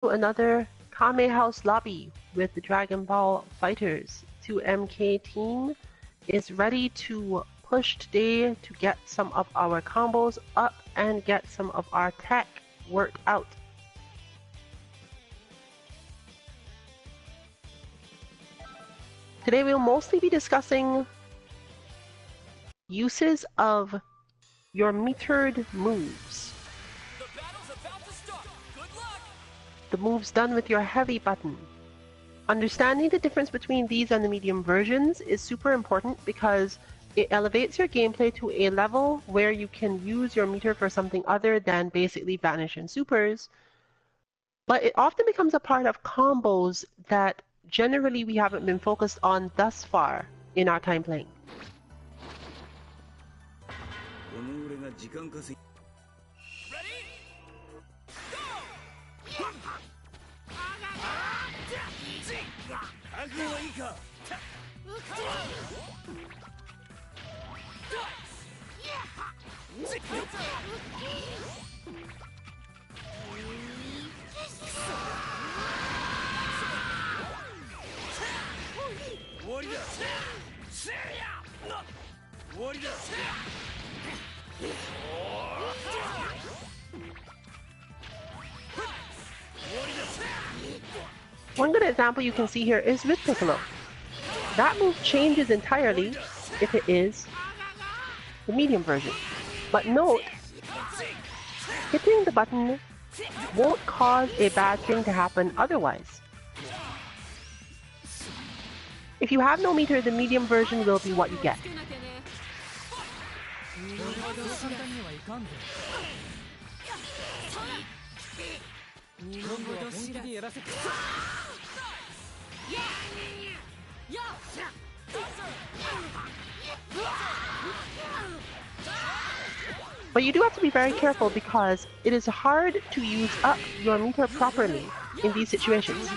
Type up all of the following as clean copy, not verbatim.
Another Kame House lobby with the Dragonball FighterZ. 2MK team is ready to push today to get some of our combos up and get some of our tech worked out. Today we'll mostly be discussing uses of your metered moves. The moves done with your heavy button. Understanding the difference between these and the medium versions is super important because it elevates your gameplay to a level where you can use your meter for something other than basically vanish and supers. But it often becomes a part of combos that generally we haven't been focused on thus far in our time playing. One good example you can see here is with Piccolo. That move changes entirely if it is the medium version. But note, hitting the button won't cause a bad thing to happen otherwise. If you have no meter, the medium version will be what you get. But you do have to be very careful because it is hard to use up your meter properly in these situations.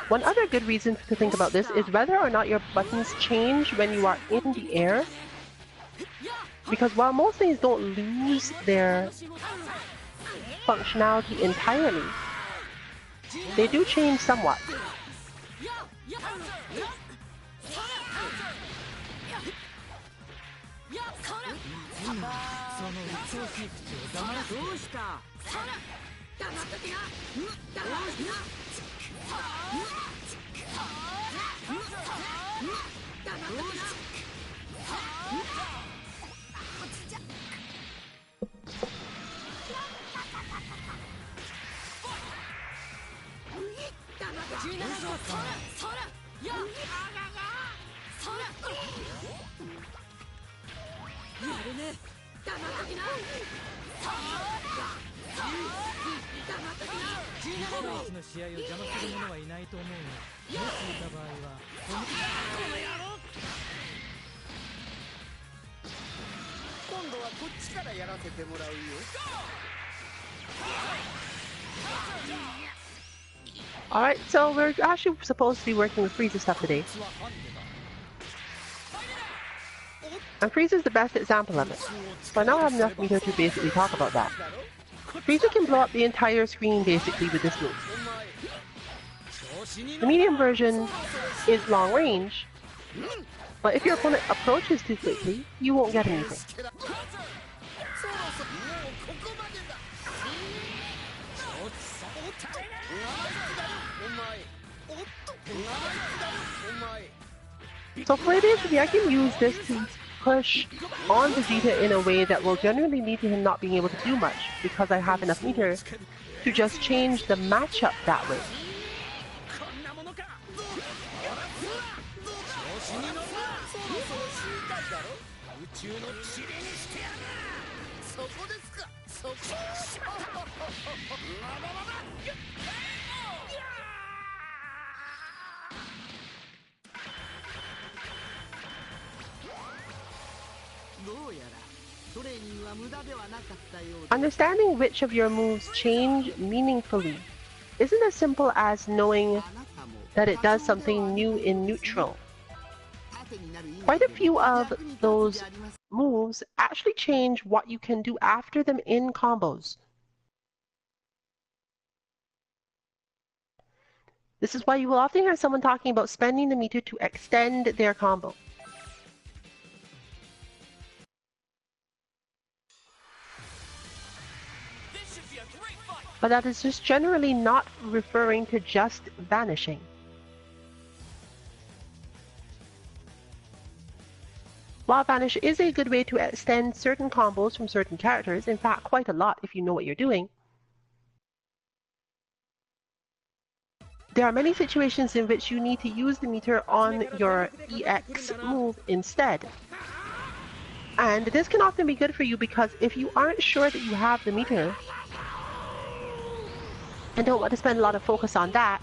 One other good reason to think about this is whether or not your buttons change when you are in the air. Because while most things don't lose their functionality entirely, they do change somewhat. Alright, so we're actually supposed to be working with FighterZ stuff today. And FighterZ is the best example of it. So I now have enough meter to basically talk about that. FighterZ can blow up the entire screen basically with this move. The medium version is long range, but if your opponent approaches too quickly, you won't get anything. So for basically, I can use this to push on Vegeta in a way that will generally lead to him not being able to do much, because I have enough meter to just change the matchup that way. Understanding which of your moves change meaningfully isn't as simple as knowing that it does something new in neutral. Quite a few of those moves actually change what you can do after them in combos. This is why you will often hear someone talking about spending the meter to extend their combo. But that is just generally not referring to just vanishing. While Vanish is a good way to extend certain combos from certain characters, in fact quite a lot if you know what you're doing, there are many situations in which you need to use the meter on your EX move instead. And this can often be good for you because if you aren't sure that you have the meter and don't want to spend a lot of focus on that,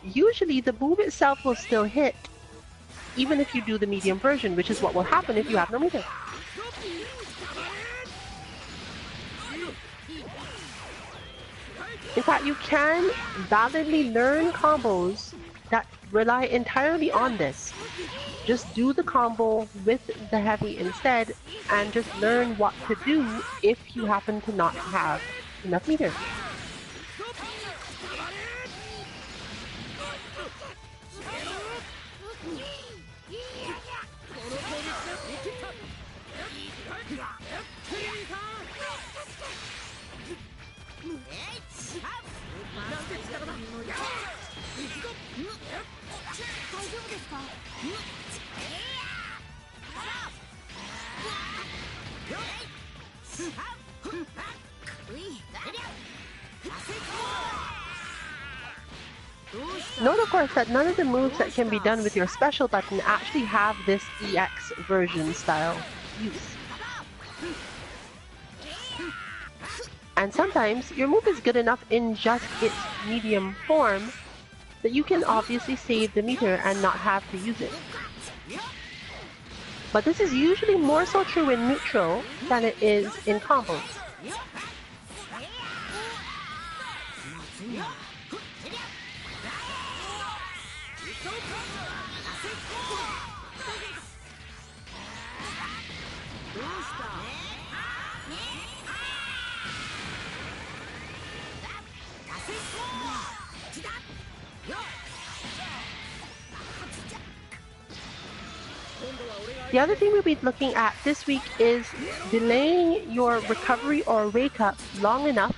usually the move itself will still hit even if you do the medium version, which is what will happen if you have no meter. In fact, you can validly learn combos that rely entirely on this. Just do the combo with the heavy instead and just learn what to do if you happen to not have enough meter. Note, of course, that none of the moves that can be done with your special button actually have this EX version style use. And sometimes your move is good enough in just its medium form that you can obviously save the meter and not have to use it. But this is usually more so true in neutral than it is in combos. The other thing we'll be looking at this week is delaying your recovery or wake up long enough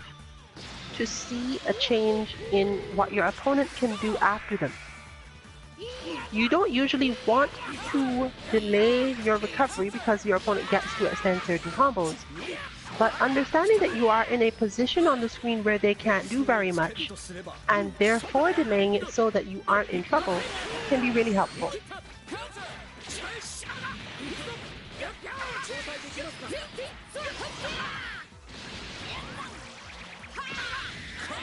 to see a change in what your opponent can do after them. You don't usually want to delay your recovery because your opponent gets to extend certain combos, but understanding that you are in a position on the screen where they can't do very much, and therefore delaying it so that you aren't in trouble, can be really helpful.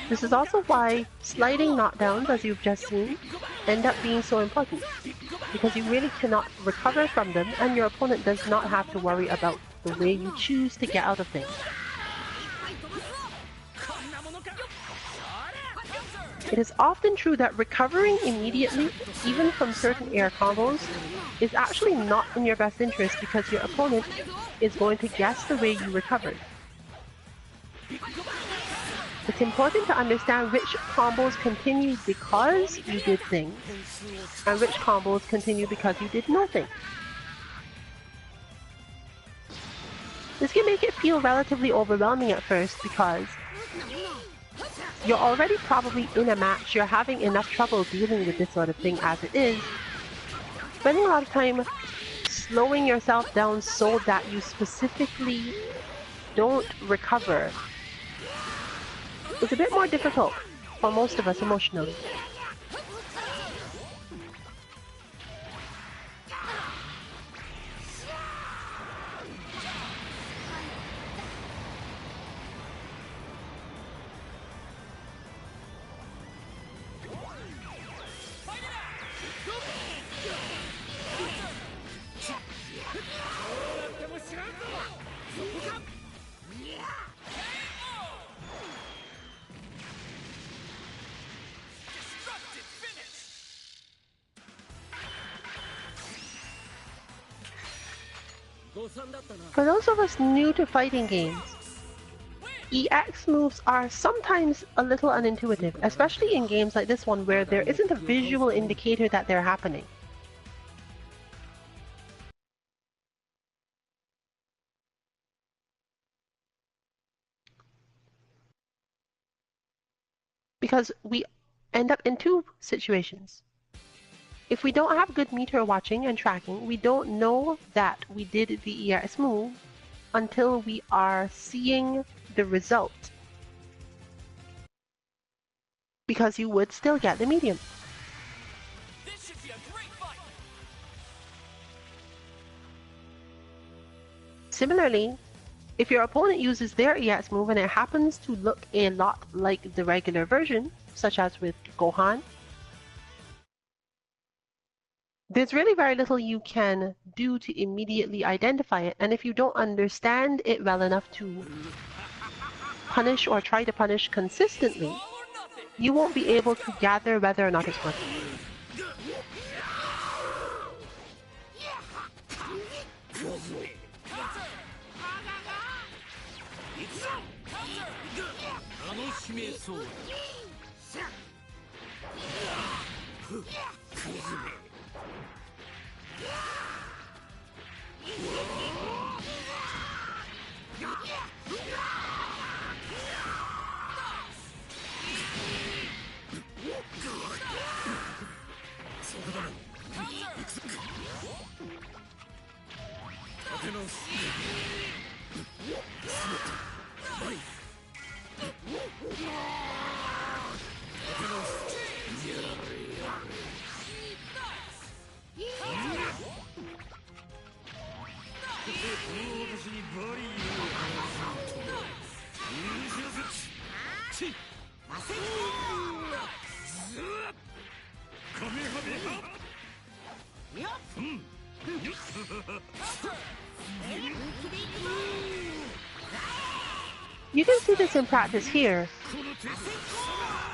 This is also why sliding knockdowns, as you've just seen, end up being so important, because you really cannot recover from them and your opponent does not have to worry about the way you choose to get out of things. It is often true that recovering immediately, even from certain air combos, is actually not in your best interest because your opponent is going to guess the way you recovered. It's important to understand which combos continue because you did things, and which combos continue because you did nothing. This can make it feel relatively overwhelming at first because you're already probably in a match, you're having enough trouble dealing with this sort of thing as it is. Spending a lot of time slowing yourself down so that you specifically don't recover is a bit more difficult for most of us emotionally. For those of us new to fighting games, EX moves are sometimes a little unintuitive, especially in games like this one where there isn't a visual indicator that they're happening. Because we end up in two situations. If we don't have good meter watching and tracking, we don't know that we did the EX move until we are seeing the result. Because you would still get the medium. This should be a great fight. Similarly, if your opponent uses their EX move and it happens to look a lot like the regular version, such as with Gohan, there's really very little you can do to immediately identify it, and if you don't understand it well enough to punish or try to punish consistently, you won't be able to gather whether or not it's working. You can see this in practice here,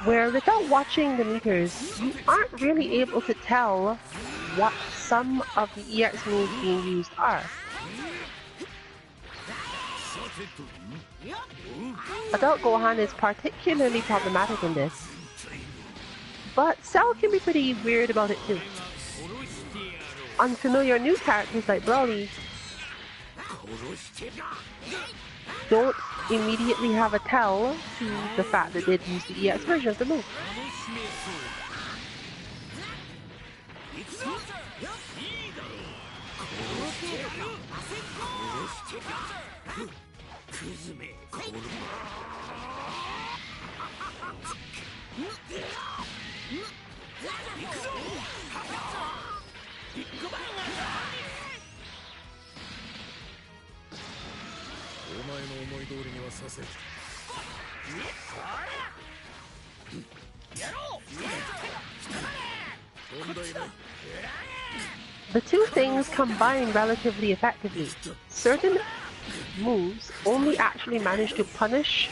where without watching the meters, you aren't really able to tell what some of the EX moves being used are. Adult Gohan is particularly problematic in this, but Cell can be pretty weird about it too. Unfamiliar new characters like Broly don't immediately have a tell to the fact that they've used the EX version of the move. The two things combine relatively effectively. Certain moves only actually manage to punish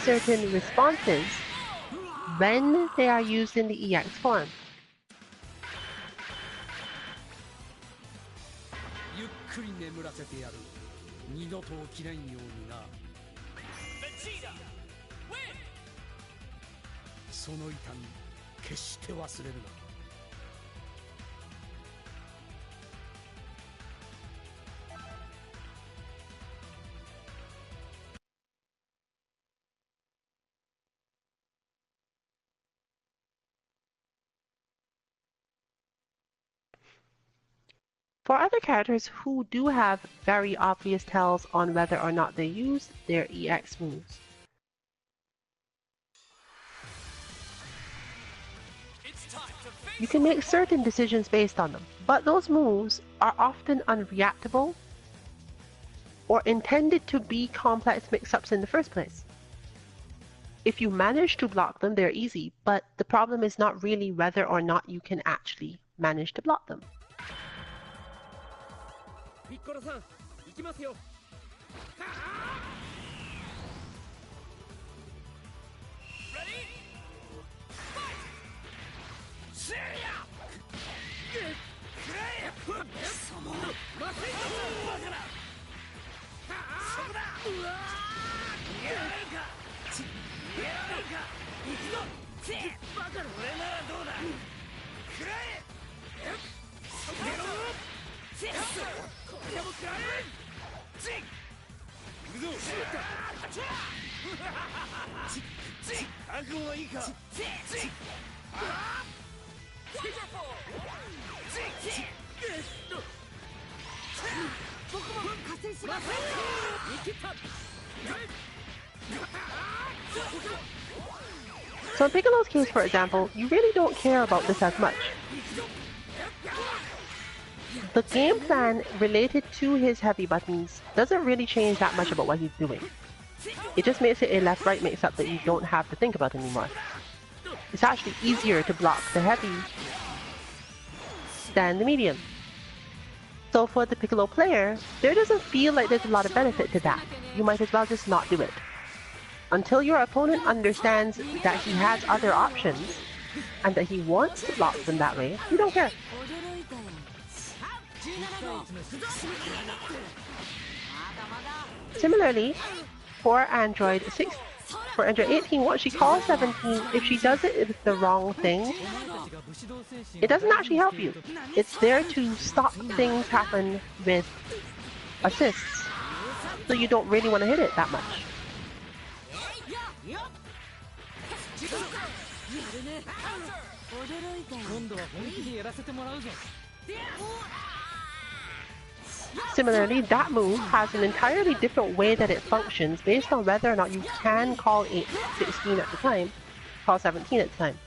certain responses when they are used in the EX form. For other characters who do have very obvious tells on whether or not they use their EX moves, you can make certain decisions based on them, but those moves are often unreactable or intended to be complex mix-ups in the first place. If you manage to block them, they're easy, but the problem is not really whether or not you can actually manage to block them. So in Piccolo's case, for example, you really don't care about this as much. The game plan related to his heavy buttons doesn't really change that much about what he's doing. It just makes it a left-right mix-up that you don't have to think about anymore. It's actually easier to block the heavy than the medium. So for the Piccolo player, there doesn't feel like there's a lot of benefit to that. You might as well just not do it. Until your opponent understands that he has other options, and that he wants to block them that way, you don't care. Similarly, for Android 18, once she calls 17, if she does it with the wrong thing, it doesn't actually help you. It's there to stop things happen with assists, so you don't really want to hit it that much. Similarly, that move has an entirely different way that it functions based on whether or not you can call 16 at the time, call 17 at the time.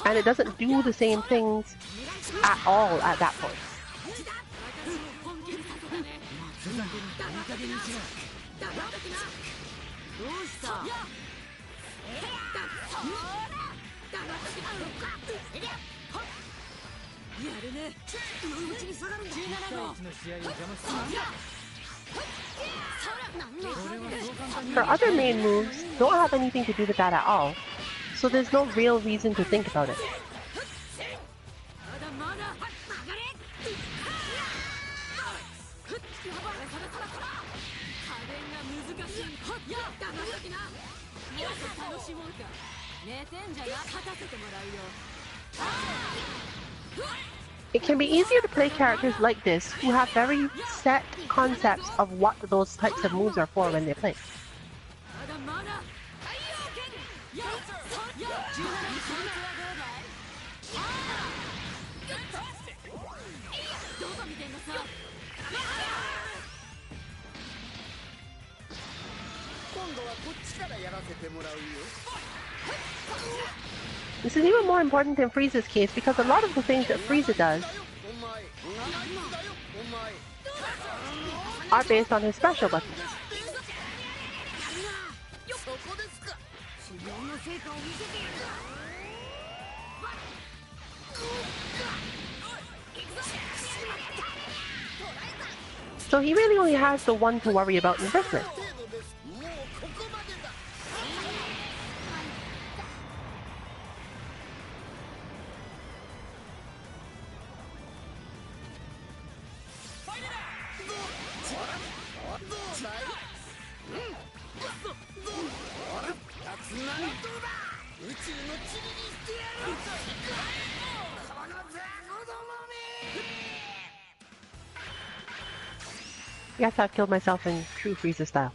And it doesn't do the same things at all at that point. Her other main moves don't have anything to do with that at all, so there's no real reason to think about it. It can be easier to play characters like this who have very set concepts of what those types of moves are for when they play. This is even more important in FighterZ's case because a lot of the things that FighterZ does are based on his special buttons. So he really only has the one to worry about in the first place. Yes, I've killed myself in true FighterZ style.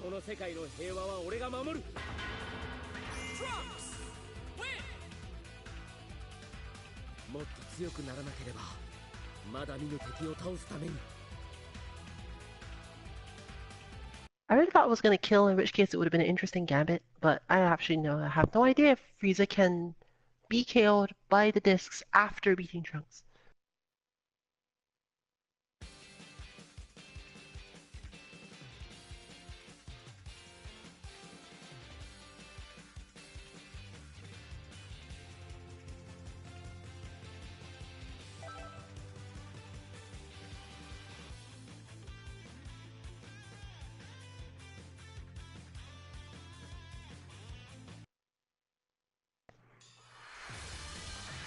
I really thought it was going to kill, in which case it would have been an interesting gambit, but I have no idea if FighterZ can be KO'd by the discs after beating Trunks.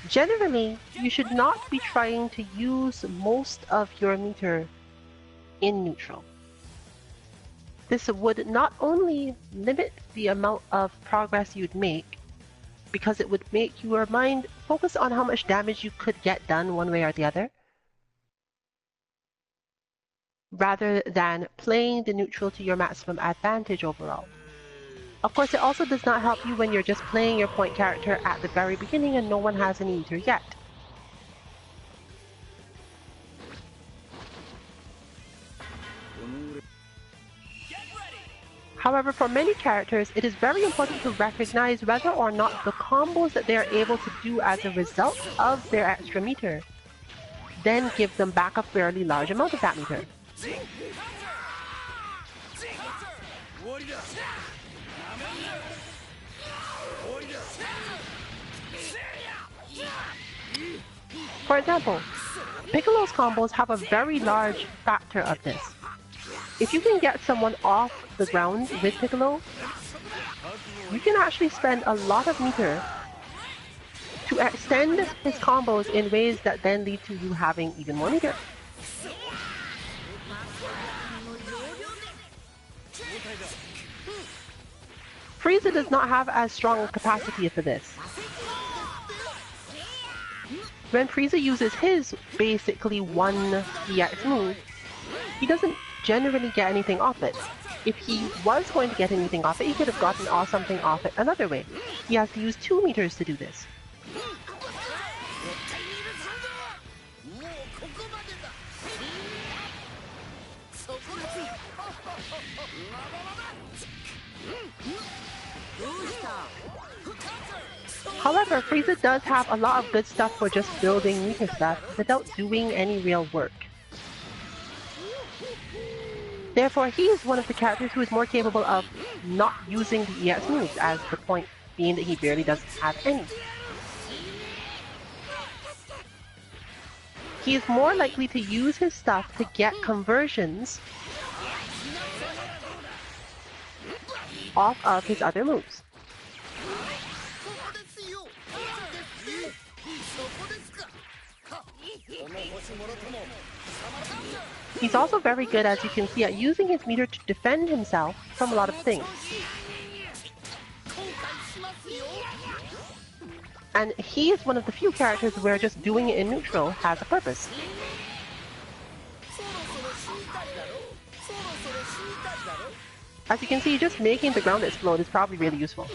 Generally, you should not be trying to use most of your meter in neutral. This would not only limit the amount of progress you'd make, because it would make your mind focus on how much damage you could get done one way or the other, rather than playing the neutral to your maximum advantage overall. Of course, it also does not help you when you're just playing your point character at the very beginning and no one has any meter yet. However, for many characters, it is very important to recognize whether or not the combos that they are able to do as a result of their extra meter then give them back a fairly large amount of that meter. For example, Piccolo's combos have a very large factor of this. If you can get someone off the ground with Piccolo, you can actually spend a lot of meter to extend his combos in ways that then lead to you having even more meter. FighterZ does not have as strong a capacity for this. When FighterZ uses his basically one EX move, he doesn't generally get anything off it. If he was going to get anything off it, he could have gotten something off it another way. He has to use 2 meters to do this. However, FighterZ does have a lot of good stuff for just building meter stuff without doing any real work. Therefore, he is one of the characters who is more capable of not using the EX moves, as the point being that he barely does have any. He is more likely to use his stuff to get conversions off of his other moves. He's also very good, as you can see, at using his meter to defend himself from a lot of things. And he is one of the few characters where just doing it in neutral has a purpose. As you can see, just making the ground explode is probably really useful.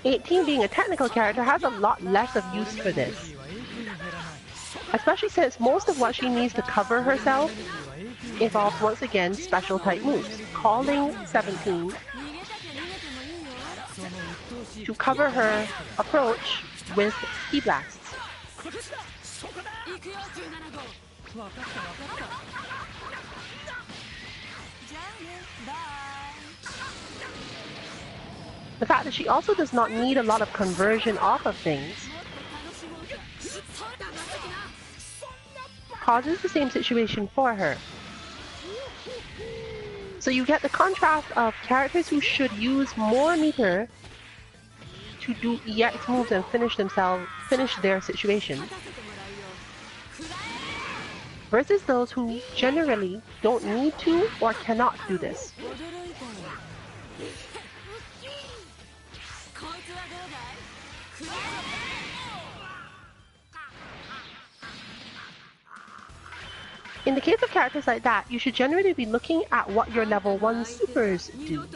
'18, being a technical character, has a lot less of use for this. Especially since most of what she needs to cover herself involves, once again, special type moves. Calling 17 to cover her approach with Ki Blasts. The fact that she also does not need a lot of conversion off of things causes the same situation for her. So you get the contrast of characters who should use more meter to do EX moves and finish their situation, versus those who generally don't need to or cannot do this. In the case of characters like that, you should generally be looking at what your level 1 supers do.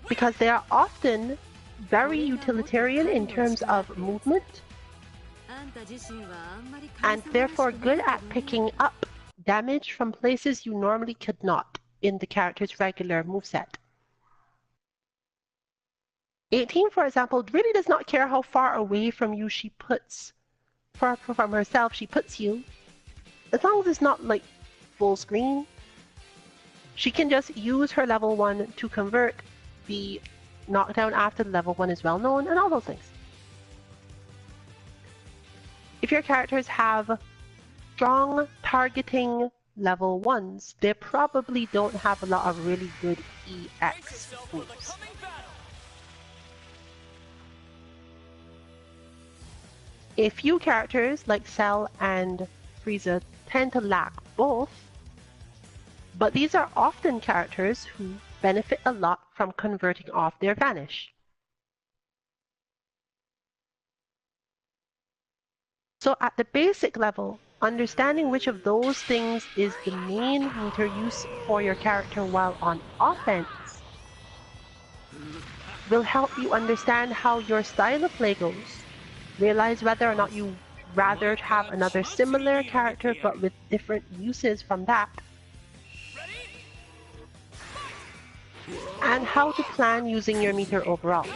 Because they are often very utilitarian in terms of movement, and therefore good at picking up damage from places you normally could not in the character's regular moveset. 18, for example, really does not care how far away from you she puts, from herself she puts you. As long as it's not like full screen, she can just use her level 1 to convert the knockdown after the level 1 is well known and all those things. If your characters have strong targeting level 1s, they probably don't have a lot of really good EX moves. A few characters like Cell and Frieza tend to lack both, but these are often characters who benefit a lot from converting off their Vanish. So at the basic level, understanding which of those things is the main meter use for your character while on offense will help you understand how your style of play goes. Realize whether or not you rather have another similar character but with different uses from that. And how to plan using your meter overall.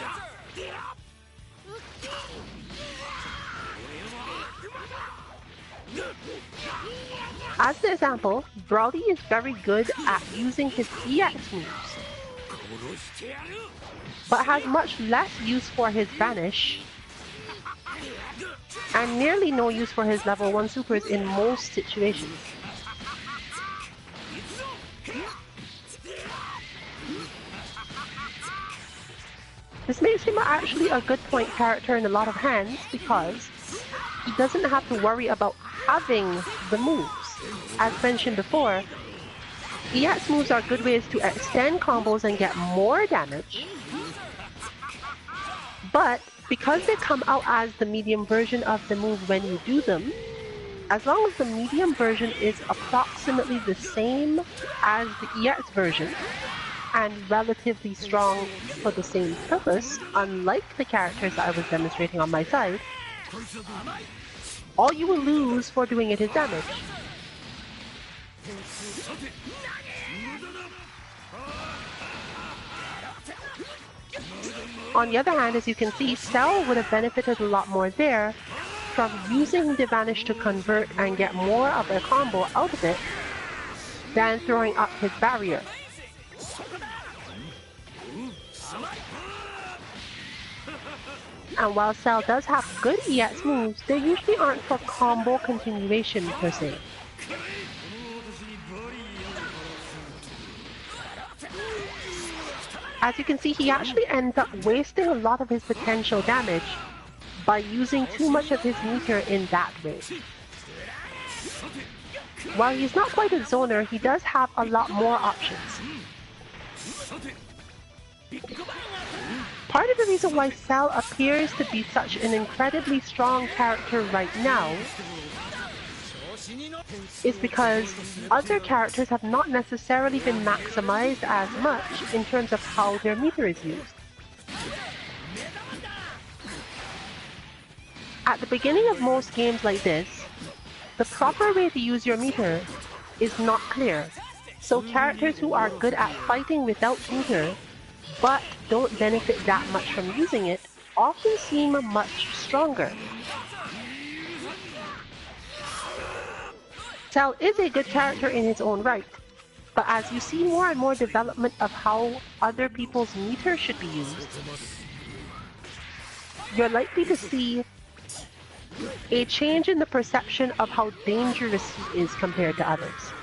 As an example, Broly is very good at using his EX moves, but has much less use for his Vanish, and nearly no use for his level 1 supers in most situations. This makes him actually a good point character in a lot of hands because he doesn't have to worry about having the moves. As mentioned before, EX moves are good ways to extend combos and get more damage, but because they come out as the medium version of the move when you do them, as long as the medium version is approximately the same as the EX version, and relatively strong for the same purpose, unlike the characters I was demonstrating on my side, all you will lose for doing it is damage. On the other hand, as you can see, Cell would have benefited a lot more there from using the Vanish to convert and get more of a combo out of it than throwing up his barrier. And while Cell does have good EX moves, they usually aren't for combo continuation per se. As you can see, he actually ends up wasting a lot of his potential damage by using too much of his meter in that way. While he's not quite a zoner, he does have a lot more options. Part of the reason why Cell appears to be such an incredibly strong character right now is because other characters have not necessarily been maximized as much in terms of how their meter is used. At the beginning of most games like this, the proper way to use your meter is not clear, so characters who are good at fighting without meter but don't benefit that much from using it often seem much stronger. Cell is a good character in his own right, but as you see more and more development of how other people's meter should be used, you're likely to see a change in the perception of how dangerous he is compared to others.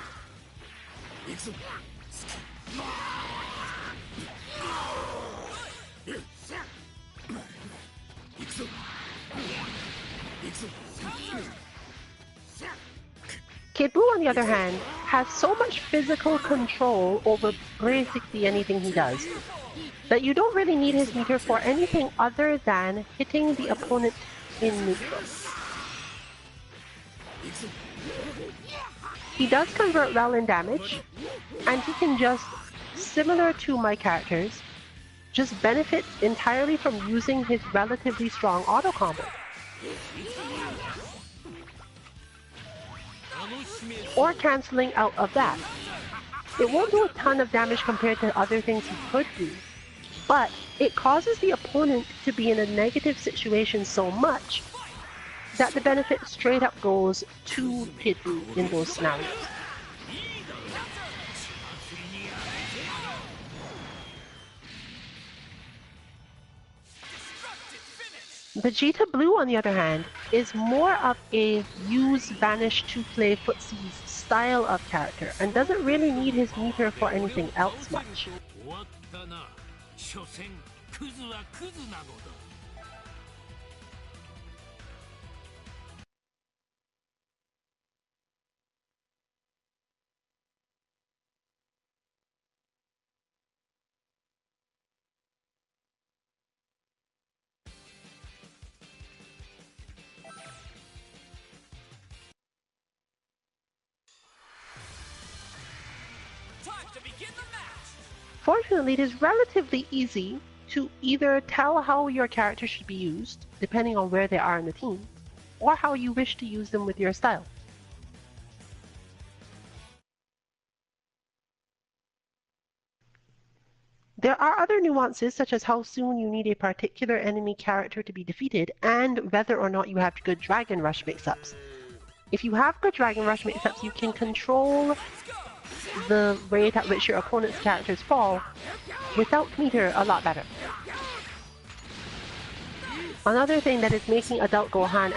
Kid Buu, on the other hand, has so much physical control over basically anything he does that you don't really need his meter for anything other than hitting the opponent in neutral. He does convert well in damage, and he can just, similar to my characters, just benefit entirely from using his relatively strong auto combo. Or cancelling out of that. It won't do a ton of damage compared to other things he could do, but it causes the opponent to be in a negative situation so much that the benefit straight up goes to Kid Buu in those scenarios. Vegeta Blue, on the other hand, is more of a use Vanish to play footsies style of character and doesn't really need his meter for anything else much. begin the match. Fortunately, it is relatively easy to either tell how your character should be used, depending on where they are in the team, or how you wish to use them with your style. There are other nuances, such as how soon you need a particular enemy character to be defeated, and whether or not you have good Dragon Rush mix-ups. If you have good Dragon Rush mix-ups, you can control the rate at which your opponent's characters fall without meter a lot better. Another thing that is making Adult Gohan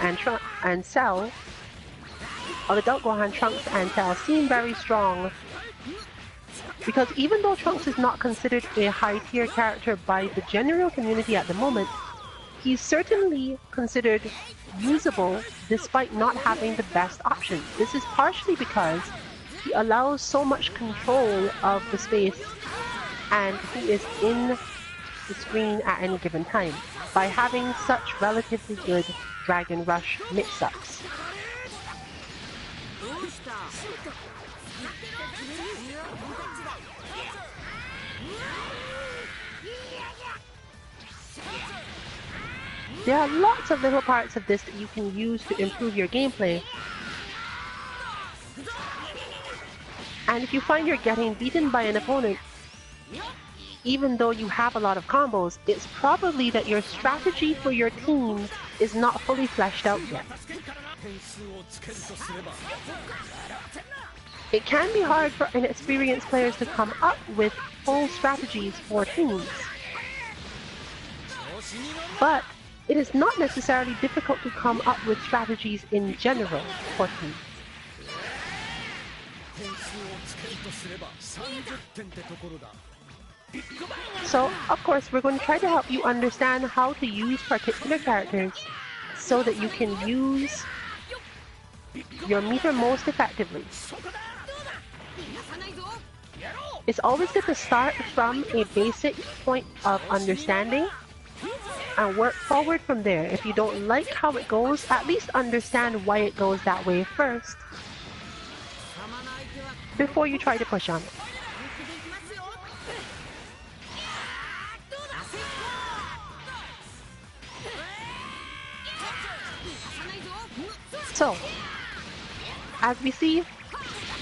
and Cell, or Adult Gohan, Trunks, and Cell seem very strong, because even though Trunks is not considered a high-tier character by the general community at the moment, he's certainly considered usable despite not having the best options. This is partially because he allows so much control of the space and who is in the screen at any given time by having such relatively good Dragon Rush mix-ups. There are lots of little parts of this that you can use to improve your gameplay. And if you find you're getting beaten by an opponent, even though you have a lot of combos, it's probably that your strategy for your team is not fully fleshed out yet. It can be hard for inexperienced players to come up with full strategies for teams. But it is not necessarily difficult to come up with strategies in general for teams. So, of course, we're going to try to help you understand how to use particular characters so that you can use your meter most effectively. It's always good to start from a basic point of understanding and work forward from there. If you don't like how it goes, at least understand why it goes that way first before you try to push on it. So, as we see,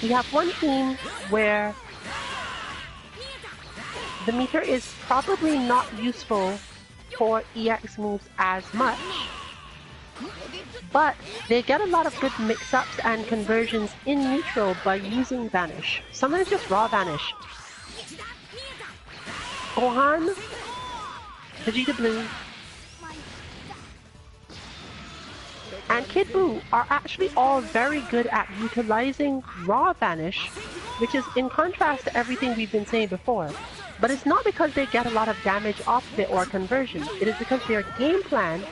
we have one team where the meter is probably not useful for EX moves as much, but they get a lot of good mix-ups and conversions in neutral by using Vanish. Sometimes just raw Vanish. Gohan, Vegeta Blue, and Kid Buu are actually all very good at utilizing raw Vanish, which is in contrast to everything we've been saying before. But it's not because they get a lot of damage off of it or conversion. It is because their game plan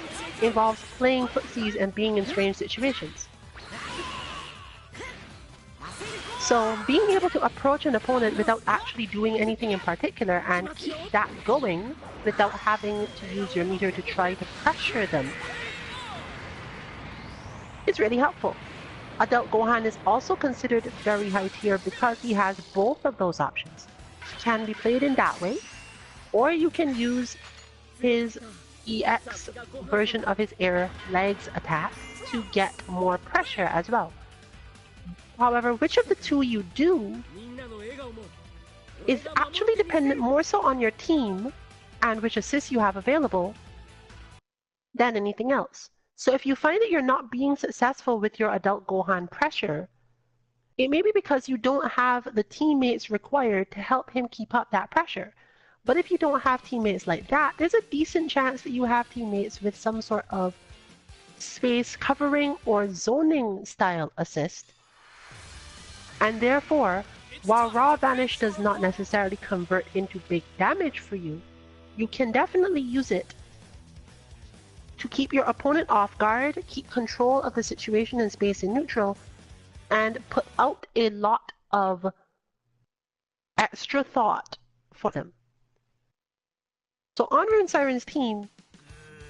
involves playing footsies and being in strange situations. So being able to approach an opponent without actually doing anything in particular and keep that going without having to use your meter to try to pressure them is really helpful. Adult Gohan is also considered very high tier because he has both of those options. Can be played in that way, or you can use his EX version of his air legs attack to get more pressure as well. However, which of the two you do is actually dependent more so on your team and which assists you have available than anything else. So if you find that you're not being successful with your Adult Gohan pressure, it may be because you don't have the teammates required to help him keep up that pressure. But if you don't have teammates like that, there's a decent chance that you have teammates with some sort of space covering or zoning style assist. And therefore, while Raw Vanish does not necessarily convert into big damage for you, you can definitely use it to keep your opponent off guard, keep control of the situation in space and neutral, and put out a lot of extra thought for them. So on Rune Siren's team,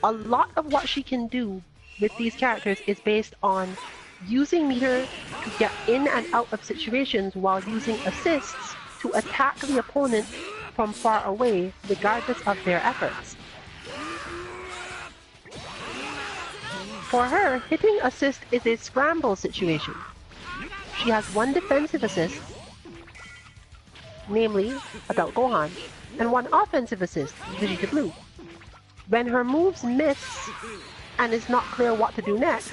a lot of what she can do with these characters is based on using meter to get in and out of situations while using assists to attack the opponent from far away, regardless of their efforts. For her, hitting assist is a scramble situation. She has one defensive assist, namely Adult Gohan, and one offensive assist, Vegeta Blue. When her moves miss and it's not clear what to do next,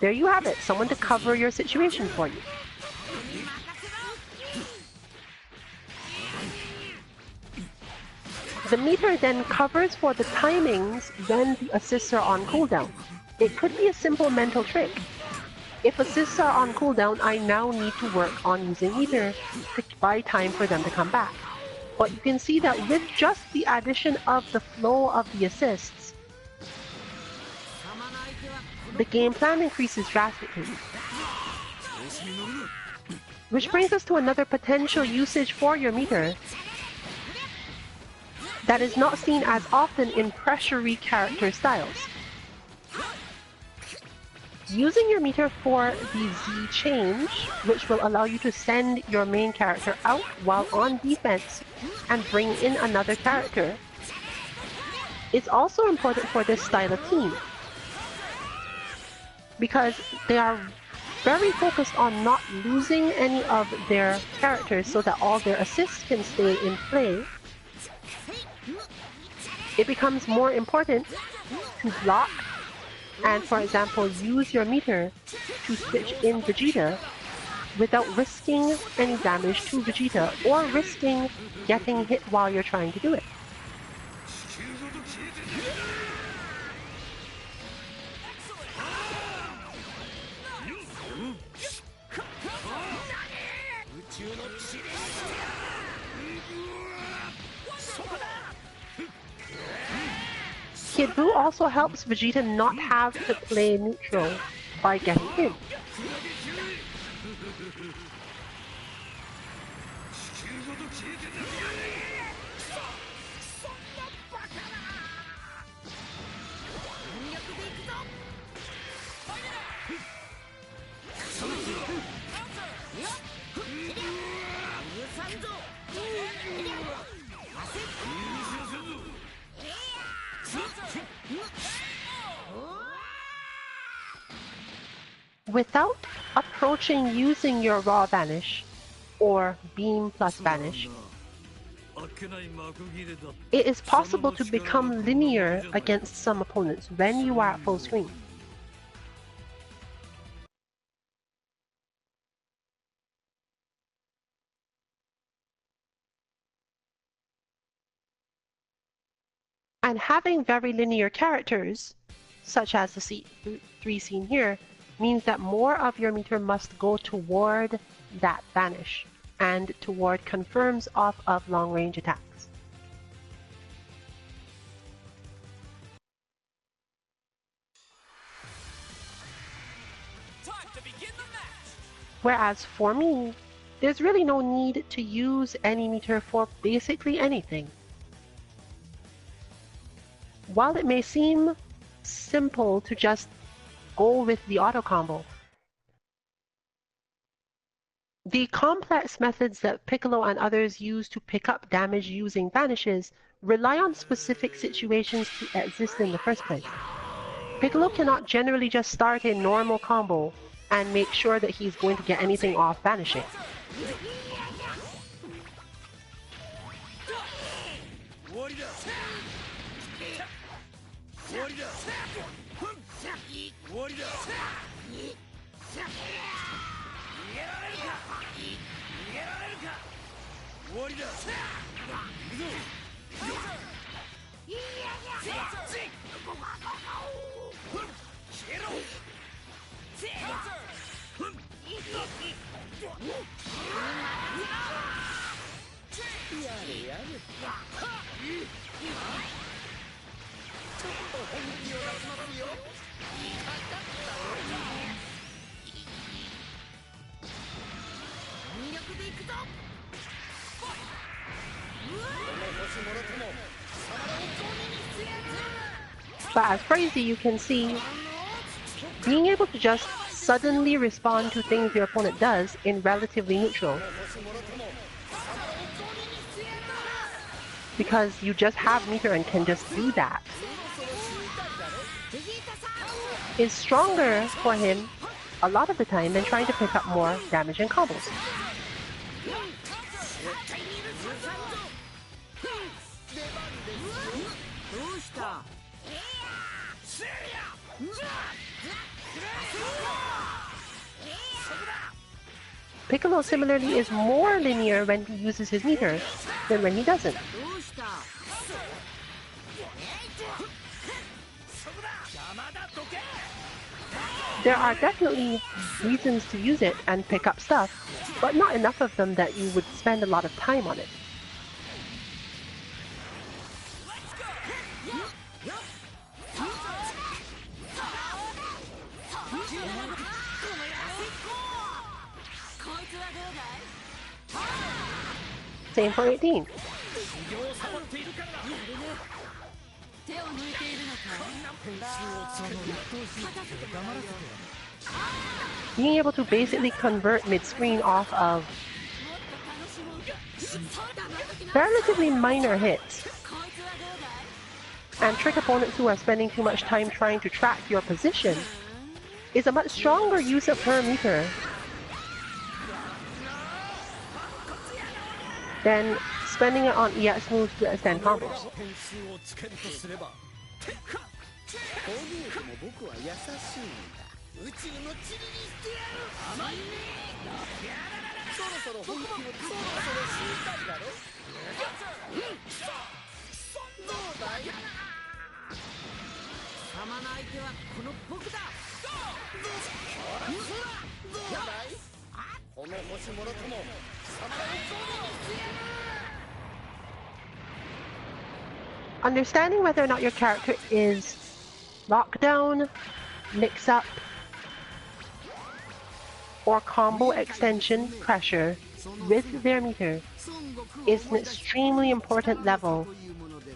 there you have it, someone to cover your situation for you. The meter then covers for the timings when the assists are on cooldown. It could be a simple mental trick. If assists are on cooldown, I now need to work on using meter to buy time for them to come back. But you can see that with just the addition of the flow of the assists, the game plan increases drastically. Which brings us to another potential usage for your meter that is not seen as often in pressury character styles. Using your meter for the Z change, which will allow you to send your main character out while on defense and bring in another character, is also important for this style of team, because they are very focused on not losing any of their characters so that all their assists can stay in play. It becomes more important to block and, for example, use your meter to switch in Vegeta without risking any damage to Vegeta or risking getting hit while you're trying to do it. Kid Buu also helps Vegeta not have to play neutral by getting in. Without approaching using your raw vanish or beam plus vanish, it is possible to become linear against some opponents when you are at full screen. And having very linear characters, such as the C3 seen here, means that more of your meter must go toward that vanish and toward confirms off of long-range attacks. Time to begin the match. Whereas for me, there's really no need to use any meter for basically anything. While it may seem simple to just go with the auto combo, the complex methods that Piccolo and others use to pick up damage using vanishes rely on specific situations to exist in the first place. Piccolo cannot generally just start a normal combo and make sure that he's going to get anything off vanishing. But as crazy, you can see being able to just suddenly respond to things your opponent does in relatively neutral. Because you just have meter and can just do that. Is stronger for him a lot of the time than trying to pick up more damage and combos. Piccolo similarly is more linear when he uses his meter than when he doesn't. There are definitely reasons to use it and pick up stuff, but not enough of them that you would spend a lot of time on it. Same for 18. Being able to basically convert mid-screen off of relatively minor hits and trick opponents who are spending too much time trying to track your position is a much stronger use of her meter than spending it on EX moves to extend combos. Understanding whether or not your character is lockdown, mix-up, or combo extension pressure with their meter is an extremely important level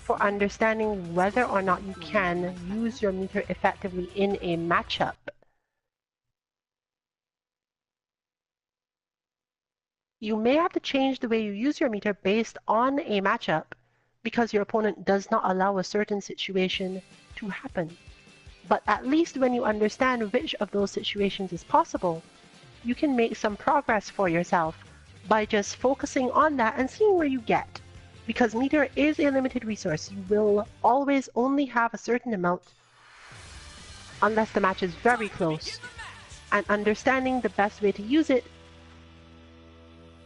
for understanding whether or not you can use your meter effectively in a matchup. You may have to change the way you use your meter based on a matchup because your opponent does not allow a certain situation to happen. But at least when you understand which of those situations is possible, you can make some progress for yourself by just focusing on that and seeing where you get. Because meter is a limited resource. You will always only have a certain amount unless the match is very close. And understanding the best way to use it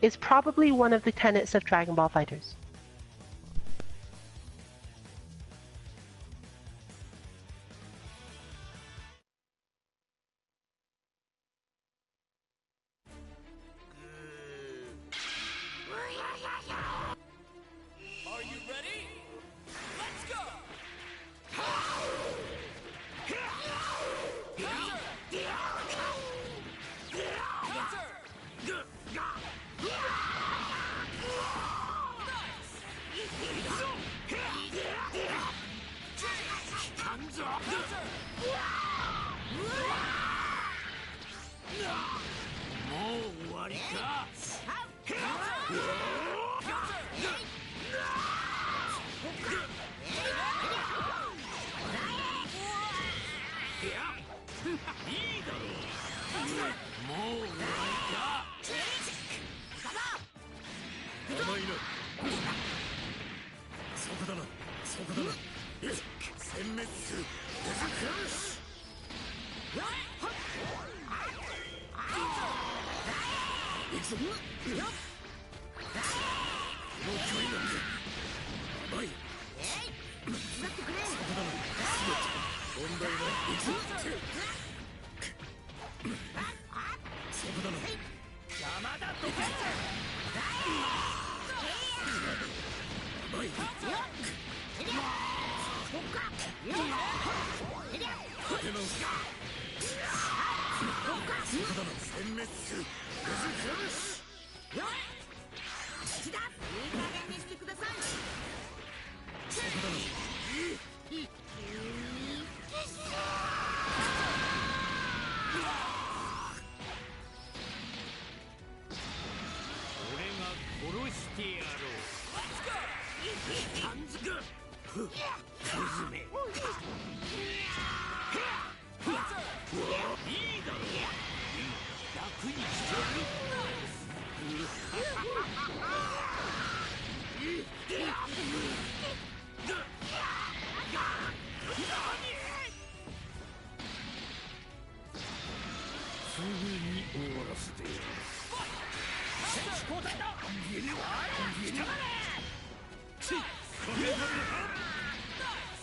is probably one of the tenets of Dragon Ball FighterZ.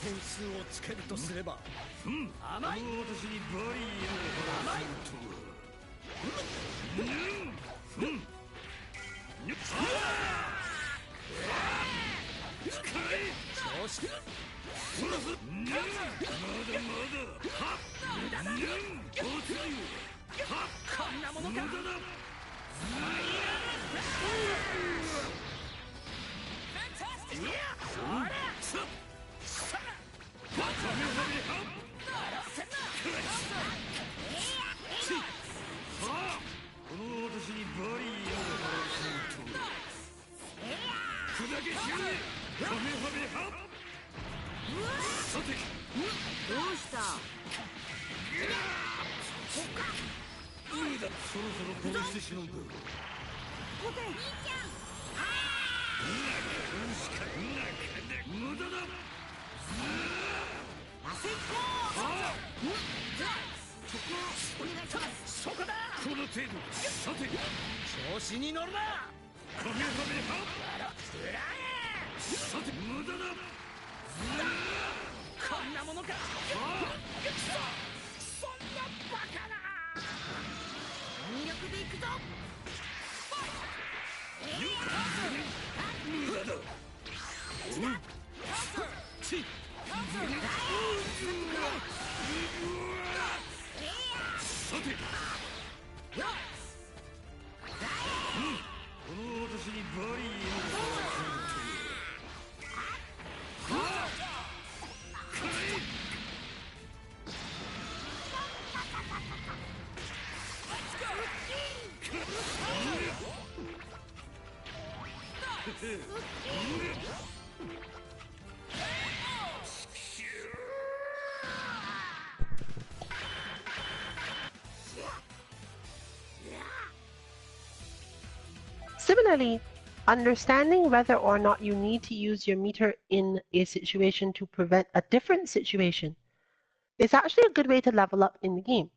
点数をつけるとすれば、甘い。私にバリー調子だ。こんなものか。どうした？そろそろ殺してしまうか。おて兄ちゃん。無駄だ。焦っお願いします。そこだ。この程度。さて、調子に乗るな。カメハメハ。さて、無駄だ。こんなものか。そんなバカな。全力で行くぞ。無駄だ。さて、この私にバリーSimilarly, understanding whether or not you need to use your meter in a situation to prevent a different situation is actually a good way to level up in the game.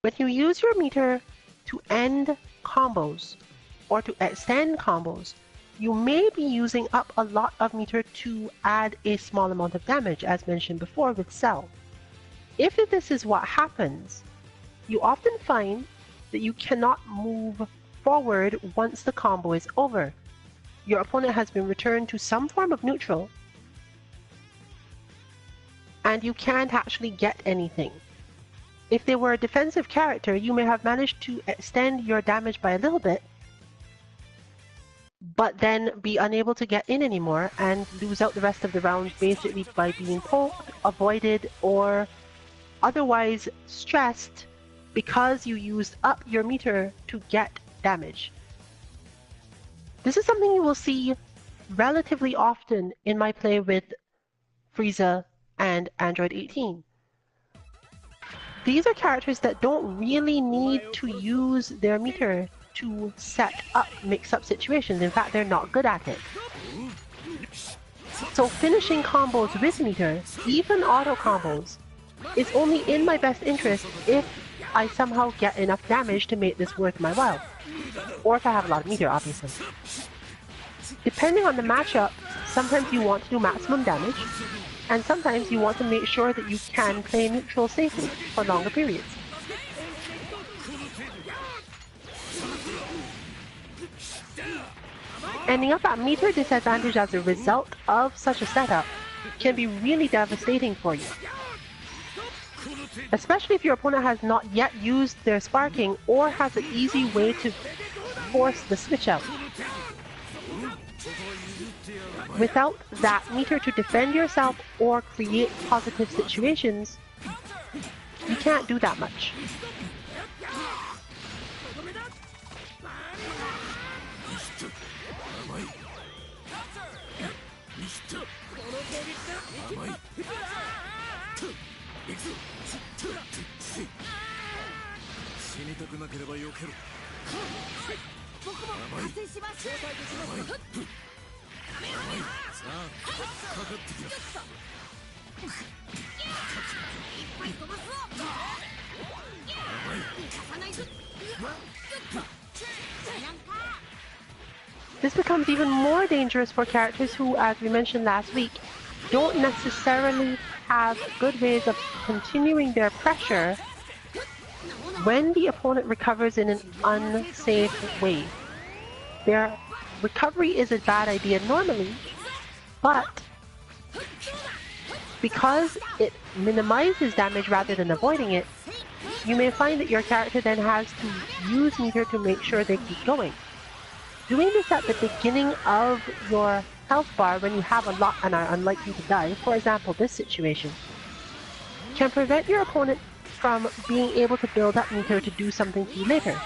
When you use your meter to end combos or to extend combos, you may be using up a lot of meter to add a small amount of damage, as mentioned before with Cell. If this is what happens, you often find that you cannot move forward once the combo is over. Your opponent has been returned to some form of neutral, and you can't actually get anything. If they were a defensive character, you may have managed to extend your damage by a little bit, but then be unable to get in anymore and lose out the rest of the round basically by being poked, avoided, or otherwise stressed because you used up your meter to get damage. This is something you will see relatively often in my play with FighterZ and Android 18. These are characters that don't really need to use their meter to set up mix-up situations. In fact, they're not good at it. So finishing combos with meter, even auto combos, is only in my best interest if I somehow get enough damage to make this worth my while. Or if I have a lot of meter, obviously. Depending on the matchup, sometimes you want to do maximum damage, and sometimes you want to make sure that you can play neutral safely for longer periods. Ending up at meter disadvantage as a result of such a setup can be really devastating for you. Especially if your opponent has not yet used their sparking or has an easy way to force the switch out. Without that meter to defend yourself or create positive situations, you can't do that much. This becomes even more dangerous for characters who, as we mentioned last week, don't necessarily have good ways of continuing their pressure when the opponent recovers in an unsafe way. Their recovery is a bad idea normally, but because it minimizes damage rather than avoiding it, you may find that your character then has to use meter to make sure they keep going. Doing this at the beginning of your health bar when you have a lot and are unlikely to die, for example this situation, can prevent your opponent from being able to build up meter to do something to you later.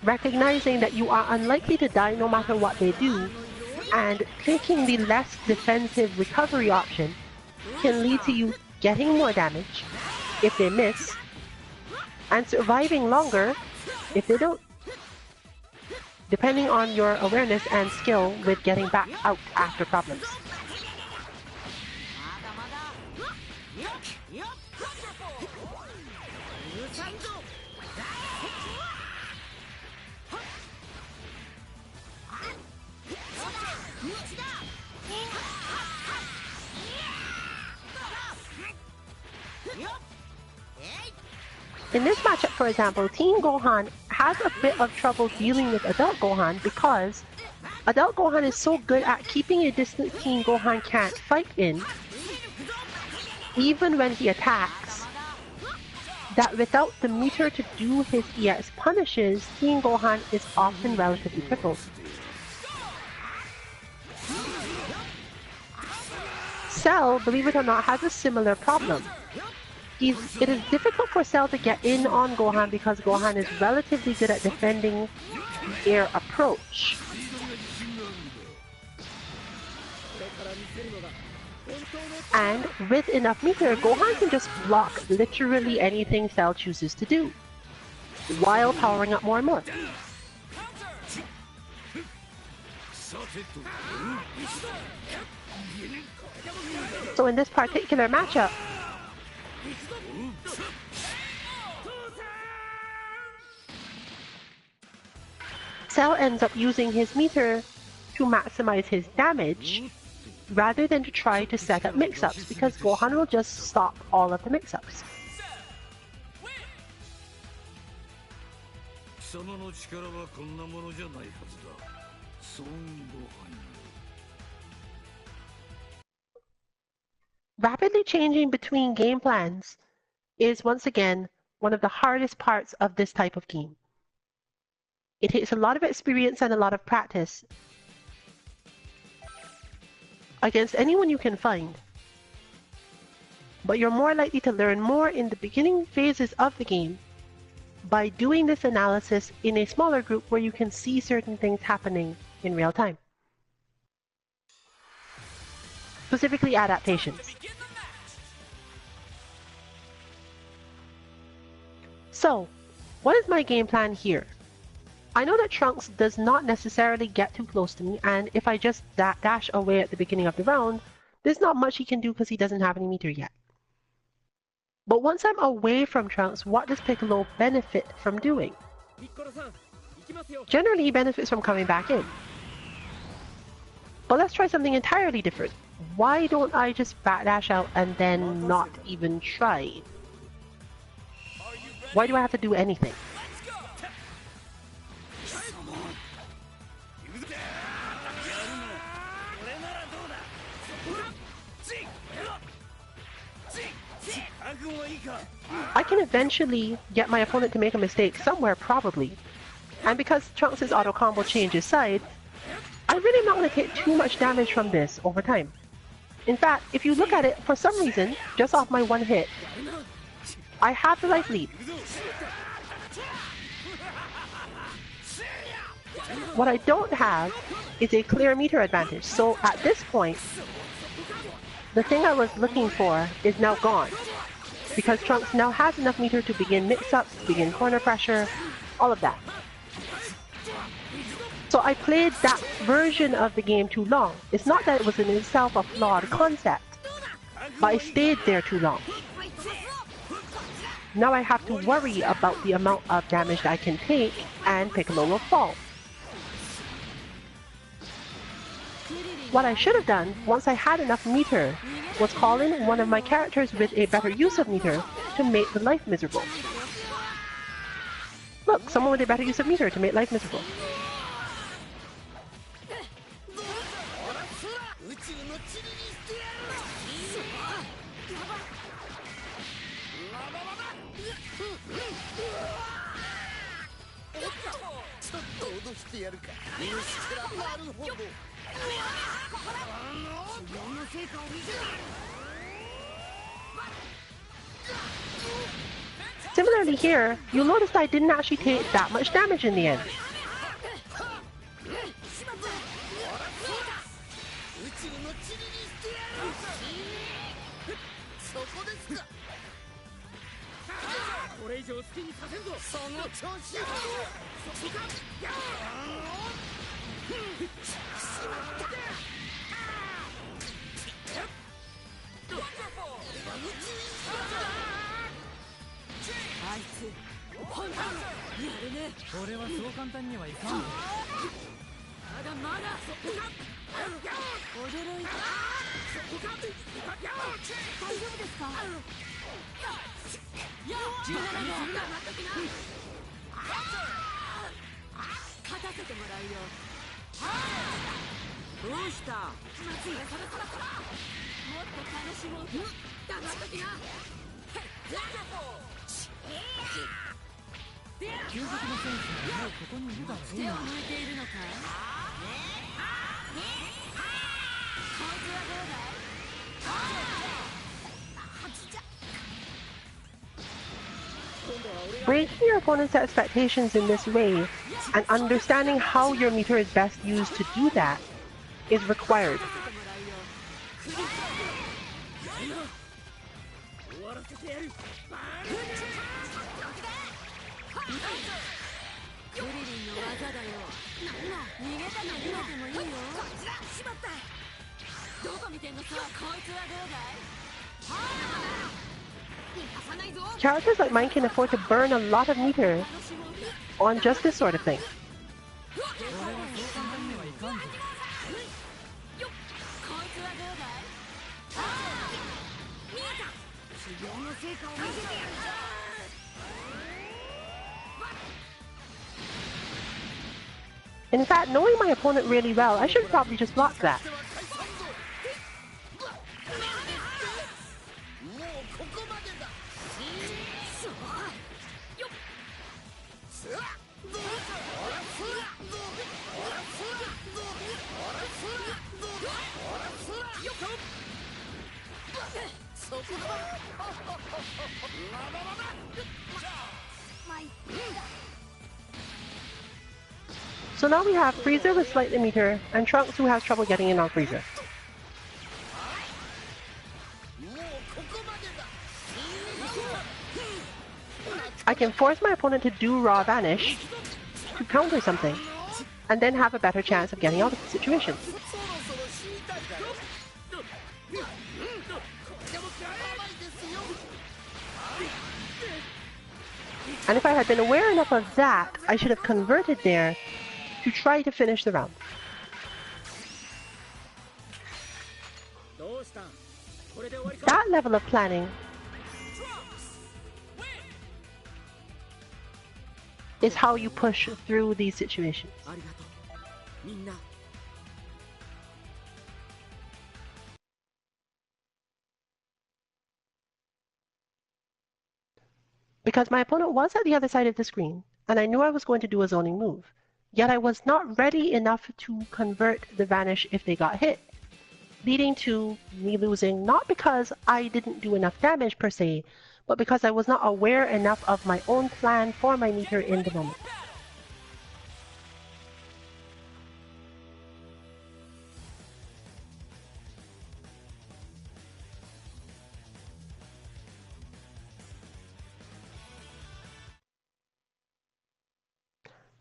Recognizing that you are unlikely to die no matter what they do, and taking the less defensive recovery option can lead to you getting more damage if they miss, and surviving longer if they don't, depending on your awareness and skill with getting back out after problems. In this matchup, for example, Teen Gohan has a bit of trouble dealing with Adult Gohan because Adult Gohan is so good at keeping a distance Teen Gohan can't fight in, even when he attacks, that without the meter to do his EX punishes, Teen Gohan is often relatively crippled. Cell, believe it or not, has a similar problem. It is difficult for Cell to get in on Gohan because Gohan is relatively good at defending the air approach. And with enough meter, Gohan can just block literally anything Cell chooses to do, while powering up more and more. So in this particular matchup, Cell ends up using his meter to maximize his damage rather than to try to set up mix-ups, because Gohan will just stop all of the mix-ups. Rapidly changing between game plans is once again one of the hardest parts of this type of game. It takes a lot of experience and a lot of practice against anyone you can find. But you're more likely to learn more in the beginning phases of the game by doing this analysis in a smaller group where you can see certain things happening in real time. Specifically adaptations. So, what is my game plan here? I know that Trunks does not necessarily get too close to me, and if I just dash away at the beginning of the round, there's not much he can do because he doesn't have any meter yet. But once I'm away from Trunks, what does Piccolo benefit from doing? Generally, he benefits from coming back in. But let's try something entirely different. Why don't I just backdash out and then not even try? Why do I have to do anything? I can eventually get my opponent to make a mistake somewhere, probably. And because Trunks' auto combo changes side, I really am not going to take too much damage from this over time. In fact, if you look at it, for some reason, just off my one hit, I have the life lead. What I don't have is a clear meter advantage, so at this point, the thing I was looking for is now gone. Because Trunks now has enough meter to begin mix-ups, to begin corner pressure, all of that. So I played that version of the game too long. It's not that it was in itself a flawed concept, but I stayed there too long. Now I have to worry about the amount of damage that I can take, and Piccolo will fall. What I should have done, once I had enough meter, was call in one of my characters with a better use of meter to make the life miserable. Look, someone with a better use of meter to make life miserable. Similarly here, you'll notice that I didn't actually take that much damage in the end. Breaking your opponent's expectations in this way and understanding how your meter is best used to do that is required. Characters like mine can afford to burn a lot of meter on just this sort of thing. In fact, knowing my opponent really well, I should probably just block that. So now we have Frieza with slightly meter, and Trunks who has trouble getting in on Frieza. I can force my opponent to do Raw Vanish to counter something, and then have a better chance of getting out of the situation. And if I had been aware enough of that, I should have converted there to try to finish the round. That level of planning is how you push through these situations. Because my opponent was at the other side of the screen, and I knew I was going to do a zoning move. Yet I was not ready enough to convert the Vanish if they got hit, leading to me losing not because I didn't do enough damage per se, but because I was not aware enough of my own plan for my meter in the moment.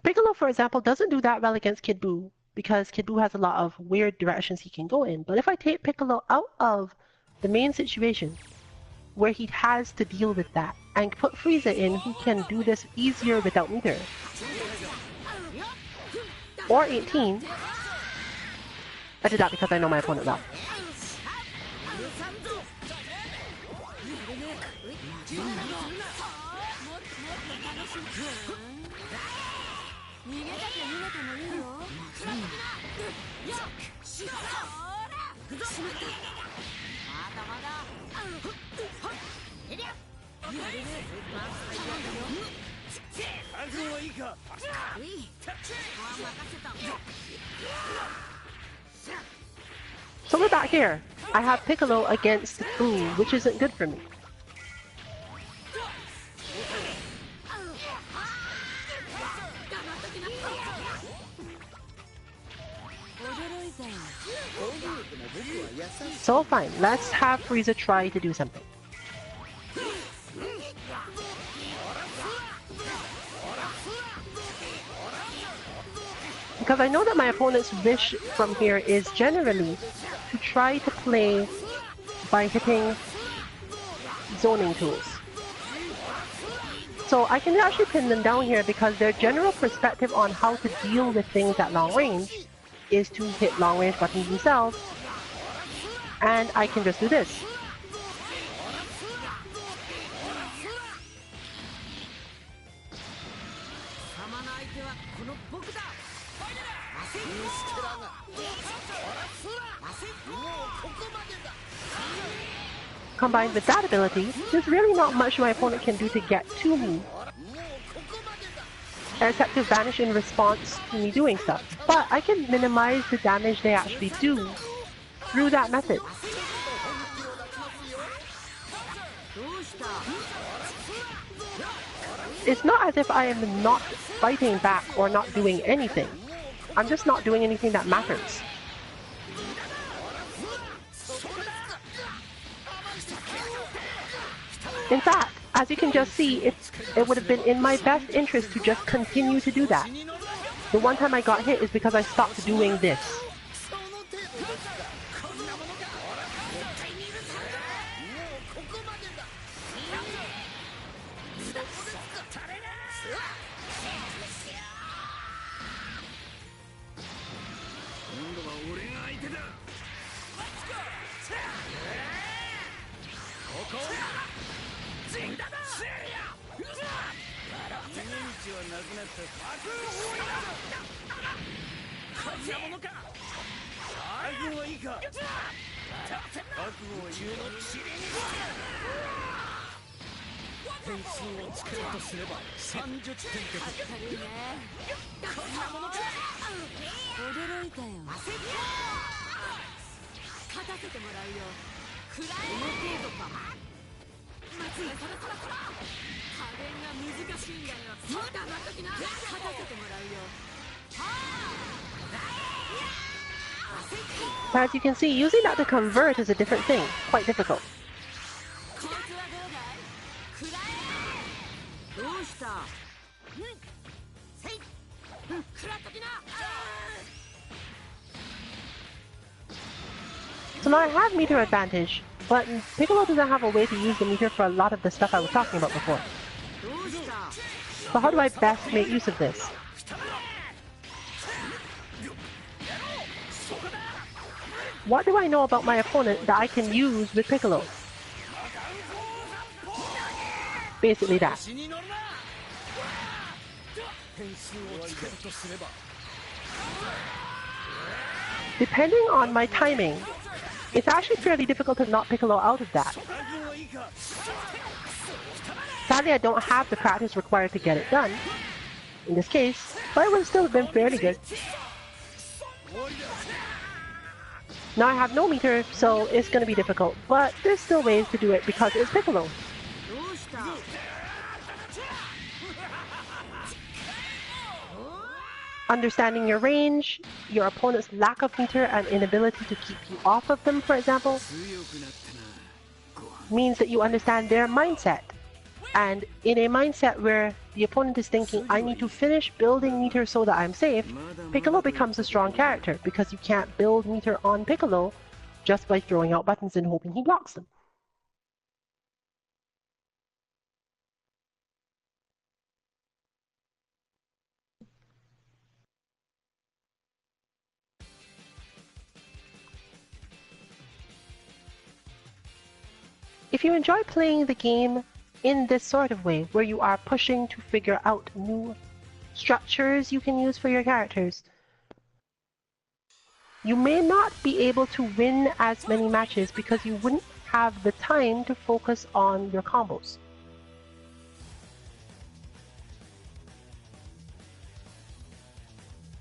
Piccolo, for example, doesn't do that well against Kid Buu, because Kid Buu has a lot of weird directions he can go in. But if I take Piccolo out of the main situation where he has to deal with that, and put Frieza in who can do this easier without meter. Or 18. I did that because I know my opponent well. So we're back here. I have Piccolo against Boo, which isn't good for me. So fine, let's have Frieza try to do something. Because I know that my opponent's wish from here is generally to try to play by hitting zoning tools. So I can actually pin them down here because their general perspective on how to deal with things at long range is to hit long range buttons themselves, and I can just do this. Combined with that ability, there's really not much my opponent can do to get to me, except to vanish in response to me doing stuff. But I can minimize the damage they actually do through that method. It's not as if I am not fighting back or not doing anything. I'm just not doing anything that matters. In fact, as you can just see, it would have been in my best interest to just continue to do that. The one time I got hit is because I stopped doing this. But as you can see, using that to convert is a different thing, quite difficult. So now I have meter advantage, but Piccolo doesn't have a way to use the meter for a lot of the stuff I was talking about before. So how do I best make use of this? What do I know about my opponent that I can use with Piccolo? Basically that. Depending on my timing, it's actually fairly difficult to knock Piccolo out of that. Sadly, I don't have the practice required to get it done in this case, but it would still have been fairly good. Now I have no meter, so it's going to be difficult, but there's still ways to do it because it's Piccolo. Understanding your range, your opponent's lack of meter and inability to keep you off of them, for example, means that you understand their mindset. And in a mindset where the opponent is thinking, I need to finish building meter so that I'm safe, Piccolo becomes a strong character because you can't build meter on Piccolo just by throwing out buttons and hoping he blocks them. If you enjoy playing the game in this sort of way, where you are pushing to figure out new structures you can use for your characters, you may not be able to win as many matches because you wouldn't have the time to focus on your combos.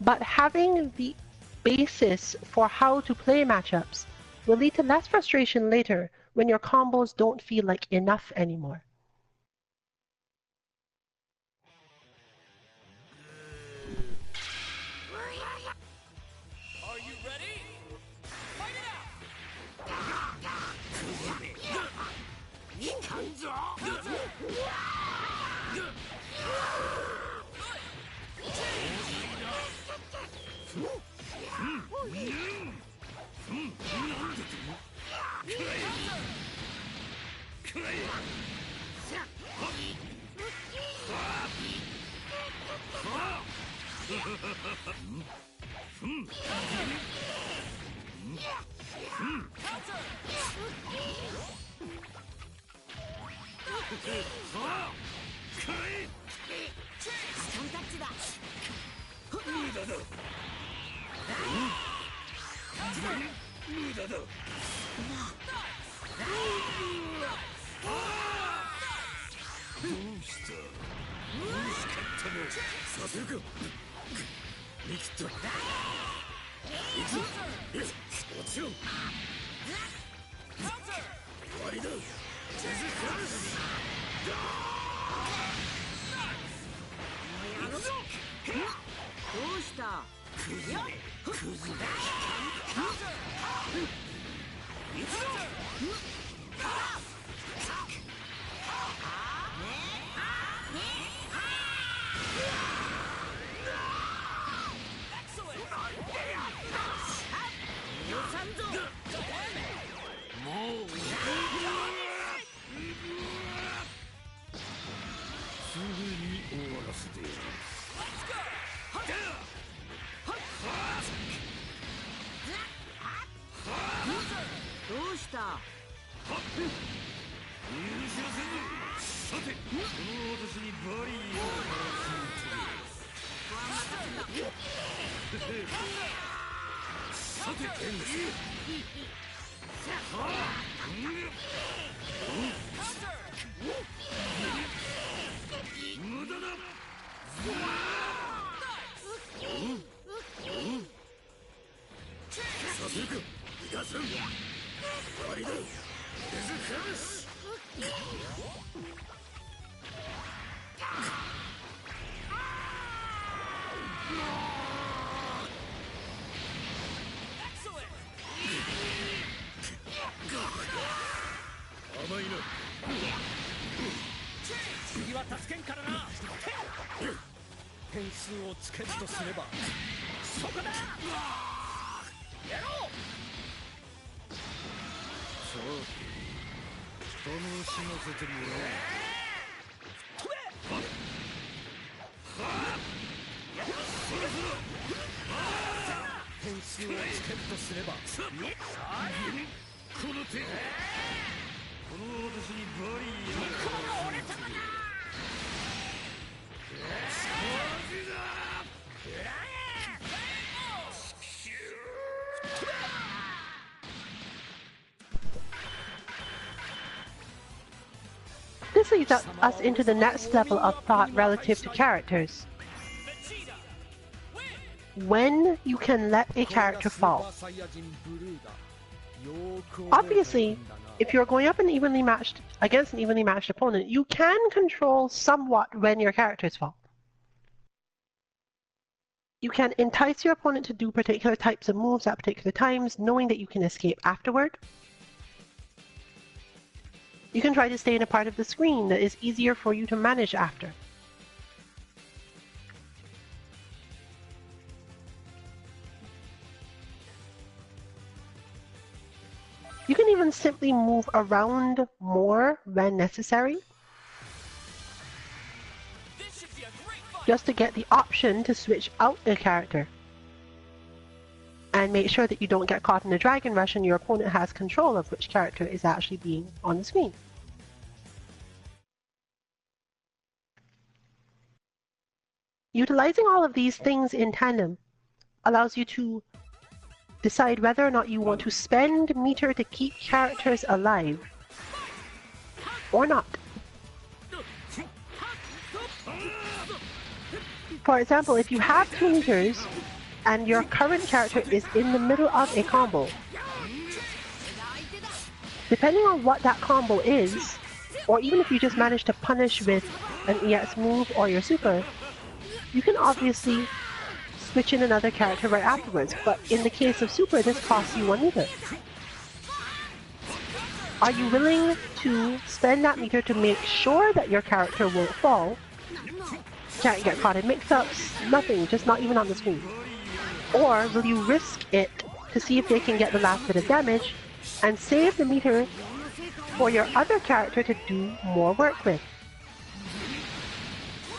But having the basis for how to play matchups will lead to less frustration later when your combos don't feel like enough anymore. Are you ready? Fight it out! This leads us into the next level of thought relative to characters. When you can let a character fall. Obviously, if you're going up against an evenly matched opponent, you can control somewhat when your characters fall. You can entice your opponent to do particular types of moves at particular times, knowing that you can escape afterward. You can try to stay in a part of the screen that is easier for you to manage after. You can even simply move around more when necessary, just to get the option to switch out a character. And make sure that you don't get caught in a Dragon Rush and your opponent has control of which character is actually being on the screen. Utilizing all of these things in tandem allows you to decide whether or not you want to spend meter to keep characters alive or not. For example, if you have 2 meters and your current character is in the middle of a combo, depending on what that combo is, or even if you just manage to punish with an EX move or your super, you can obviously switch in another character right afterwards, but in the case of super, this costs you 1 meter. Are you willing to spend that meter to make sure that your character won't fall? Can't get caught in mix-ups, nothing, just not even on the screen. Or will you risk it to see if they can get the last bit of damage and save the meter for your other character to do more work with?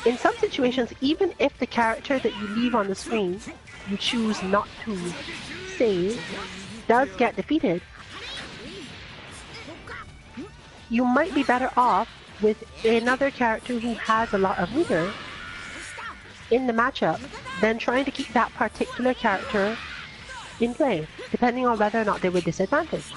In some situations, even if the character that you leave on the screen, you choose not to save, does get defeated, you might be better off with another character who has a lot of meter in the matchup than trying to keep that particular character in play, depending on whether or not they were disadvantaged.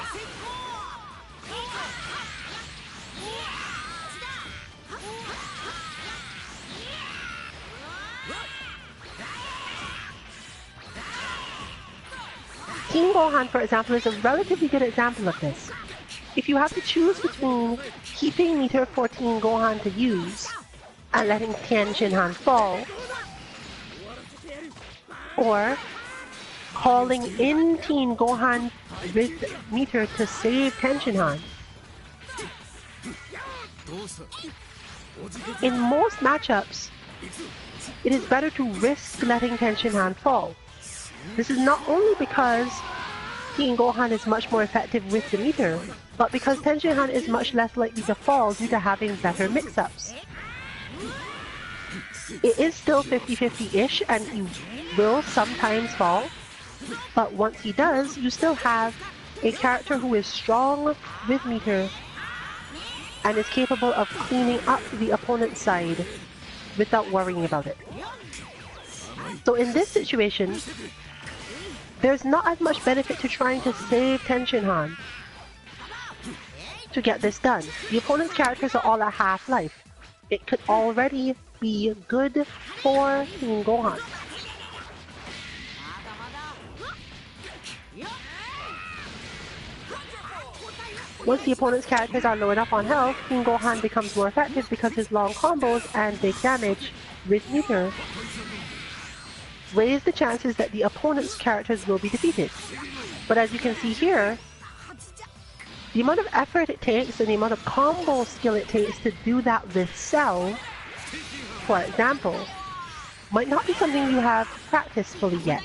Teen Gohan, for example, is a relatively good example of this. If you have to choose between keeping meter for Teen Gohan to use and letting Tien Shinhan fall, or calling in Teen Gohan with meter to save Tien Shinhan, in most matchups, it is better to risk letting Tien Shinhan fall. This is not only because Teen Gohan is much more effective with the meter, but because Tien Shinhan is much less likely to fall due to having better mix-ups. It is still 50-50-ish, and he will sometimes fall, but once he does, you still have a character who is strong with meter and is capable of cleaning up the opponent's side without worrying about it. So in this situation, there's not as much benefit to trying to save Tien Shinhan to get this done. The opponent's characters are all at half-life. It could already be good for Teen Gohan. Once the opponent's characters are low enough on health, Teen Gohan becomes more effective because his long combos and big damage with meter raise the chances that the opponent's characters will be defeated. But as you can see here, the amount of effort it takes and the amount of combo skill it takes to do that with Cell, for example, might not be something you have practiced fully yet.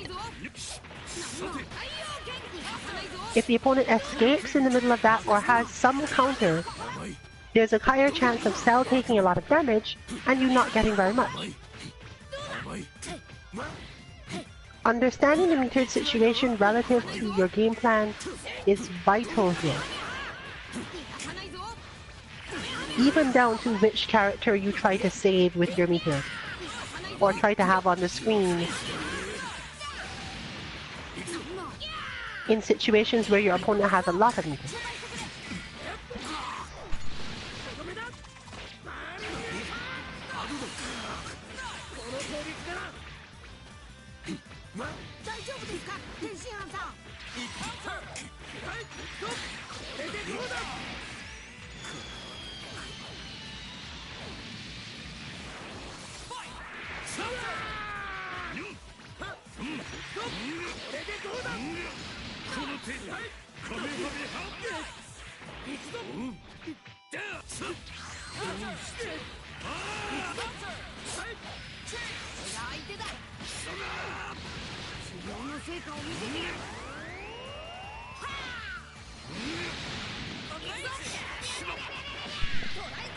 If the opponent escapes in the middle of that or has some counter, there's a higher chance of Cell taking a lot of damage and you not getting very much. Understanding the metered situation relative to your game plan is vital here. Even down to which character you try to save with your meter, or try to have on the screen in situations where your opponent has a lot of meter.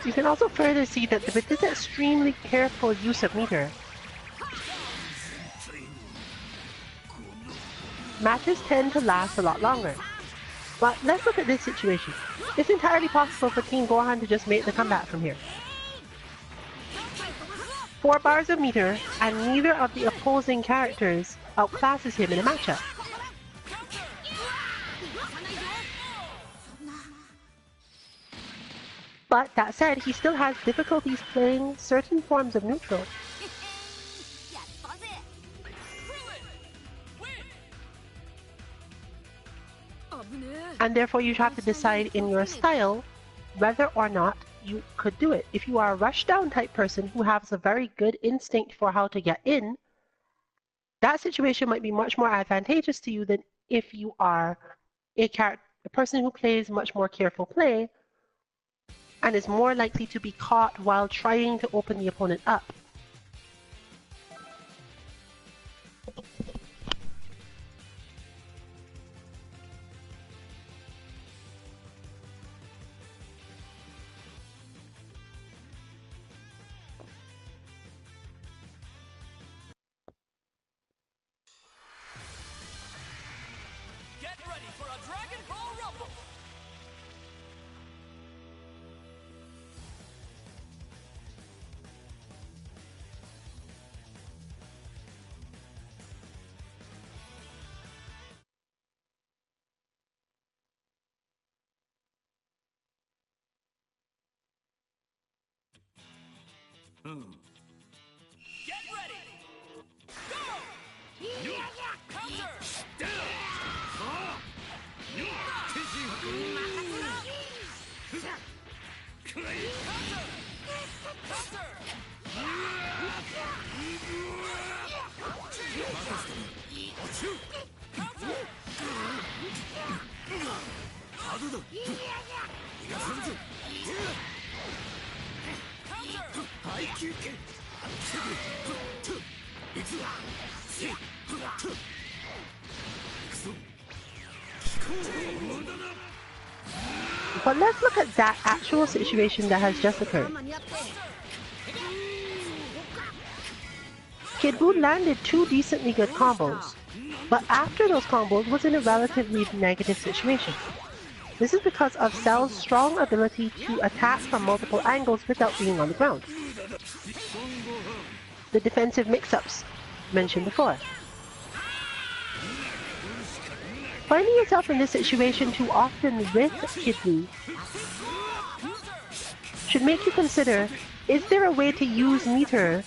You can also further see that with this extremely careful use of meter, matches tend to last a lot longer. But let's look at this situation. It's entirely possible for Teen Gohan to just make the comeback from here. 4 bars of meter, and neither of the opposing characters outclasses him in a matchup. But that said, he still has difficulties playing certain forms of neutral. And therefore you have to decide in your style whether or not you could do it. If you are a rushdown type person who has a very good instinct for how to get in, that situation might be much more advantageous to you than if you are a person who plays much more careful play and is more likely to be caught while trying to open the opponent up. Get ready for a Dragonball Rumble! Get ready! Go! Counter! But let's look at that actual situation that has just occurred. Kid Buu landed 2 decently good combos, but after those combos was in a relatively negative situation. This is because of Cell's strong ability to attack from multiple angles without being on the ground. The defensive mix-ups mentioned before. Finding yourself in this situation too often with Kid Buu should make you consider, is there a way to use meter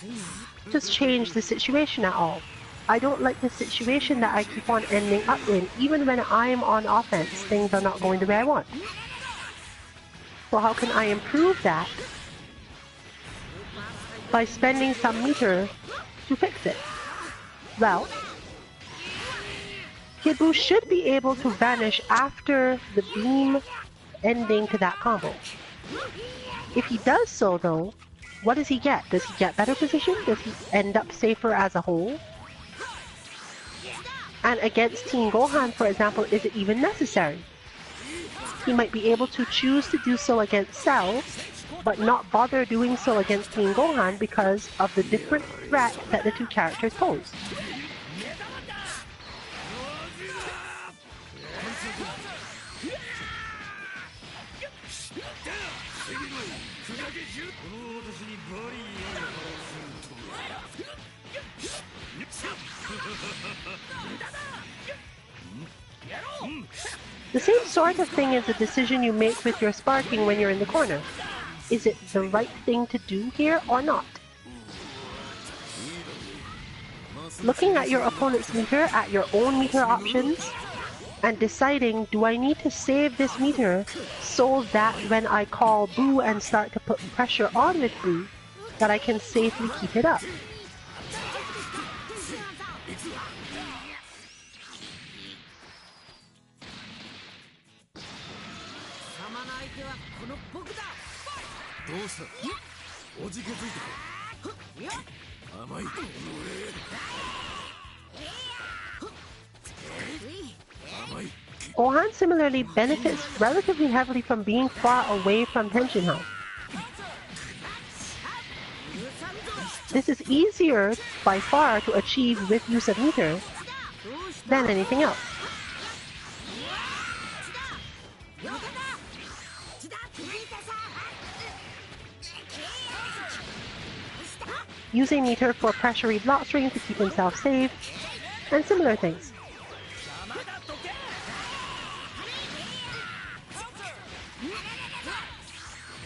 to change the situation at all? I don't like the situation that I keep on ending up in. Even when I'm on offense, things are not going the way I want. So how can I improve that? By spending some meter to fix it. Well, Kid Buu should be able to vanish after the beam ending to that combo. If he does so though, what does he get? Does he get better position? Does he end up safer as a whole? And against Team Gohan, for example, is it even necessary? He might be able to choose to do so against Cell, but not bother doing so against Team Gohan because of the different threat that the two characters pose. The same sort of thing is a decision you make with your sparking when you're in the corner. Is it the right thing to do here or not? Looking at your opponent's meter, at your own meter options, and deciding, do I need to save this meter so that when I call Buu and start to put pressure on with Buu, that I can safely keep it up? Gohan similarly benefits relatively heavily from being far away from Tenshin House. This is easier by far to achieve with use of meter than anything else. use a meter for pressury block string to keep himself safe, and similar things.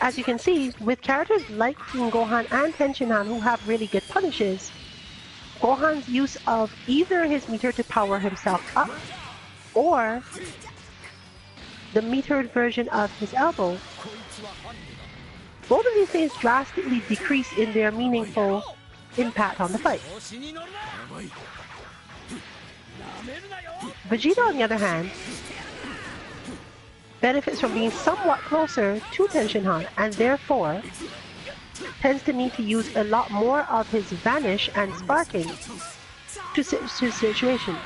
As you can see, with characters like King Gohan and Tenshinhan who have really good punishes, Gohan's use of either his meter to power himself up or the metered version of his elbow, both of these things drastically decrease in their meaningful impact on the fight. Vegeta, on the other hand, benefits from being somewhat closer to Tenshinhan and therefore tends to need to use a lot more of his vanish and sparking to situations.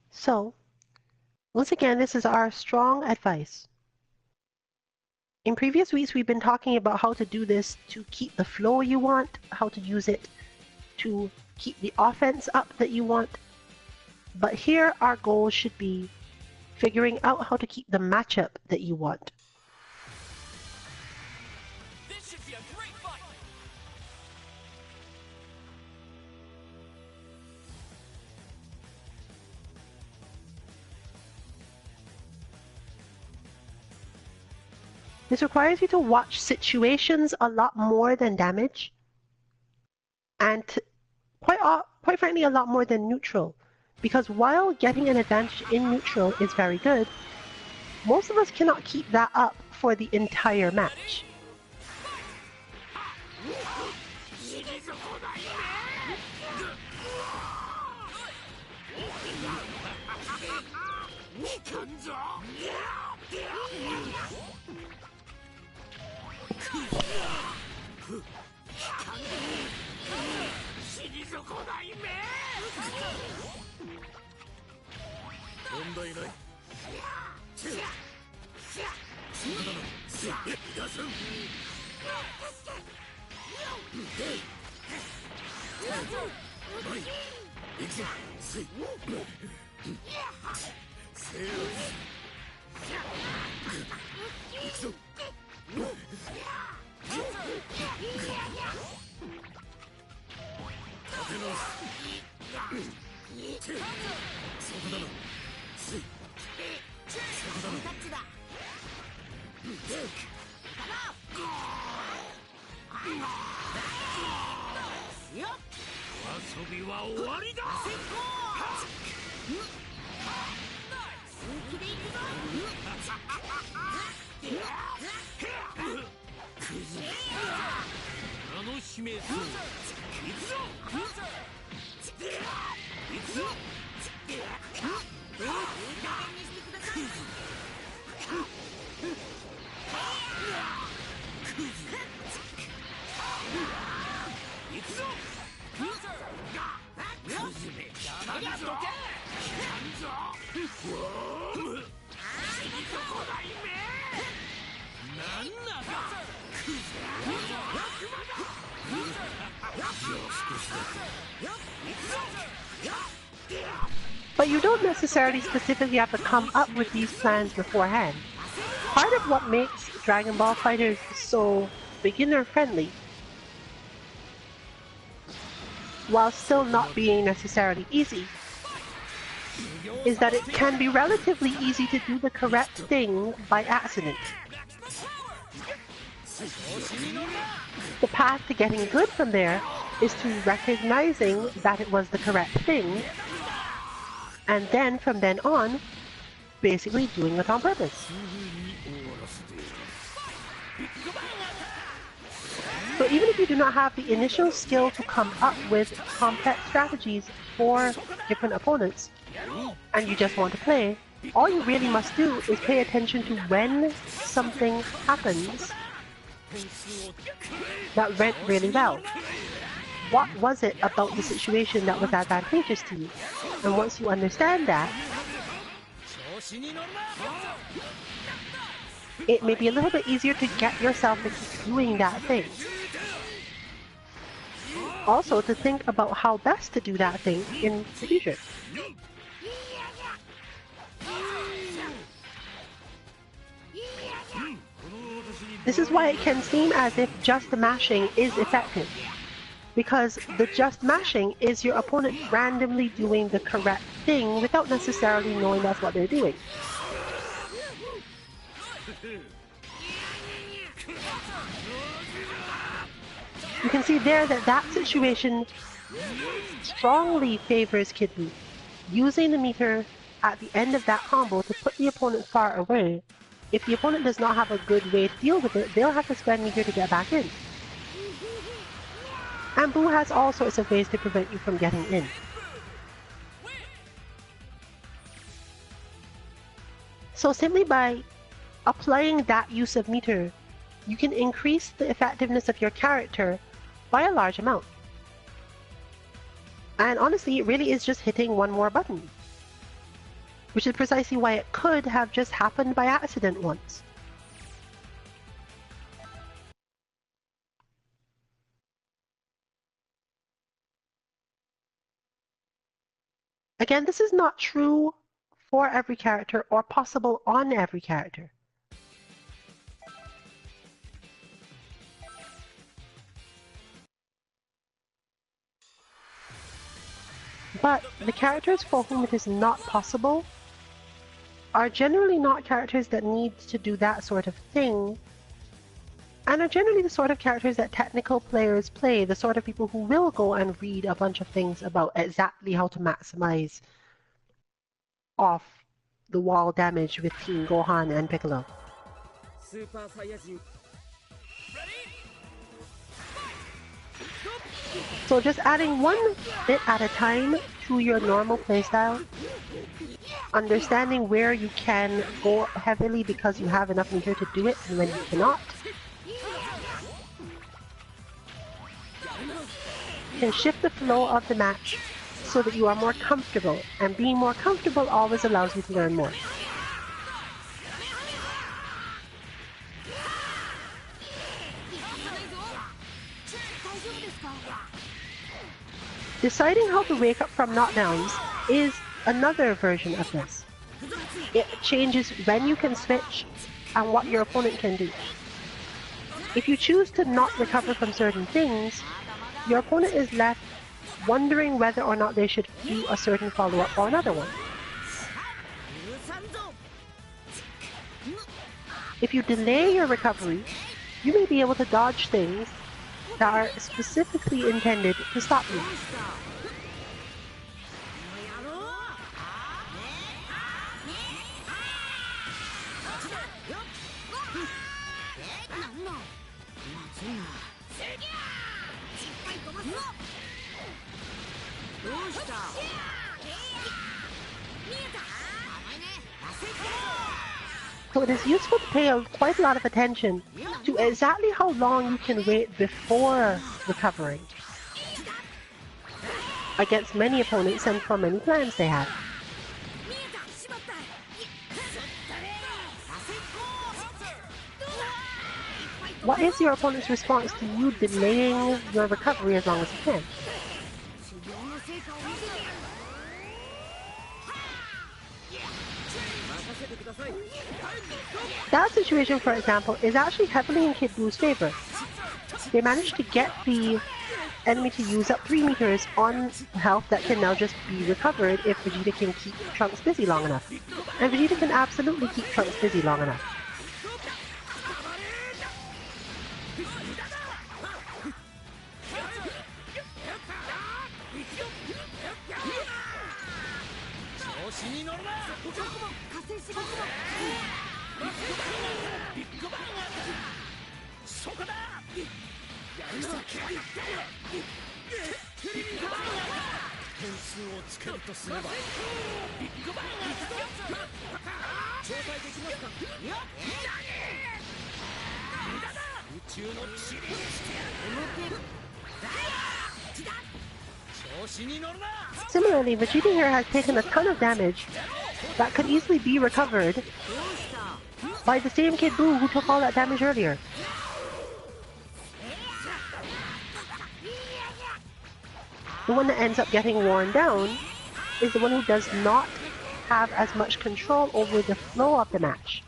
So, once again, this is our strong advice. In previous weeks, we've been talking about how to do this to keep the flow you want, how to use it to keep the offense up that you want. But here, our goal should be figuring out how to keep the matchup that you want. This should be a great fight. This requires you to watch situations a lot more than damage, and quite frankly, a lot more than neutral. Because while getting an advantage in neutral is very good, most of us cannot keep that up for the entire match. But you don't necessarily specifically have to come up with these plans beforehand. Part of what makes Dragon Ball FighterZ so beginner-friendly, while still not being necessarily easy, is that it can be relatively easy to do the correct thing by accident. The path to getting good from there is to recognizing that it was the correct thing, and then from then on, basically doing it on purpose. So even if you do not have the initial skill to come up with complex strategies for different opponents, and you just want to play, All you really must do is pay attention to when something happens that went really well. What was it about the situation that was advantageous to you? And once you understand that, it may be a little bit easier to get yourself to keep doing that thing. Also, to think about how best to do that thing in the future. This is why it can seem as if just mashing is effective. Because the just mashing is your opponent randomly doing the correct thing without necessarily knowing that's what they're doing. You can see there that that situation strongly favors Kid Buu, using the meter at the end of that combo to put the opponent far away. If the opponent does not have a good way to deal with it, they'll have to spend meter to get back in. And Buu has all sorts of ways to prevent you from getting in. So simply by applying that use of meter, you can increase the effectiveness of your character by a large amount. And honestly, it really is just hitting one more button. Which is precisely why it could have just happened by accident once. Again, this is not true for every character or possible on every character. But the characters for whom it is not possible are generally not characters that need to do that sort of thing, and are generally the sort of characters that technical players play, the sort of people who will go and read a bunch of things about exactly how to maximize off-the-wall damage with Team Gohan and Piccolo. Super Saiyajin. So just adding one bit at a time to your normal playstyle, understanding where you can go heavily because you have enough meter to do it and when you cannot, can shift the flow of the match so that you are more comfortable, and being more comfortable always allows you to learn more. Deciding how to wake up from knockdowns is another version of this. It changes when you can switch and what your opponent can do. If you choose to not recover from certain things, your opponent is left wondering whether or not they should do a certain follow-up or another one. If you delay your recovery, you may be able to dodge things that are specifically intended to stop you. So it is useful to pay quite a lot of attention to exactly how long you can wait before recovering against many opponents and for many plans they have. What is your opponent's response to you delaying your recovery as long as you can? That situation, for example, is actually heavily in Kid Buu's favor. They managed to get the enemy to use up 3 meters on health that can now just be recovered if Vegeta can keep Trunks busy long enough. And Vegeta can absolutely keep Trunks busy long enough. 点数をつけるとすればビッグバン調剤できますか。宇宙の塵にしてやる。調子に乗るな。 Similarly, Vegeta here has taken a ton of damage that could easily be recovered by the same Kid Buu who took all that damage earlier. The one that ends up getting worn down is the one who does not have as much control over the flow of the match.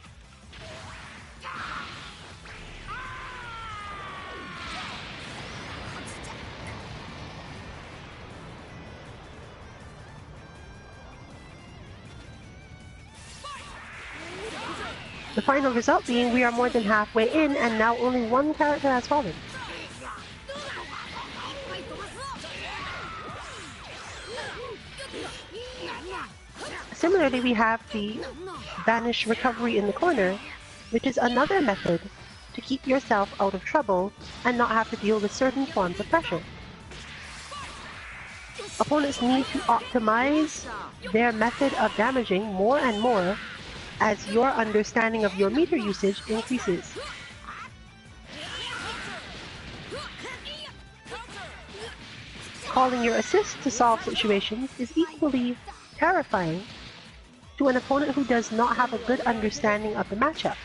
The final result being we are more than halfway in and now only one character has fallen. Similarly, we have the Vanish Recovery in the corner, which is another method to keep yourself out of trouble and not have to deal with certain forms of pressure. Opponents need to optimize their method of damaging more and more as your understanding of your meter usage increases. Calling your assist to solve situations is equally terrifying to an opponent who does not have a good understanding of the matchup.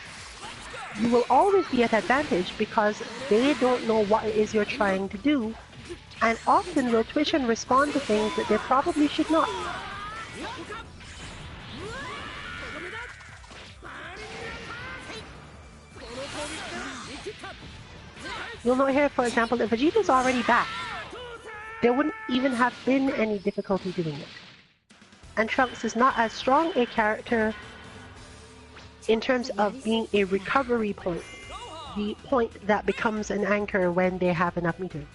You will always be at advantage because they don't know what it is you're trying to do, and often will twitch and respond to things that they probably should not. You'll note here, for example, if Vegeta's already back, there wouldn't even have been any difficulty doing it. And Trunks is not as strong a character in terms of being a recovery point, the point that becomes an anchor when they have enough meter.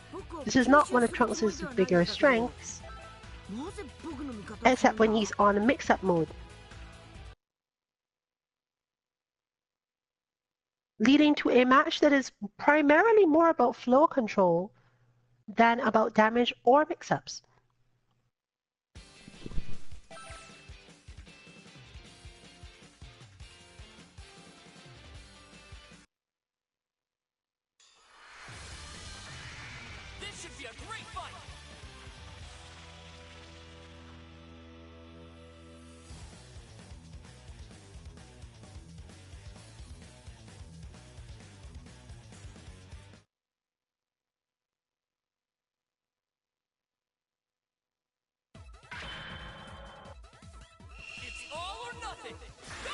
This is not one of Trunks' bigger strengths, except when he's on mix-up mode, leading to a match that is primarily more about flow control than about damage or mix-ups. This should be a great fight. It's all or nothing. Go!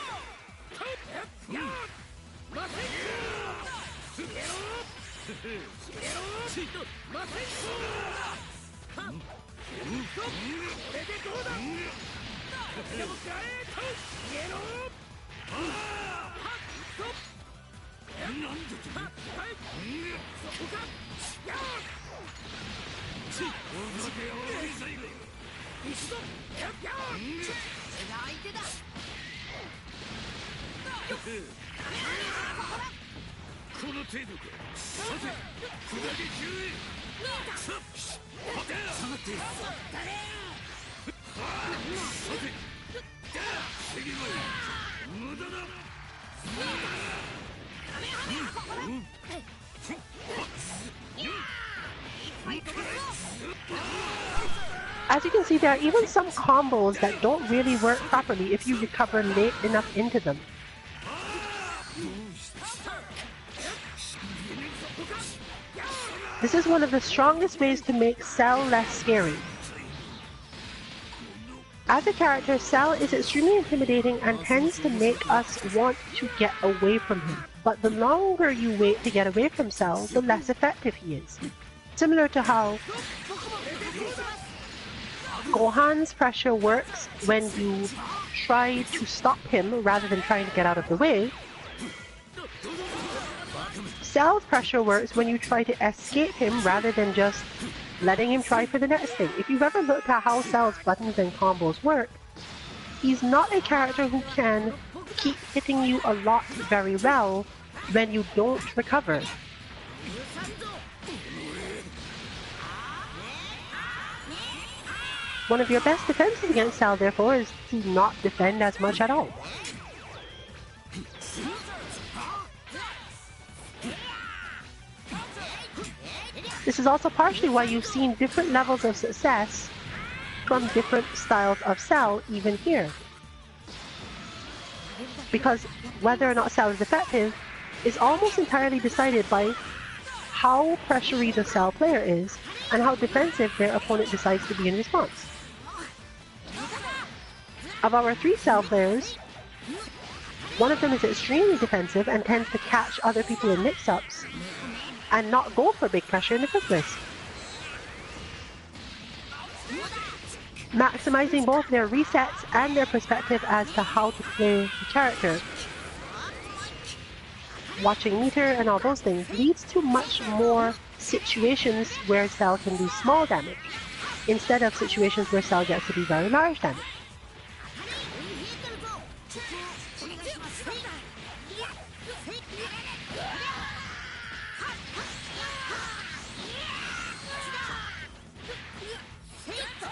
As you can see, there are even some combos that don't really work properly if you recover late enough into them. This is one of the strongest ways to make Cell less scary. As a character, Cell is extremely intimidating and tends to make us want to get away from him. But the longer you wait to get away from Cell, the less effective he is. Similar to how Gohan's pressure works when you try to stop him rather than trying to get out of the way, Cell's pressure works when you try to escape him rather than just letting him try for the next thing. If you've ever looked at how Cell's buttons and combos work, he's not a character who can keep hitting you a lot very well when you don't recover. One of your best defenses against Cell, therefore, is to not defend as much at all. This is also partially why you've seen different levels of success from different styles of Cell, even here. Because whether or not Cell is effective is almost entirely decided by how pressury the Cell player is and how defensive their opponent decides to be in response. Of our 3 Cell players, one of them is extremely defensive and tends to catch other people in mix-ups and not go for big pressure in the first place. Maximizing both their resets and their perspective as to how to play the character, watching meter and all those things, leads to much more situations where Cell can do small damage, instead of situations where Cell gets to do very large damage.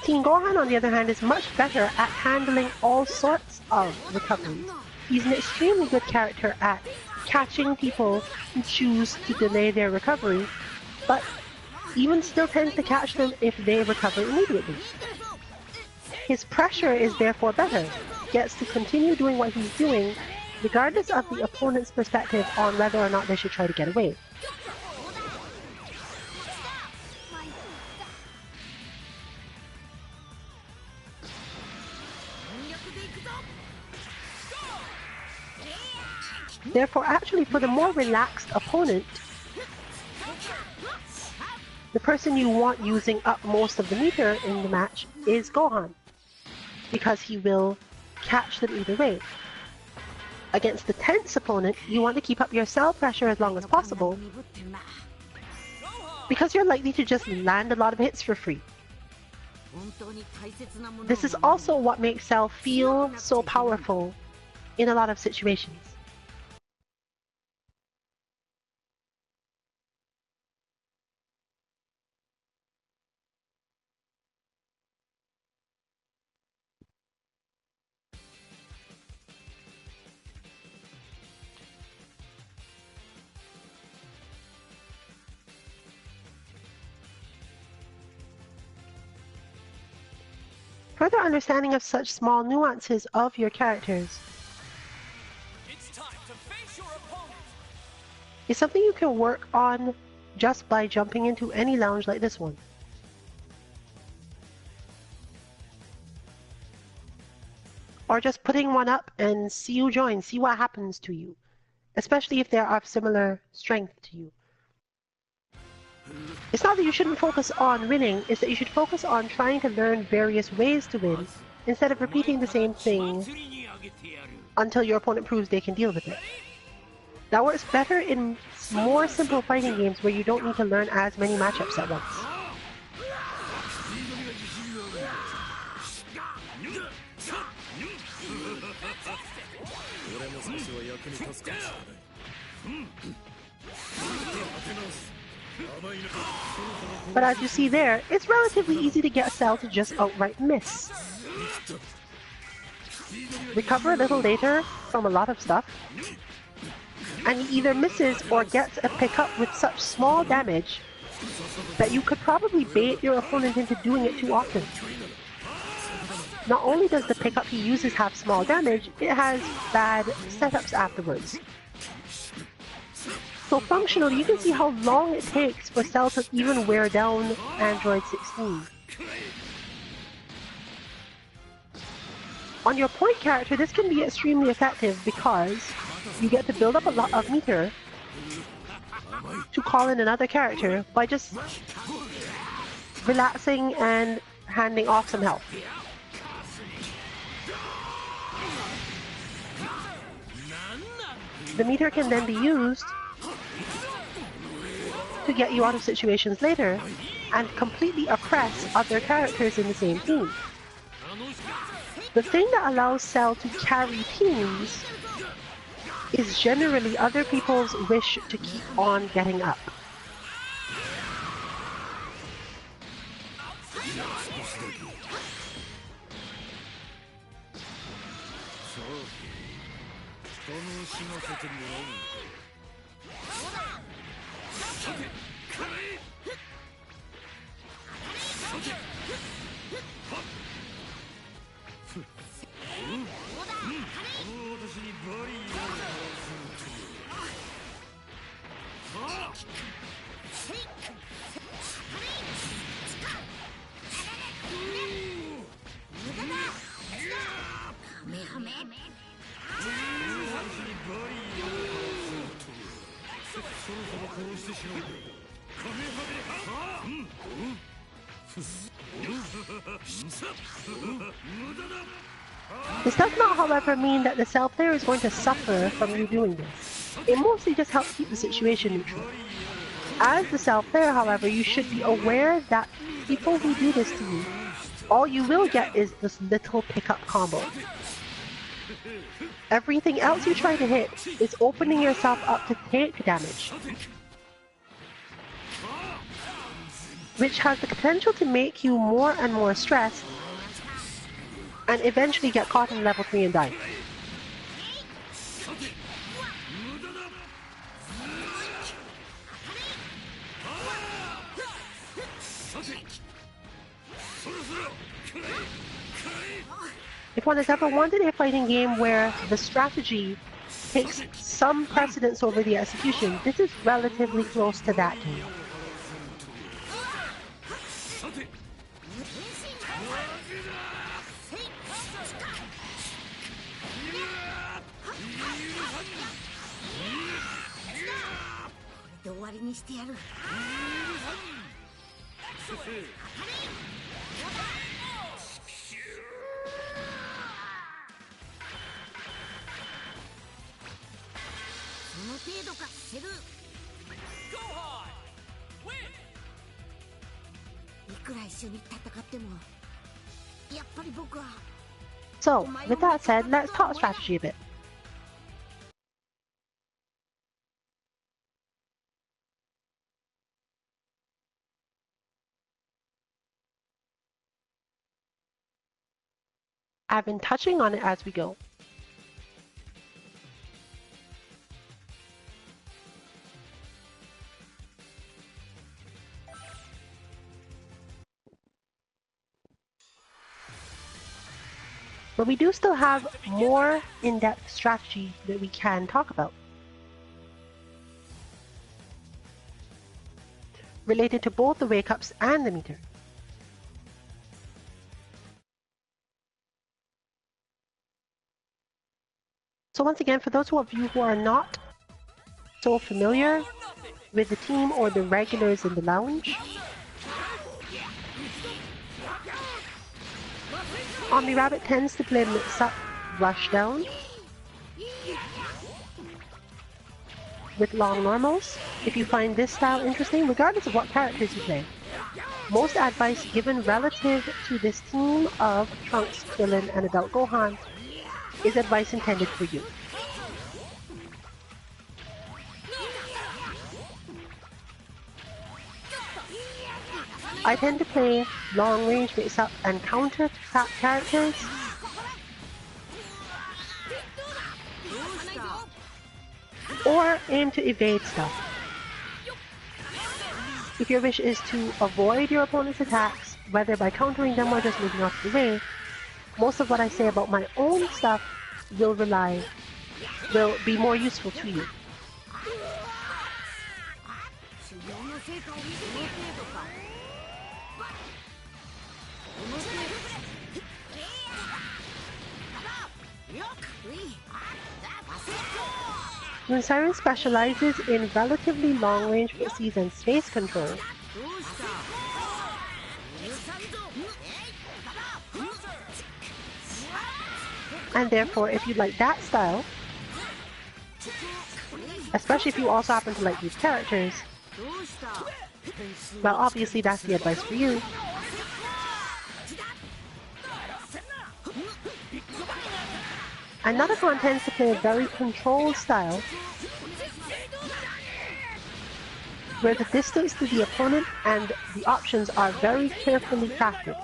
Teen Gohan, on the other hand, is much better at handling all sorts of recoveries. He's an extremely good character at catching people who choose to delay their recovery, but even still tends to catch them if they recover immediately. His pressure is therefore better, gets to continue doing what he's doing, regardless of the opponent's perspective on whether or not they should try to get away. Therefore, actually, for the more relaxed opponent, the person you want using up most of the meter in the match is Gohan, because he will catch them either way. Against the tense opponent, you want to keep up your Cell pressure as long as possible, because you're likely to just land a lot of hits for free. This is also what makes Cell feel so powerful in a lot of situations. Further understanding of such small nuances of your characters It's time to face your opponent. is something you can work on just by jumping into any lounge like this one. Or just putting one up and see who joins, see what happens to you, especially if they're of similar strength to you. It's not that you shouldn't focus on winning, it's that you should focus on trying to learn various ways to win, instead of repeating the same thing until your opponent proves they can deal with it. That works better in more simple fighting games where you don't need to learn as many matchups at once. But as you see there, it's relatively easy to get Cell to just outright miss. Recover a little later from a lot of stuff, and he either misses or gets a pickup with such small damage that you could probably bait your opponent into doing it too often. Not only does the pickup he uses have small damage, it has bad setups afterwards. So functionally, you can see how long it takes for Cell to even wear down Android 16. On your point character, this can be extremely effective because you get to build up a lot of meter to call in another character by just relaxing and handing off some health. The meter can then be used to get you out of situations later and completely oppress other characters in the same team. The thing that allows Cell to carry teams is generally other people's wish to keep on getting up. This does not, however, mean that the cell player is going to suffer from you doing this. It mostly just helps keep the situation neutral. As the cell player, however, you should be aware that people who do this to you, all you will get is this little pickup combo. Everything else you try to hit is opening yourself up to take damage, which has the potential to make you more and more stressed and eventually get caught in level 3 and die. If one has ever wanted a fighting game where the strategy takes some precedence over the execution, this is relatively close to that game. So, with that said, let's talk strategy a bit. I've been touching on it as we go. But we do still have more in-depth strategy that we can talk about, related to both the wake-ups and the meter. So once again, for those of you who are not so familiar with the team or the regulars in the lounge, Omni Rabbit tends to play mix-up Rushdown with long normals. If you find this style interesting, regardless of what characters you play, most advice given relative to this team of Trunks, Krillin, and Adult Gohan is advice intended for you. I tend to play long range mix-up and counter trap characters, or aim to evade stuff. If your wish is to avoid your opponent's attacks, whether by countering them or just moving out of the way, most of what I say about my own stuff will be more useful to you. When Siren specializes in relatively long-range footsies and space control, and therefore if you like that style, especially if you also happen to like these characters, well, obviously that's the advice for you. Another one tends to play a very controlled style, where the distance to the opponent and the options are very carefully crafted.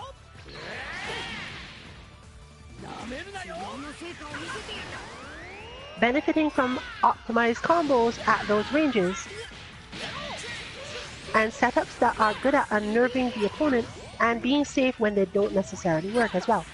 benefiting from optimized combos at those ranges, and setups that are good at unnerving the opponent and being safe when they don't necessarily work as well.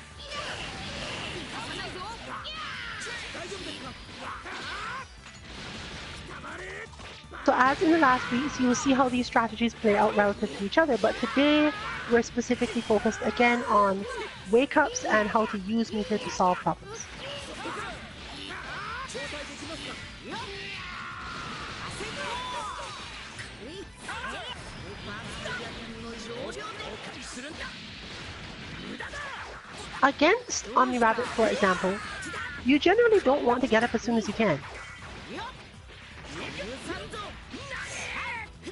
So as in the last weeks, you will see how these strategies play out relative to each other, but today we're specifically focused again on wake-ups and how to use meter to solve problems. Against Omni Rabbit, for example, you generally don't want to get up as soon as you can.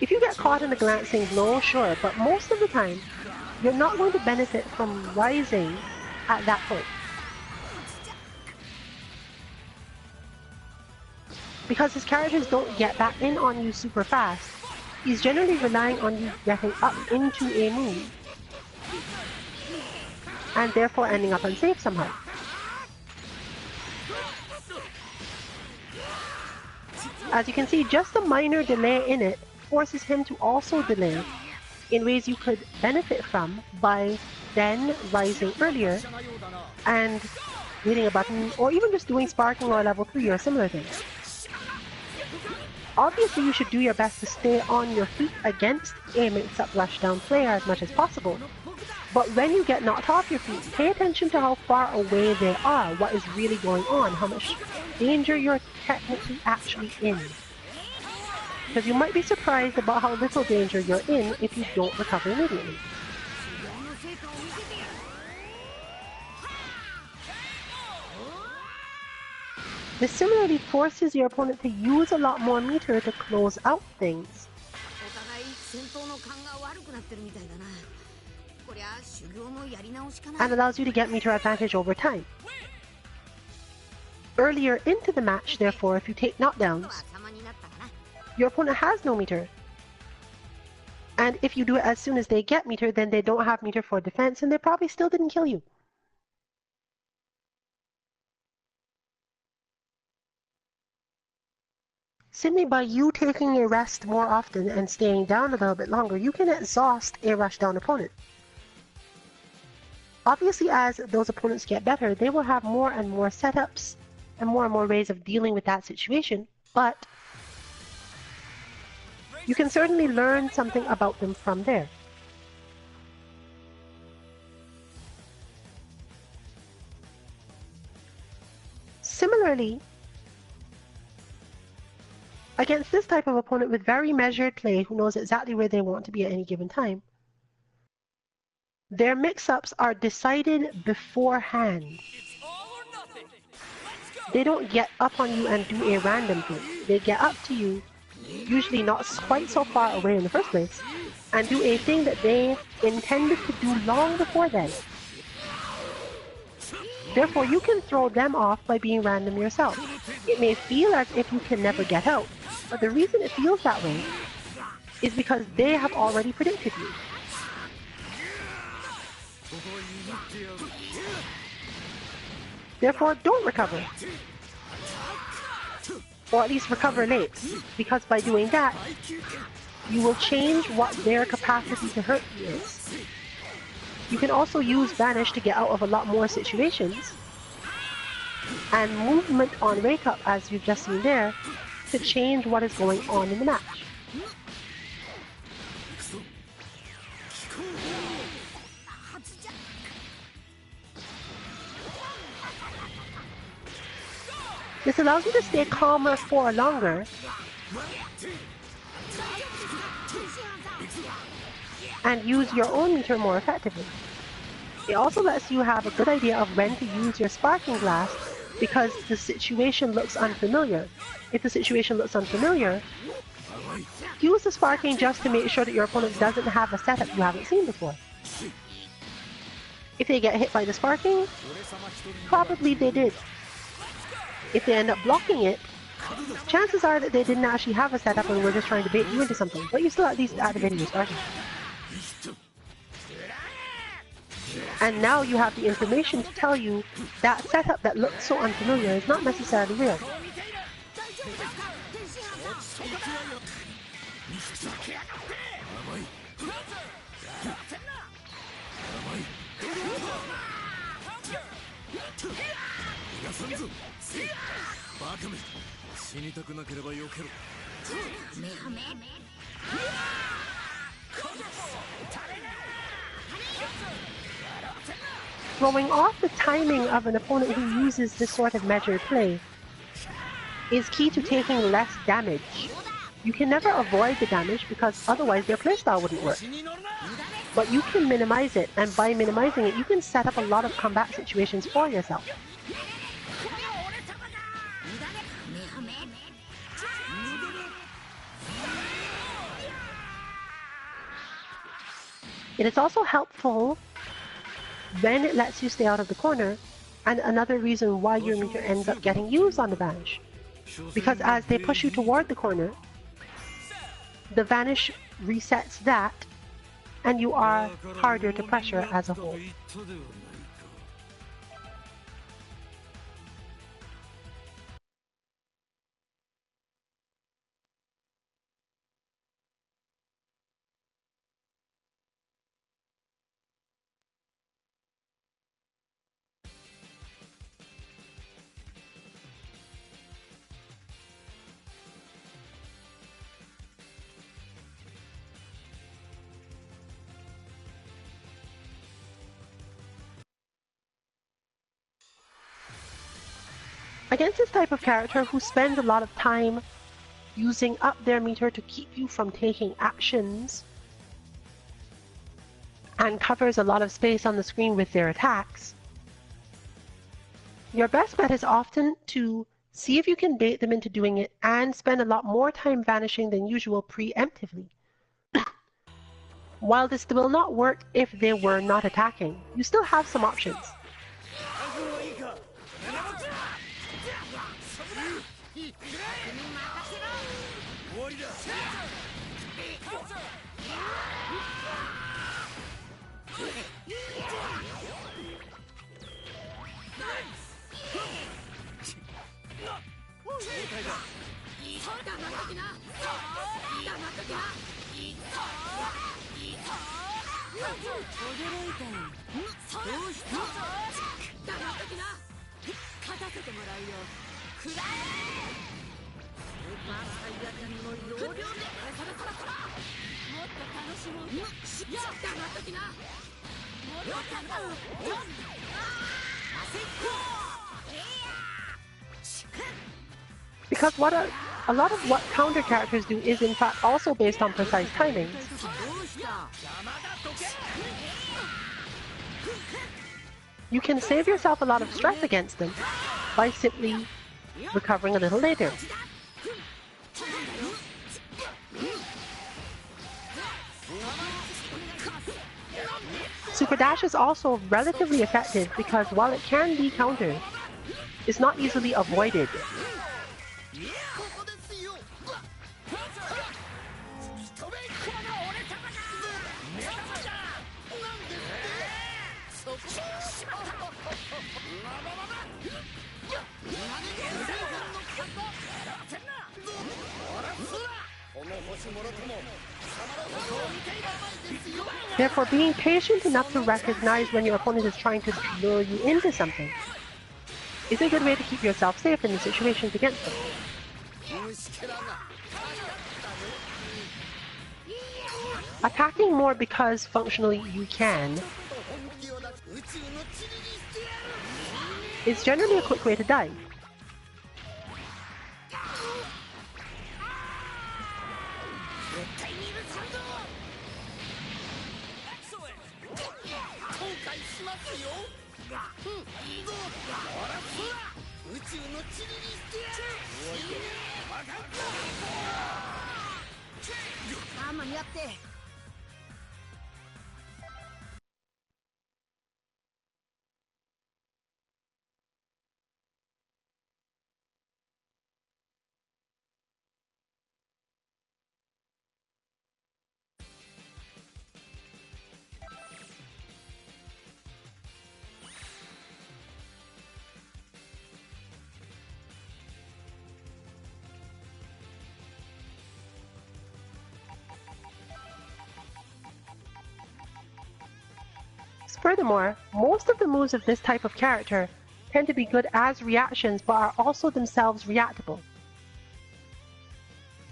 If you get caught in a glancing blow, sure, but most of the time, you're not going to benefit from rising at that point. Because his characters don't get back in on you super fast, he's generally relying on you getting up into a move, and therefore ending up unsafe somehow. As you can see, just a minor delay in it forces him to also delay in ways you could benefit from by then rising earlier and hitting a button, or even just doing sparking or level 3 or similar things. Obviously, you should do your best to stay on your feet against a mix-up rushdown player as much as possible. But when you get knocked off your feet, pay attention to how far away they are, what is really going on, how much danger you're technically actually in. Because you might be surprised about how little danger you're in if you don't recover immediately. This similarly forces your opponent to use a lot more meter to close out things, and allows you to get meter advantage over time. Earlier into the match, therefore, if you take knockdowns, your opponent has no meter. And if you do it as soon as they get meter, then they don't have meter for defense, and they probably still didn't kill you. Simply by you taking a rest more often and staying down a little bit longer, you can exhaust a rushdown opponent. Obviously, as those opponents get better, they will have more and more setups and more ways of dealing with that situation, but you can certainly learn something about them from there. Similarly, against this type of opponent with very measured play who knows exactly where they want to be at any given time, their mix-ups are decided beforehand. They don't get up on you and do a random thing. They get up to you, usually not quite so far away in the first place, and do a thing that they intended to do long before then. Therefore, you can throw them off by being random yourself. It may feel as if you can never get out, but the reason it feels that way is because they have already predicted you. Therefore, don't recover. Or at least recover late, because by doing that, you will change what their capacity to hurt you is. You can also use Vanish to get out of a lot more situations, and movement on Wake Up, as you've just seen there, to change what is going on in the match. This allows you to stay calmer for longer and use your own meter more effectively. It also lets you have a good idea of when to use your sparking blast because the situation looks unfamiliar. If the situation looks unfamiliar, use the sparking just to make sure that your opponent doesn't have a setup you haven't seen before. If they get hit by the sparking, probably they did. If they end up blocking it, chances are that they didn't actually have a setup and were just trying to bait you into something, but you still at least activated your sparking. And now you have the information to tell you that setup that looks so unfamiliar is not necessarily real. 大丈夫ですか天津飯さん。甘い逃がさんぞバカめ死にたくなければ避けろ Throwing off the timing of an opponent who uses this sort of measured play is key to taking less damage. You can never avoid the damage because otherwise their playstyle wouldn't work. But you can minimize it, and by minimizing it, you can set up a lot of combat situations for yourself. It is also helpful when it lets you stay out of the corner, and another reason why your meter ends up getting used on the vanish. Because as they push you toward the corner, the vanish resets that, and you are harder to pressure as a whole. Against this type of character who spends a lot of time using up their meter to keep you from taking actions and covers a lot of space on the screen with their attacks, your best bet is often to see if you can bait them into doing it and spend a lot more time vanishing than usual preemptively. While this will not work if they were not attacking, you still have some options. Because a lot of what counter characters do is in fact also based on precise timings. You can save yourself a lot of stress against them by simply recovering a little later. Super Dash is also relatively effective because while it can be countered, it's not easily avoided. Therefore, being patient enough to recognize when your opponent is trying to lure you into something is a good way to keep yourself safe in the situations against them. Attacking more because functionally you can is generally a quick way to die. Furthermore, most of the moves of this type of character tend to be good as reactions but are also themselves reactable.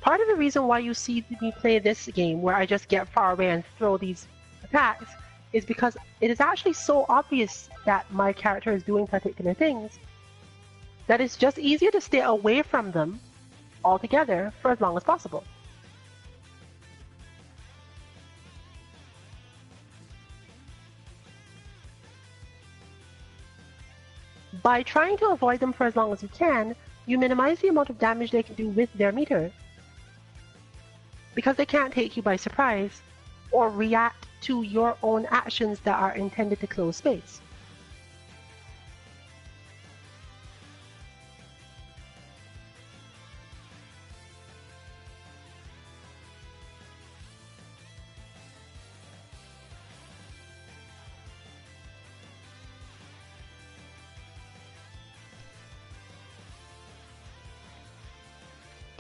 Part of the reason why you see me play this game where I just get far away and throw these attacks is because it is actually so obvious that my character is doing particular things that it's just easier to stay away from them altogether for as long as possible. By trying to avoid them for as long as you can, you minimize the amount of damage they can do with their meter, because they can't take you by surprise or react to your own actions that are intended to close space.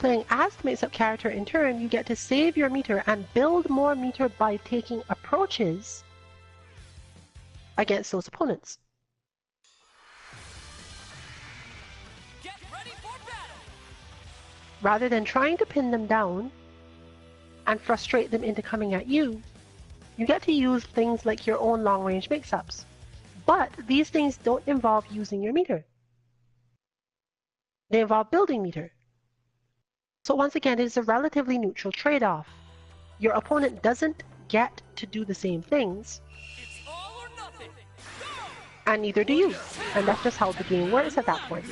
Playing as the mix-up character in turn, you get to save your meter and build more meter by taking approaches against those opponents. Get ready for battle. Rather than trying to pin them down and frustrate them into coming at you, you get to use things like your own long-range mix-ups. But these things don't involve using your meter. They involve building meter. So once again, it is a relatively neutral trade-off. Your opponent doesn't get to do the same things, It's all or nothing. Go! and neither do you. And that's just how the game works at that point.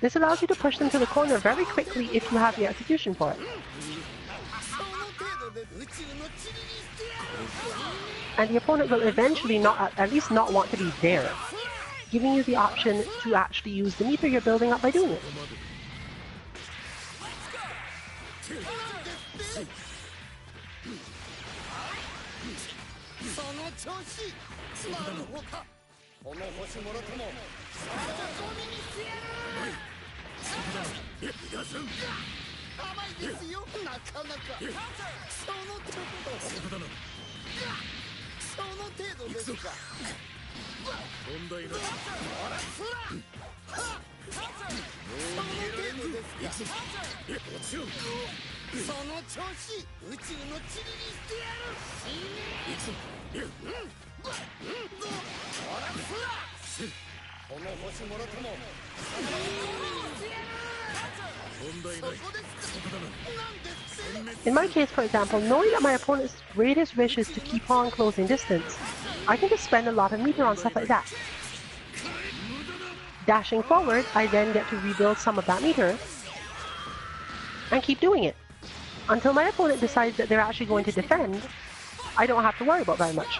This allows you to push them to the corner very quickly if you have the execution for it. And the opponent will eventually at least not want to be there, giving you the option to actually use the meter you're building up by doing it. In my case, for example, knowing that my opponent's greatest wish is to keep on closing distance, I can just spend a lot of meter on stuff like that. Dashing forward, I then get to rebuild some of that meter and keep doing it. Until my opponent decides that they're actually going to defend, I don't have to worry about very much.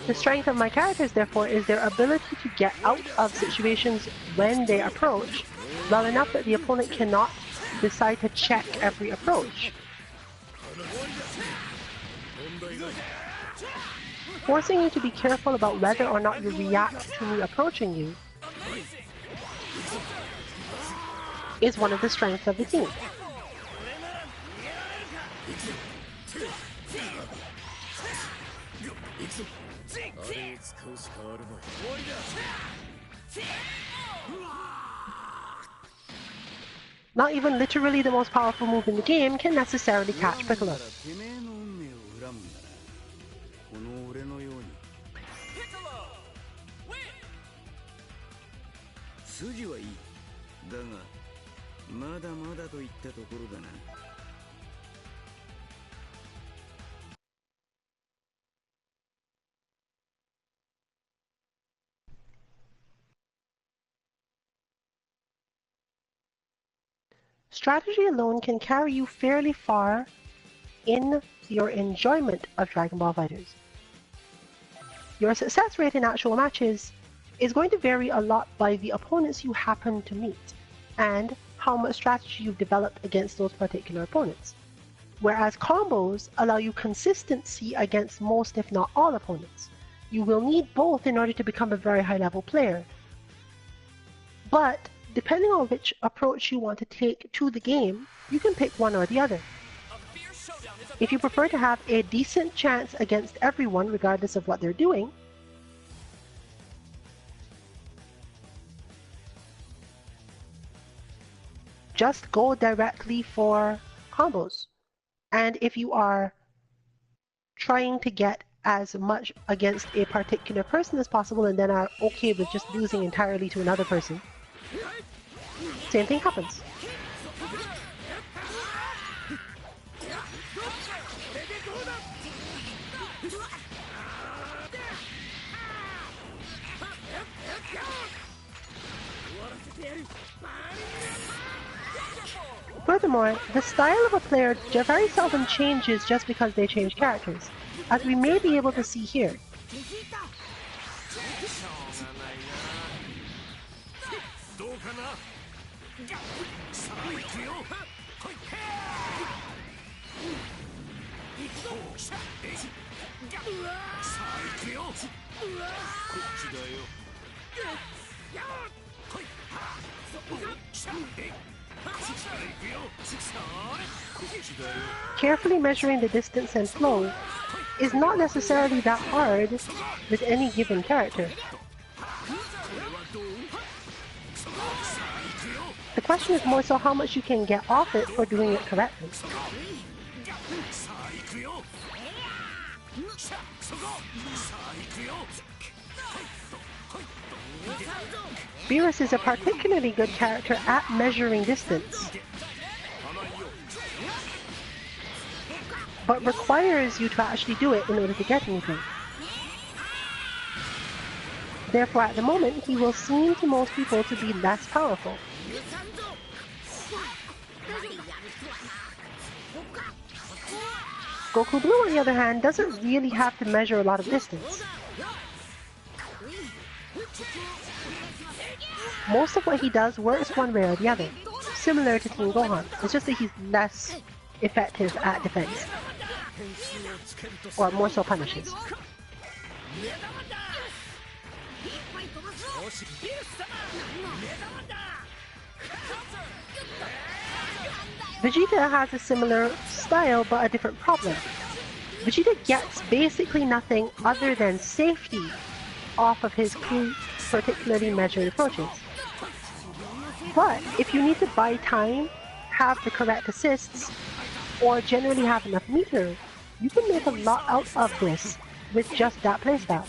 The strength of my characters, therefore, is their ability to get out of situations when they approach, well enough that the opponent cannot decide to check every approach. Forcing you to be careful about whether or not you react to me approaching you is one of the strengths of the team. Not even literally the most powerful move in the game can necessarily catch Piccolo. Strategy alone can carry you fairly far in your enjoyment of Dragon Ball FighterZ. Your success rate in actual matches is going to vary a lot by the opponents you happen to meet and how much strategy you've developed against those particular opponents. Whereas combos allow you consistency against most, if not all, opponents. You will need both in order to become a very high-level player. But depending on which approach you want to take to the game, you can pick one or the other. If you prefer to have a decent chance against everyone regardless of what they're doing, just go directly for combos. And if you are trying to get as much against a particular person as possible and then are okay with just losing entirely to another person, same thing happens. Furthermore, the style of a player very seldom changes just because they change characters, as we may be able to see here. Carefully measuring the distance and flow is not necessarily that hard with any given character. The question is more so how much you can get off it for doing it correctly. Beerus is a particularly good character at measuring distance, but requires you to actually do it in order to get anything. Therefore, at the moment, he will seem to most people to be less powerful. Goku Blue, on the other hand, doesn't really have to measure a lot of distance. Most of what he does works one way or the other, similar to Team Gohan. It's just that he's less effective at defense, or more so punishes. Vegeta has a similar style but a different problem. Vegeta gets basically nothing other than safety off of his particularly measured approaches. But if you need to buy time, have the correct assists, or generally have enough meter, you can make a lot out of this with just that playstyle.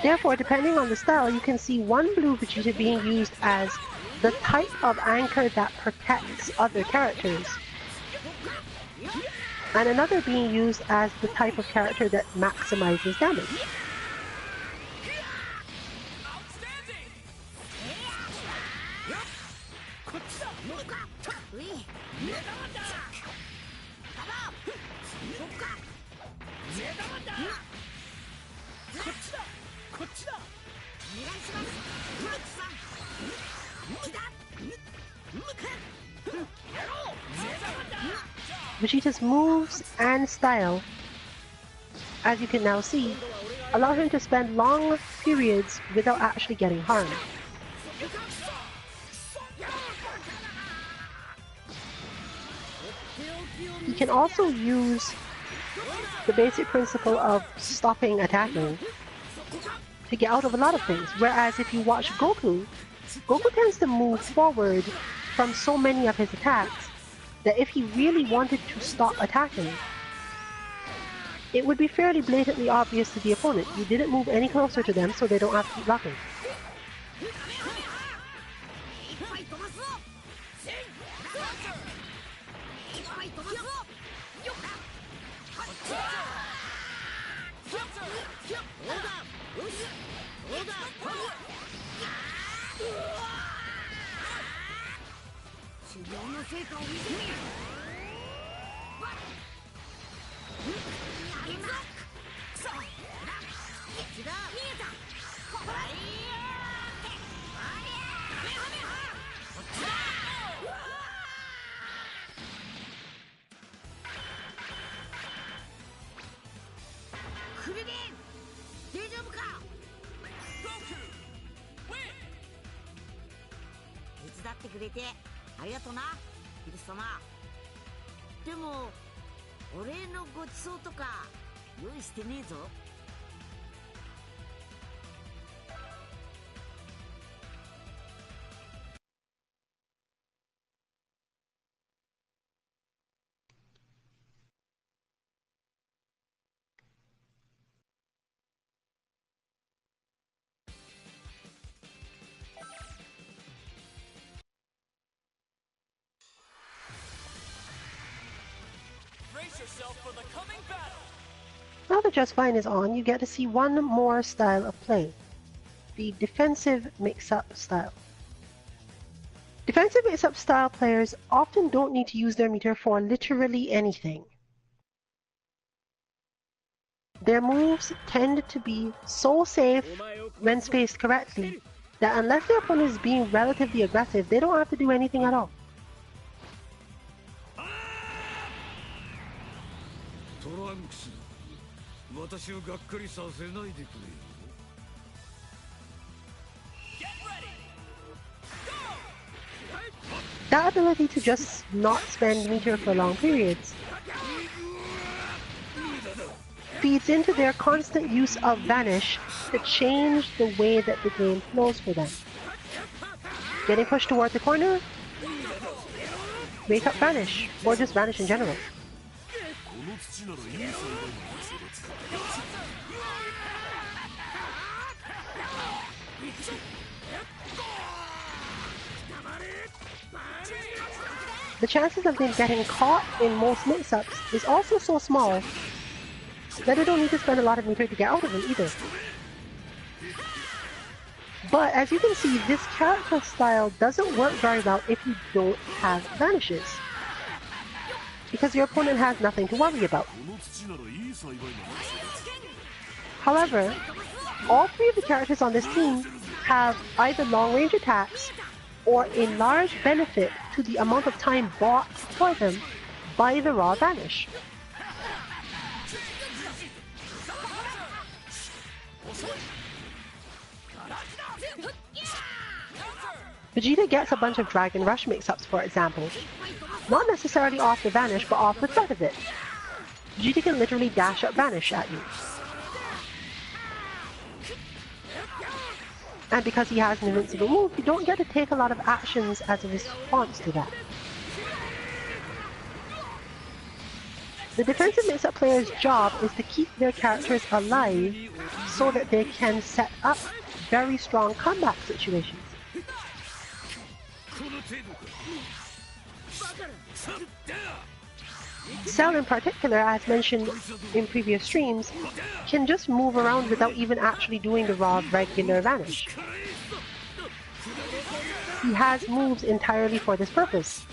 Therefore, depending on the style, you can see one blue Vegeta being used as the type of anchor that protects other characters, and another being used as the type of character that maximizes damage. Vegeta's moves and style, as you can now see, allow him to spend long periods without actually getting harmed. He can also use the basic principle of stopping attacking to get out of a lot of things, whereas if you watch Goku, Goku tends to move forward from so many of his attacks that if he really wanted to stop attacking, it would be fairly blatantly obvious to the opponent. You didn't move any closer to them, so they don't have to keep blocking. Brace yourself for the coming battle. Now that Just Fine is on, you get to see one more style of play, the defensive mix-up style. Defensive mix-up style players often don't need to use their meter for literally anything. Their moves tend to be so safe when spaced correctly that unless their opponent is being relatively aggressive, they don't have to do anything at all. That ability to just not spend meter for long periods feeds into their constant use of Vanish to change the way that the game flows for them. Getting pushed toward the corner, wake up Vanish, or just Vanish in general. The chances of them getting caught in most mix-ups is also so small that they don't need to spend a lot of meter to get out of them either. But as you can see, this character style doesn't work very well if you don't have vanishes, because your opponent has nothing to worry about. However, all three of the characters on this team have either long-range attacks or a large benefit to the amount of time bought for them by the raw vanish. Vegeta gets a bunch of Dragon Rush mix-ups, for example. Not necessarily off the vanish, but off the threat of it. Vegeta can literally dash up vanish at you. And because he has an invincible move, you don't get to take a lot of actions as a response to that. The defensive mix-up player's job is to keep their characters alive so that they can set up very strong comeback situations. Cell in particular, as mentioned in previous streams, can just move around without even actually doing the raw regular vanish. He has moves entirely for this purpose.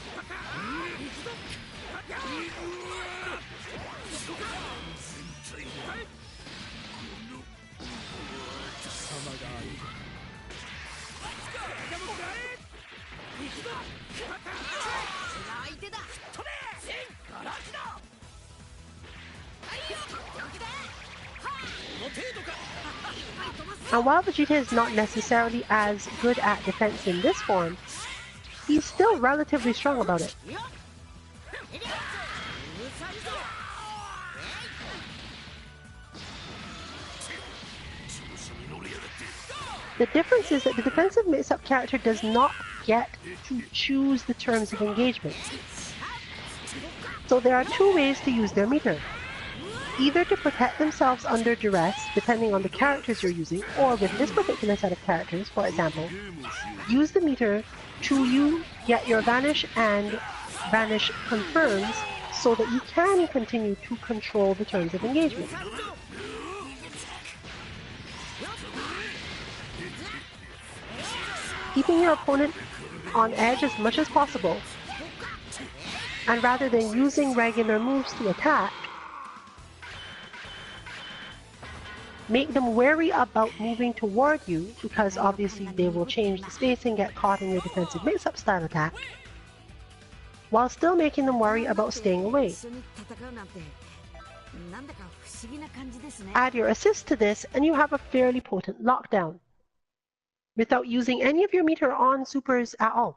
And while Vegeta is not necessarily as good at defense in this form, he's still relatively strong about it. The difference is that the defensive mix-up character does not get to choose the terms of engagement. So there are two ways to use their meter. Either to protect themselves under duress, depending on the characters you're using, or with this particular set of characters, for example, use the meter to get your Vanish and Vanish confirms so that you can continue to control the terms of engagement. Keeping your opponent on edge as much as possible, and rather than using regular moves to attack, make them wary about moving toward you, because obviously they will change the space and get caught in your defensive mix-up style attack, while still making them worry about staying away. Add your assist to this and you have a fairly potent lockdown, without using any of your meter on supers at all.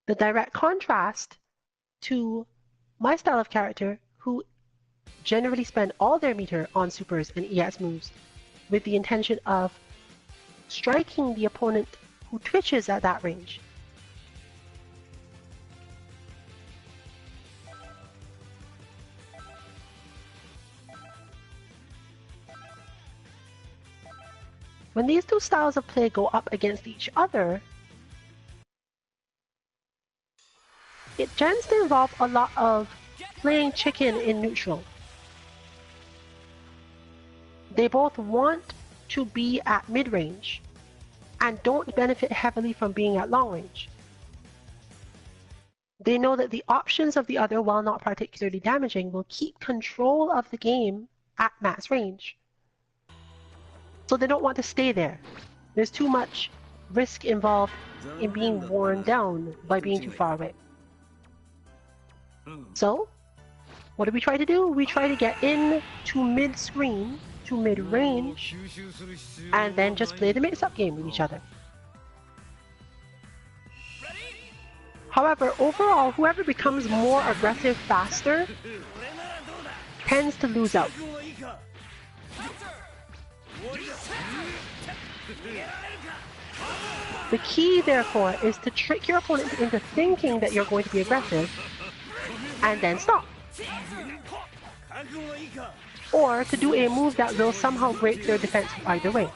The direct contrast to my style of character, who generally spend all their meter on supers and EX moves with the intention of striking the opponent who twitches at that range. When these two styles of play go up against each other, it tends to involve a lot of playing chicken in neutral. They both want to be at mid-range and don't benefit heavily from being at long range. They know that the options of the other, while not particularly damaging, will keep control of the game at max range. So they don't want to stay there. There's too much risk involved in being worn down by being too far away. So, what do we try to do? We try to get in to mid-screen, to mid-range, and then just play the mix-up game with each other. However, overall, whoever becomes more aggressive faster tends to lose out. The key, therefore, is to trick your opponent into thinking that you're going to be aggressive, and then stop. Or to do a move that will somehow break their defense either way.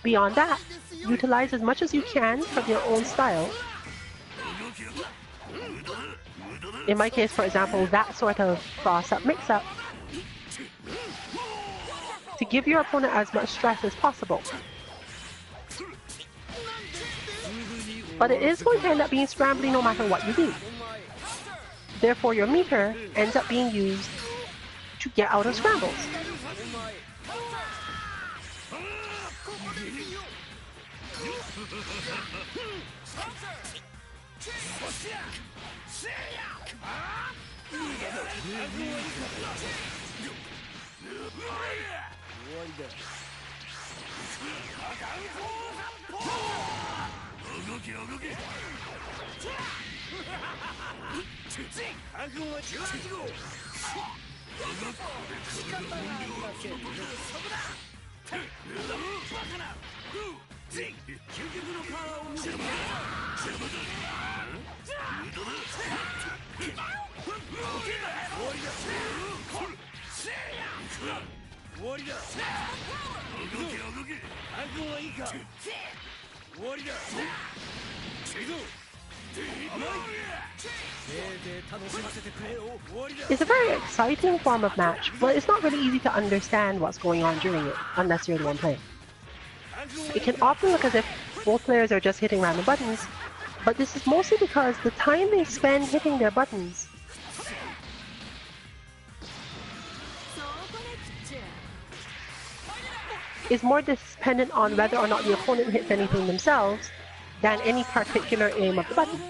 Beyond that, utilize as much as you can from your own style. In my case, for example, that sort of cross-up mix-up, to give your opponent as much stress as possible. But it is going to end up being scrambling no matter what you do. Therefore, your meter ends up being used to get out of scrambles. It's a very exciting form of match, but it's not really easy to understand what's going on during it, unless you're the one playing. It can often look as if both players are just hitting random buttons, but this is mostly because the time they spend hitting their buttons is more dependent on whether or not the opponent hits anything themselves than any particular aim of the button.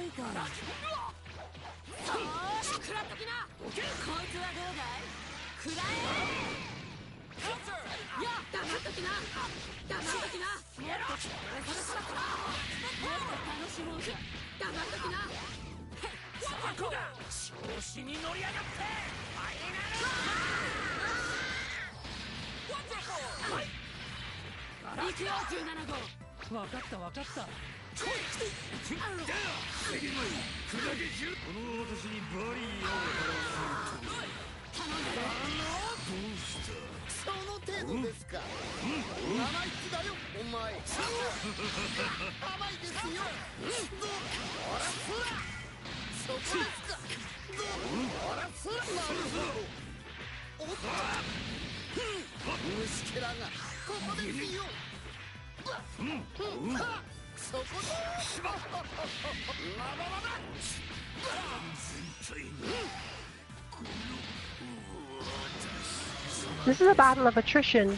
This is a battle of attrition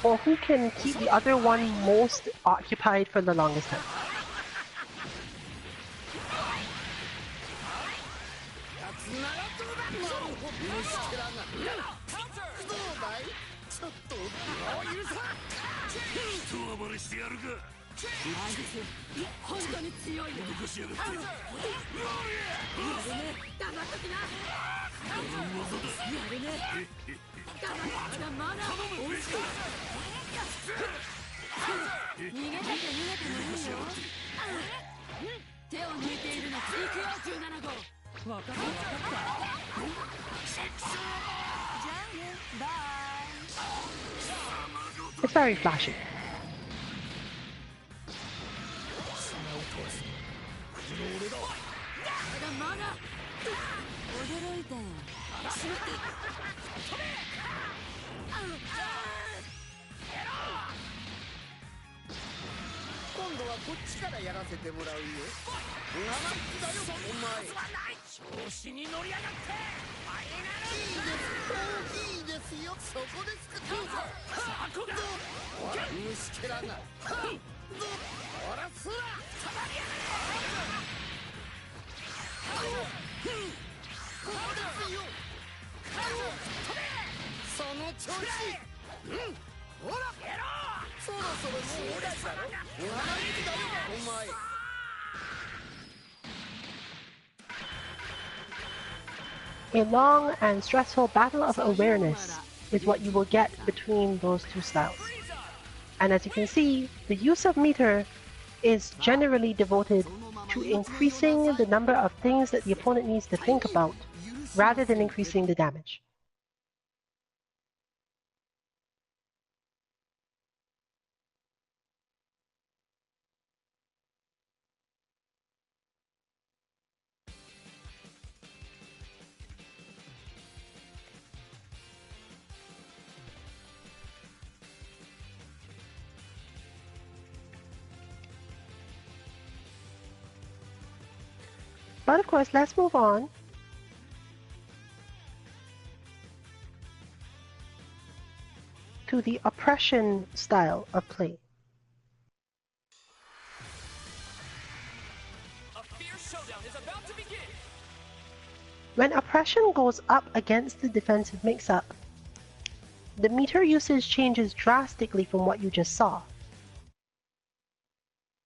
for who can keep the other one most occupied for the longest time. It's very flashy. A long and stressful battle of awareness is what you will get between those two styles. And as you can see, the use of meter is generally devoted to increasing the number of things that the opponent needs to think about, rather than increasing the damage. But of course, let's move on to the oppression style of play. A fierce showdown is about to begin. When oppression goes up against the defensive mix-up, the meter usage changes drastically from what you just saw.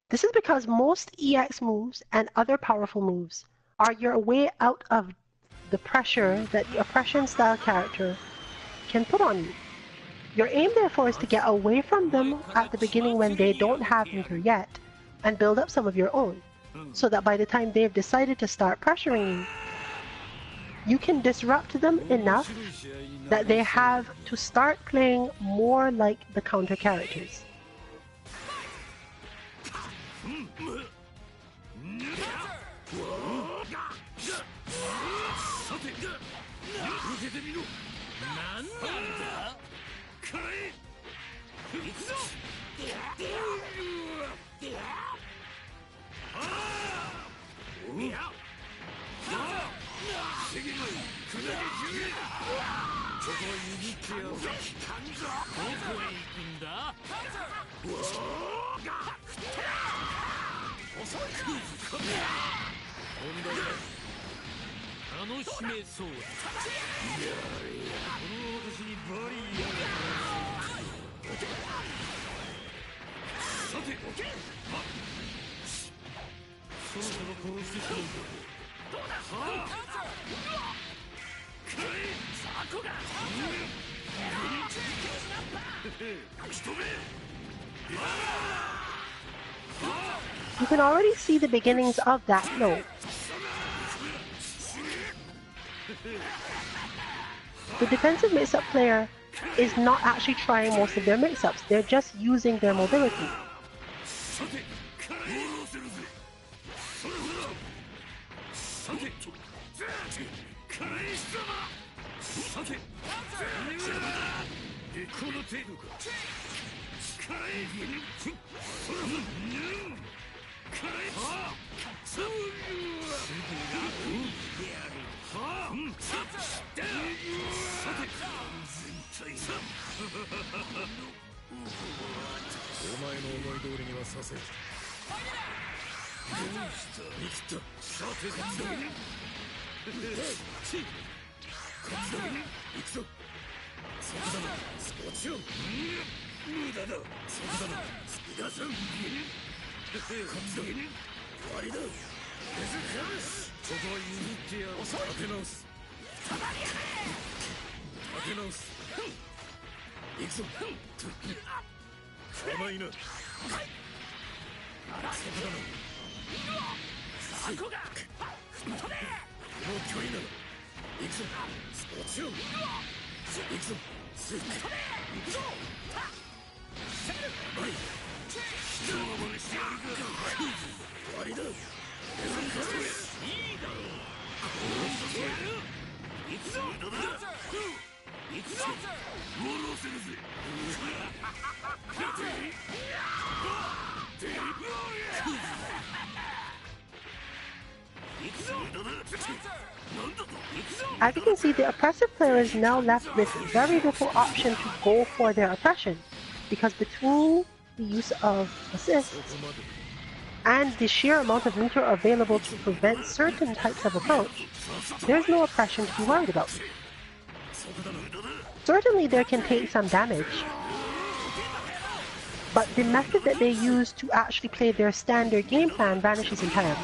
This is because most EX moves and other powerful moves are your way out of the pressure that the oppression style character can put on you. Your aim therefore is to get away from them at the beginning when they don't have meter yet, and build up some of your own, so that by the time they've decided to start pressuring you, you can disrupt them enough that they have to start playing more like the counter characters. You can already see the beginnings of that flow. The defensive mix-up player is not actually trying most of their mix-ups, they're just using their mobility. As you can see, the oppressive player is now left with very little option to go for their oppression, because between the use of assists and the sheer amount of meter available to prevent certain types of approach, there's no oppression to be worried about. Certainly there can take some damage, but the method that they use to actually play their standard game plan vanishes entirely.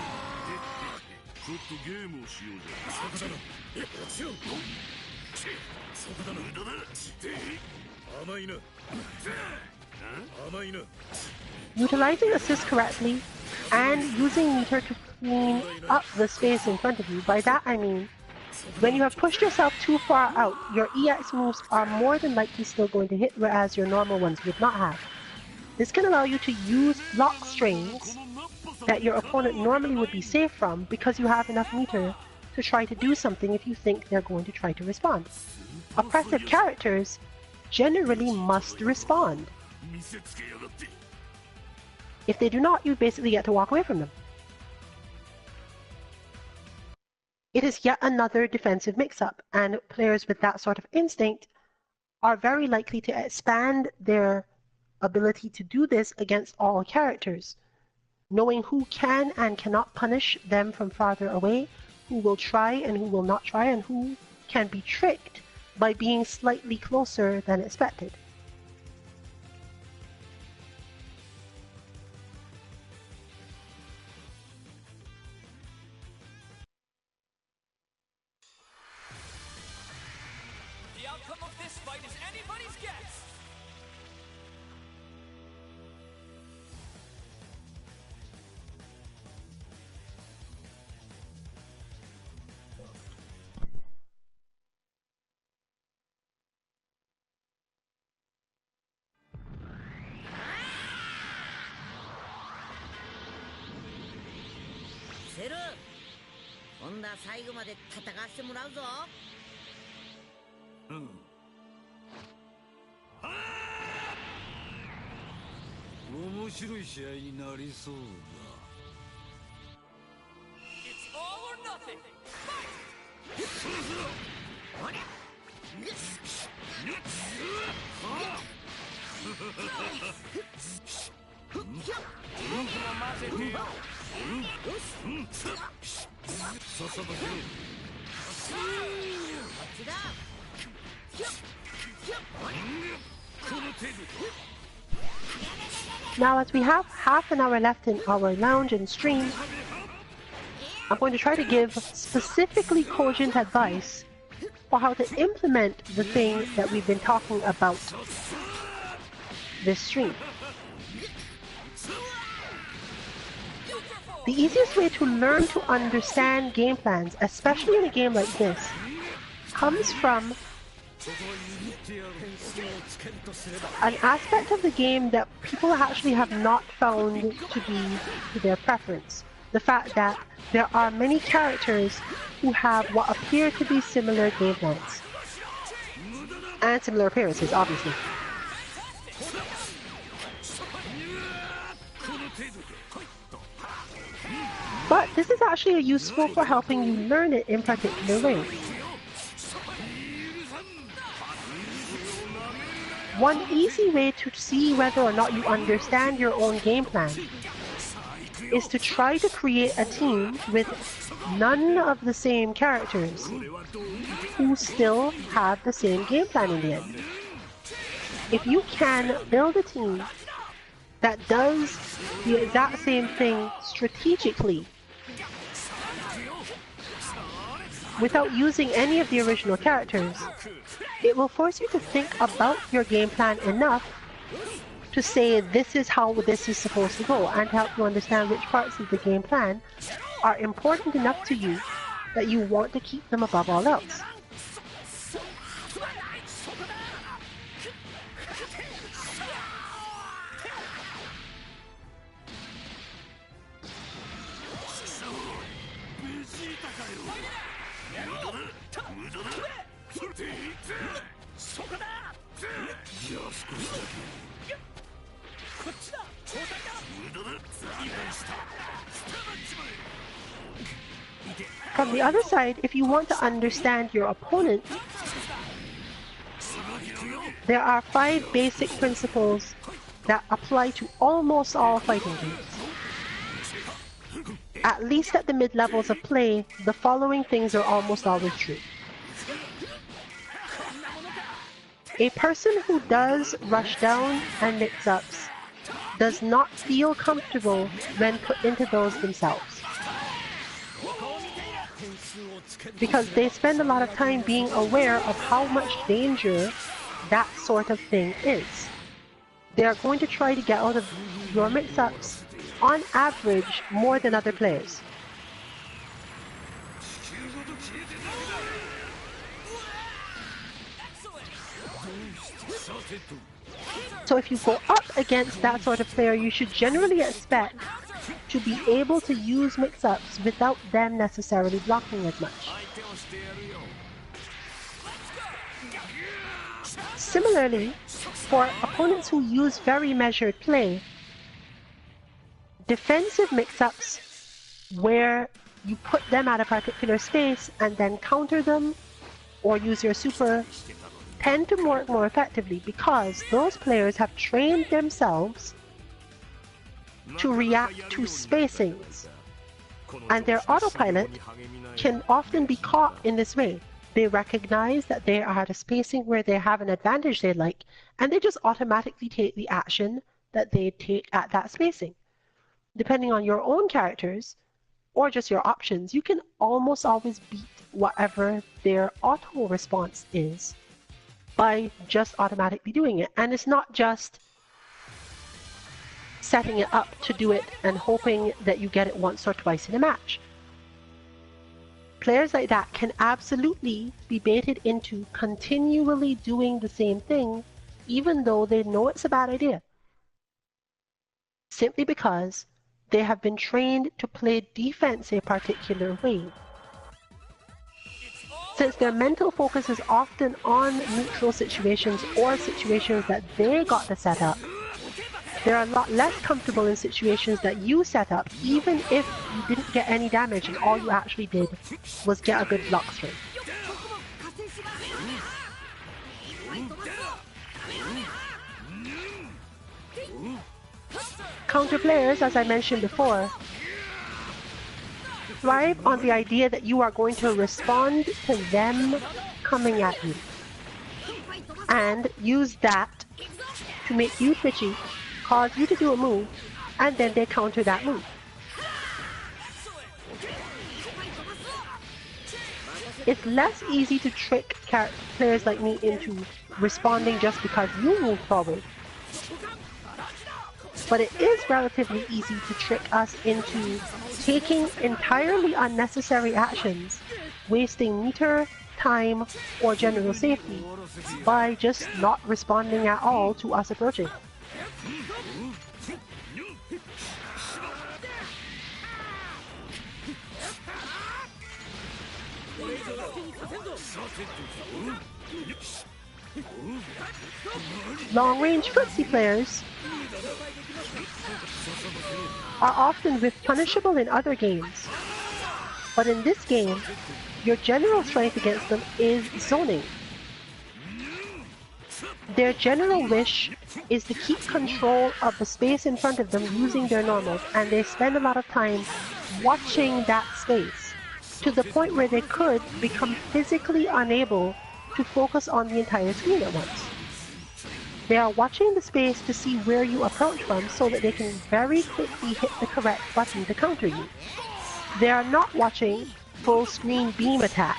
Utilizing assist correctly and using meter to clean up the space in front of you, by that I mean when you have pushed yourself too far out, your EX moves are more than likely still going to hit, whereas your normal ones would not have. This can allow you to use block strains that your opponent normally would be safe from because you have enough meter to try to do something if you think they're going to try to respond. Oppressive characters generally must respond. If they do not, you basically get to walk away from them. It is yet another defensive mix-up, and players with that sort of instinct are very likely to expand their ability to do this against all characters, knowing who can and cannot punish them from farther away, who will try and who will not try, and who can be tricked by being slightly closer than expected. The outcome of this fight is anybody's guess.セル、今度は最後まで戦わせてもらうぞ。面白い試合になりそうだ。 It's all or nothing. Fight! Now, as we have half an hour left in our lounge and stream, I'm going to try to give specifically cogent advice for how to implement the thing that we've been talking about this stream. The easiest way to learn to understand game plans, especially in a game like this, comes from an aspect of the game that people actually have not found to be to their preference. The fact that there are many characters who have what appear to be similar game plans. And similar appearances, obviously. But this is actually useful for helping you learn it in particular ways. One easy way to see whether or not you understand your own game plan is to try to create a team with none of the same characters who still have the same game plan in the end. If you can build a team that does the exact same thing strategically without using any of the original characters, it will force you to think about your game plan enough to say this is how this is supposed to go, and help you understand which parts of the game plan are important enough to you that you want to keep them above all else. From the other side, if you want to understand your opponent, there are 5 basic principles that apply to almost all fighting games. At least at the mid-levels of play, the following things are almost always true. A person who does rush down and mix-ups does not feel comfortable when put into those themselves, because they spend a lot of time being aware of how much danger that sort of thing is. They are going to try to get out of your mix-ups on average more than other players. So if you go up against that sort of player, you should generally expect to be able to use mix-ups without them necessarily blocking as much. Similarly, for opponents who use very measured play, defensive mix-ups where you put them at a particular space and then counter them or use your super tend to work more effectively, because those players have trained themselves to react to spacings, and their autopilot can often be caught in this way. They recognize that they are at a spacing where they have an advantage they like, and they just automatically take the action that they take at that spacing. Depending on your own characters or just your options, you can almost always beat whatever their auto response is by just automatically doing it. And it's not just setting it up to do it and hoping that you get it once or twice in a match. Players like that can absolutely be baited into continually doing the same thing, even though they know it's a bad idea, simply because they have been trained to play defense a particular way. Since their mental focus is often on neutral situations or situations that they got to set up, they're a lot less comfortable in situations that you set up, even if you didn't get any damage and all you actually did was get a good block string. Counter players, as I mentioned before, thrive on the idea that you are going to respond to them coming at you and use that to make you twitchy, cause you to do a move, and then they counter that move. It's less easy to trick players like me into responding just because you move forward. But it is relatively easy to trick us into taking entirely unnecessary actions, wasting meter, time, or general safety by just not responding at all to us approaching. Long-range footsie players are often whiff punishable in other games, but in this game, your general strength against them is zoning. Their general wish is to keep control of the space in front of them using their normals, and they spend a lot of time watching that space, to the point where they could become physically unable to focus on the entire screen at once. They are watching the space to see where you approach from so that they can very quickly hit the correct button to counter you. They are not watching full screen beam attack.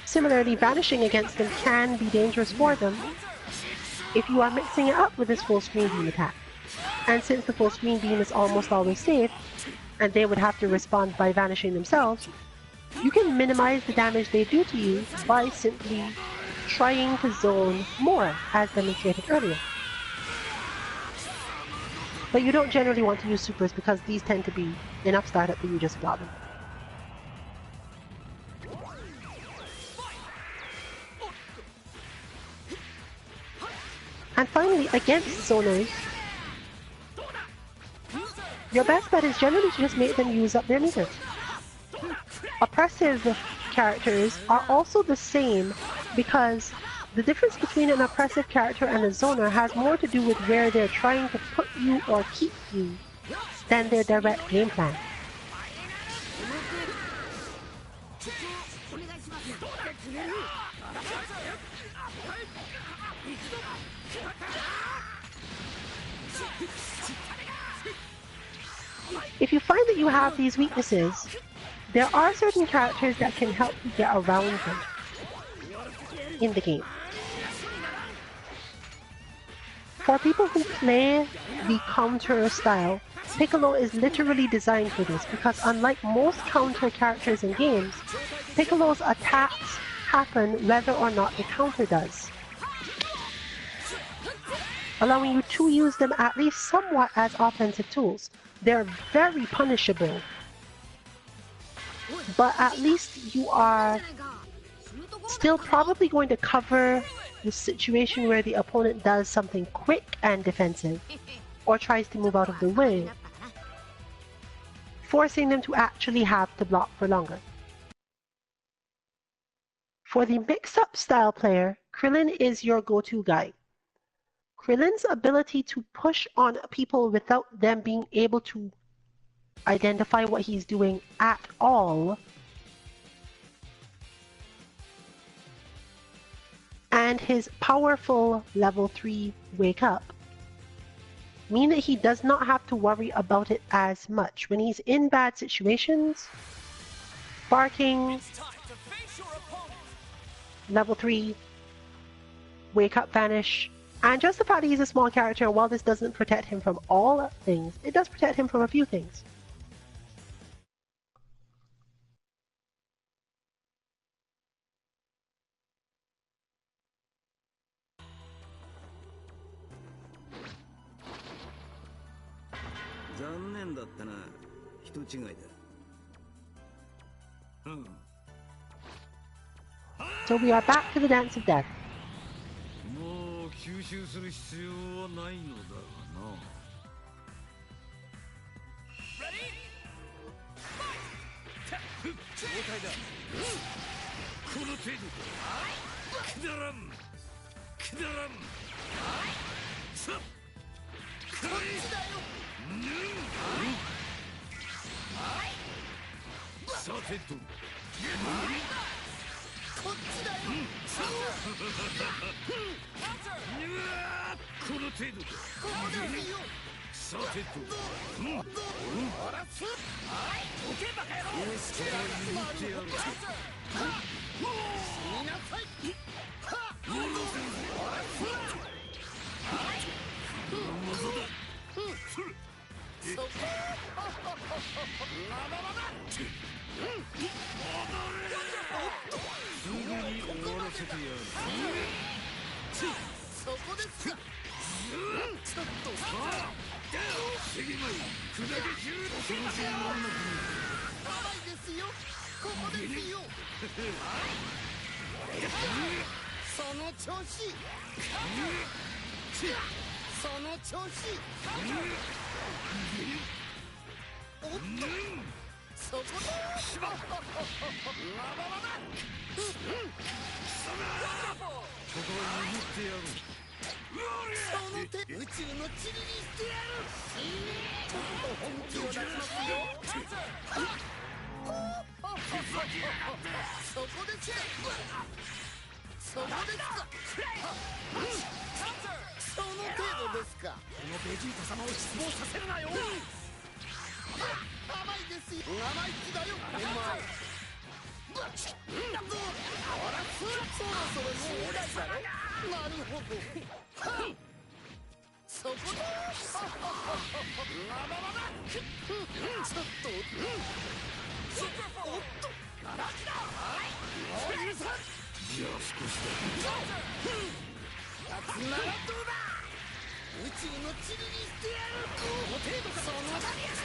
Similarly, vanishing against them can be dangerous for them if you are mixing it up with this full screen beam attack. And since the full screen beam is almost always safe, and they would have to respond by vanishing themselves, you can minimize the damage they do to you by simply trying to zone more, as demonstrated earlier. But you don't generally want to use supers because these tend to be enough startup that you just block them. And finally, against zoners, your best bet is generally to just make them use up their meters. Oppressive characters are also the same because the difference between an oppressive character and a zoner has more to do with where they're trying to put you or keep you than their direct game plan. If you find that you have these weaknesses, there are certain characters that can help you get around them in the game. For people who play the counter style, Piccolo is literally designed for this because unlike most counter characters in games, Piccolo's attacks happen whether or not the counter does, allowing you to use them at least somewhat as offensive tools. They're very punishable, but at least you are still probably going to cover the situation where the opponent does something quick and defensive, or tries to move out of the way, forcing them to actually have to block for longer. For the mix-up style player, Krillin is your go-to guy. Krillin's ability to push on people without them being able to identify what he's doing at all, and his powerful level 3 wake up mean that he does not have to worry about it as much. When he's in bad situations, barking, level 3, wake up, vanish, and just the fact that he's a small character, while this doesn't protect him from all things, it does protect him from a few things. So we are back to the Dance of Death. 状態だ。この程度か。くだらんくだらん。さっくらえ。さてとこっちだよ。この程度か。さてとよしここは譲ってやる。死になさい。下ろせるぜ。謎だ。そこまだまだすぐに終わらせてやる。そこですか。ちょっとセゲマイ砕け中。恐ろしいもんな甘いですよ。ここですよ。その調子。その調子。おっとそこだ。しまったまだまだ。ここは譲ってやろう。その手宇宙の塵にしてやる。ちょっと本気を出しますよ。そこですか。そこですか。その程度ですか。このベジータ様を失望させるなよ。甘いですよ。生意気だよお前。そろそろ死にだいだろ。なるほど。そこだ。まだまだ。ちょっとおっとガラクだ。許さん。じゃあ少しだ。やつならどうだ。宇宙の塵にしてやる。この程度か。その場にやれ。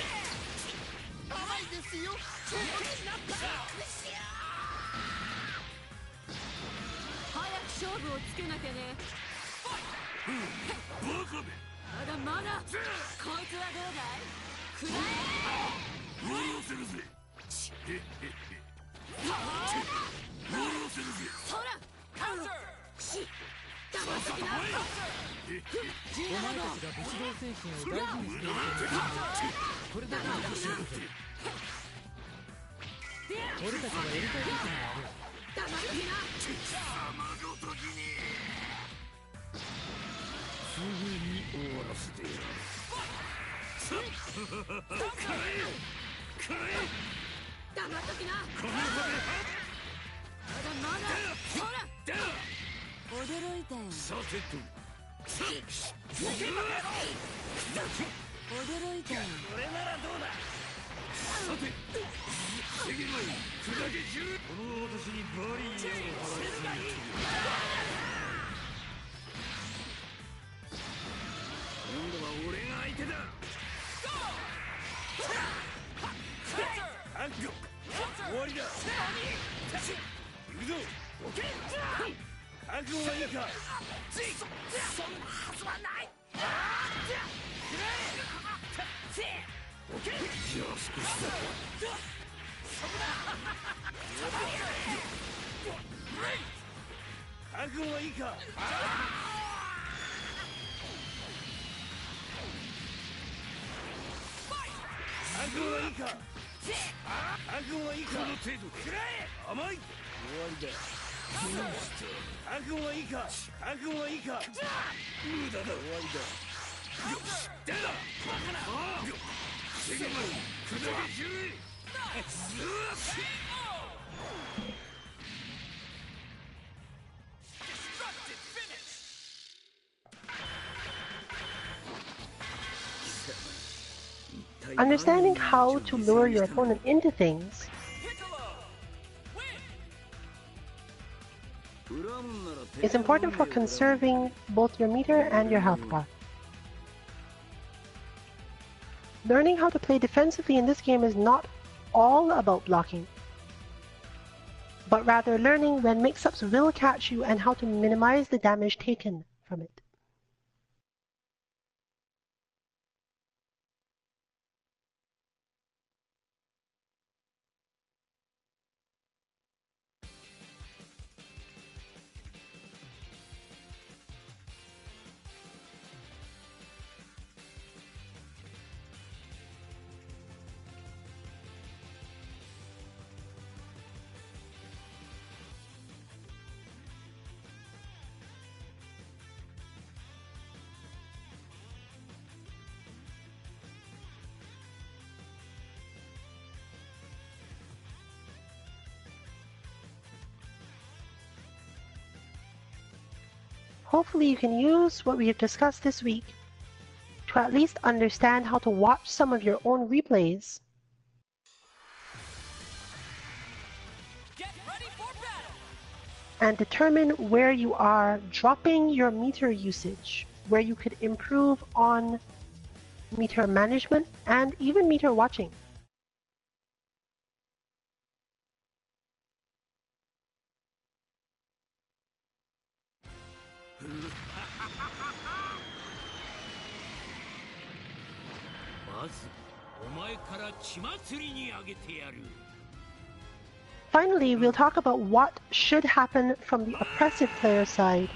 甘いですよ。ここになったら早く勝負をつけなきゃね。バカめ。まだまだ。こいつはどうだい。くらえ。下ろせるぜ。へへへ。下ろせるぜ。そらカウンター。くし黙っときな。お前たちが武士道精神を大事にしているこれだけの武士を俺たちはやりたいことがある。黙っときな。様ごときにすぐに終わらせてやる。さっくらえくらえ。黙っときな。この場でまだまだ。そら驚いたよ。さてとさっ驚いたよ。これならどうだ。さてセゲマイ砕け中。この私にバリアを張らせる。今度は俺が相手だ。終わりだ。行くぞ。覚悟はいいか。そんなはずはない。じゃあ少しだ。覚悟はいいか。覚悟はいいか。覚悟はいいか。この程度くらえ。甘い。終わりだ。覚悟はいいか。覚悟はいいか。無駄だ。終わりだ。よし出だ。バカな。セゲマイ砕け中。Understanding how to lure your opponent into things is important for conserving both your meter and your health bar. Learning how to play defensively in this game is not all about blocking, but rather learning when mix-ups will catch you and how to minimize the damage taken from it. Hopefully you can use what we have discussed this week to at least understand how to watch some of your own replays Get ready for battle. and determine where you are dropping your meter usage, where you could improve on meter management and even meter watching. Finally, we'll talk about what should happen from the oppressive player side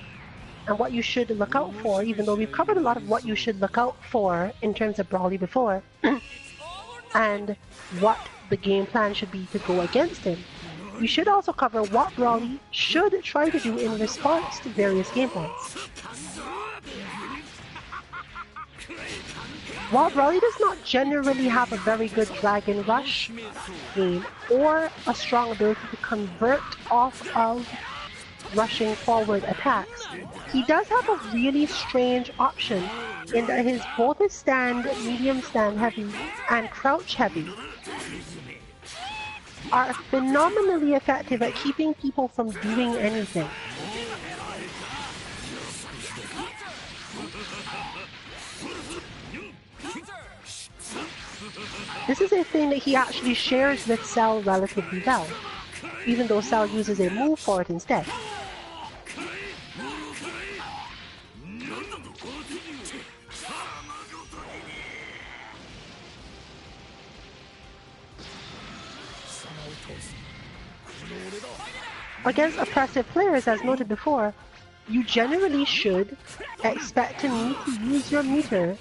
and what you should look out for, even though we've covered a lot of what you should look out for in terms of Brawly before, and what the game plan should be to go against him. We should also cover what Brawly should try to do in response to various game plans. While Brawly does not generally have a very good Dragon Rush game or a strong ability to convert off of rushing forward attacks, he does have a really strange option in that his both his stand, medium stand heavy, and crouch heavy are phenomenally effective at keeping people from doing anything. This is a thing that he actually shares with Cell relatively well, even though Cell uses a move for it instead. Against oppressive players, as noted before, you generally should expect to need to use your meter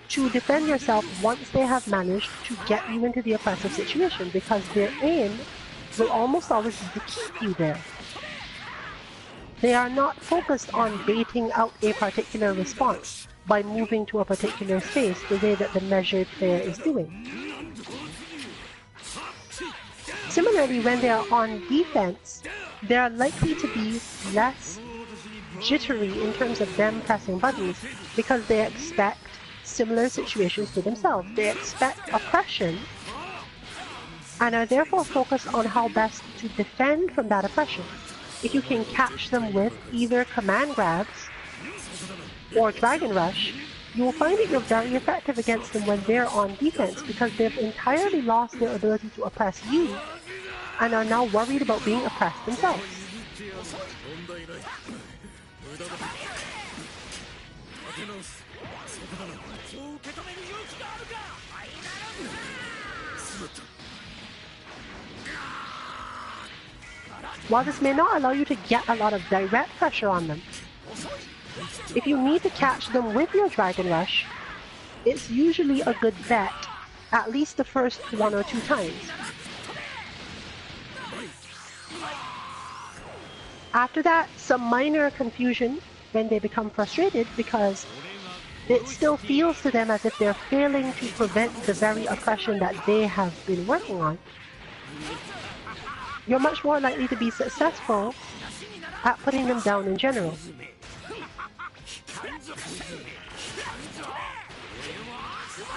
to defend yourself once they have managed to get you into the oppressive situation, because their aim will almost always be to keep you there. They are not focused on baiting out a particular response by moving to a particular space the way that the measured player is doing. Similarly, when they are on defense, they are likely to be less jittery in terms of them pressing buttons because they expect similar situations to themselves. They expect oppression and are therefore focused on how best to defend from that oppression. If you can catch them with either command grabs or Dragon Rush, you will find that you're very effective against them when they're on defense because they've entirely lost their ability to oppress you and are now worried about being oppressed themselves. While this may not allow you to get a lot of direct pressure on them, if you need to catch them with your Dragon Rush, it's usually a good bet, at least the first 1 or 2 times. After that, some minor confusion when they become frustrated because it still feels to them as if they're failing to prevent the very oppression that they have been working on. You're much more likely to be successful at putting them down in general.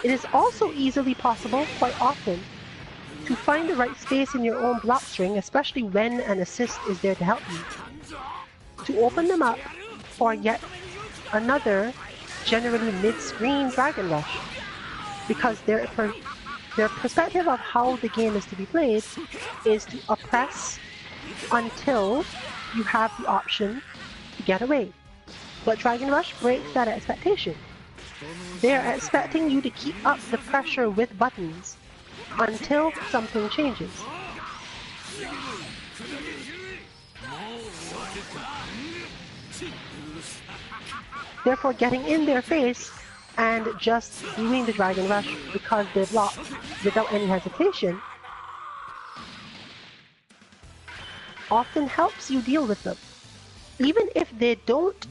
It is also easily possible, quite often, to find the right space in your own block string, especially when an assist is there to help you, to open them up for yet another, generally mid-screen Dragon Rush, because their perspective of how the game is to be played is to oppress until you have the option to get away. But Dragon Rush breaks that expectation. They're expecting you to keep up the pressure with buttons until something changes. Therefore, getting in their face and just doing the Dragon Rush because they're blocked without any hesitation often helps you deal with them. Even if they don't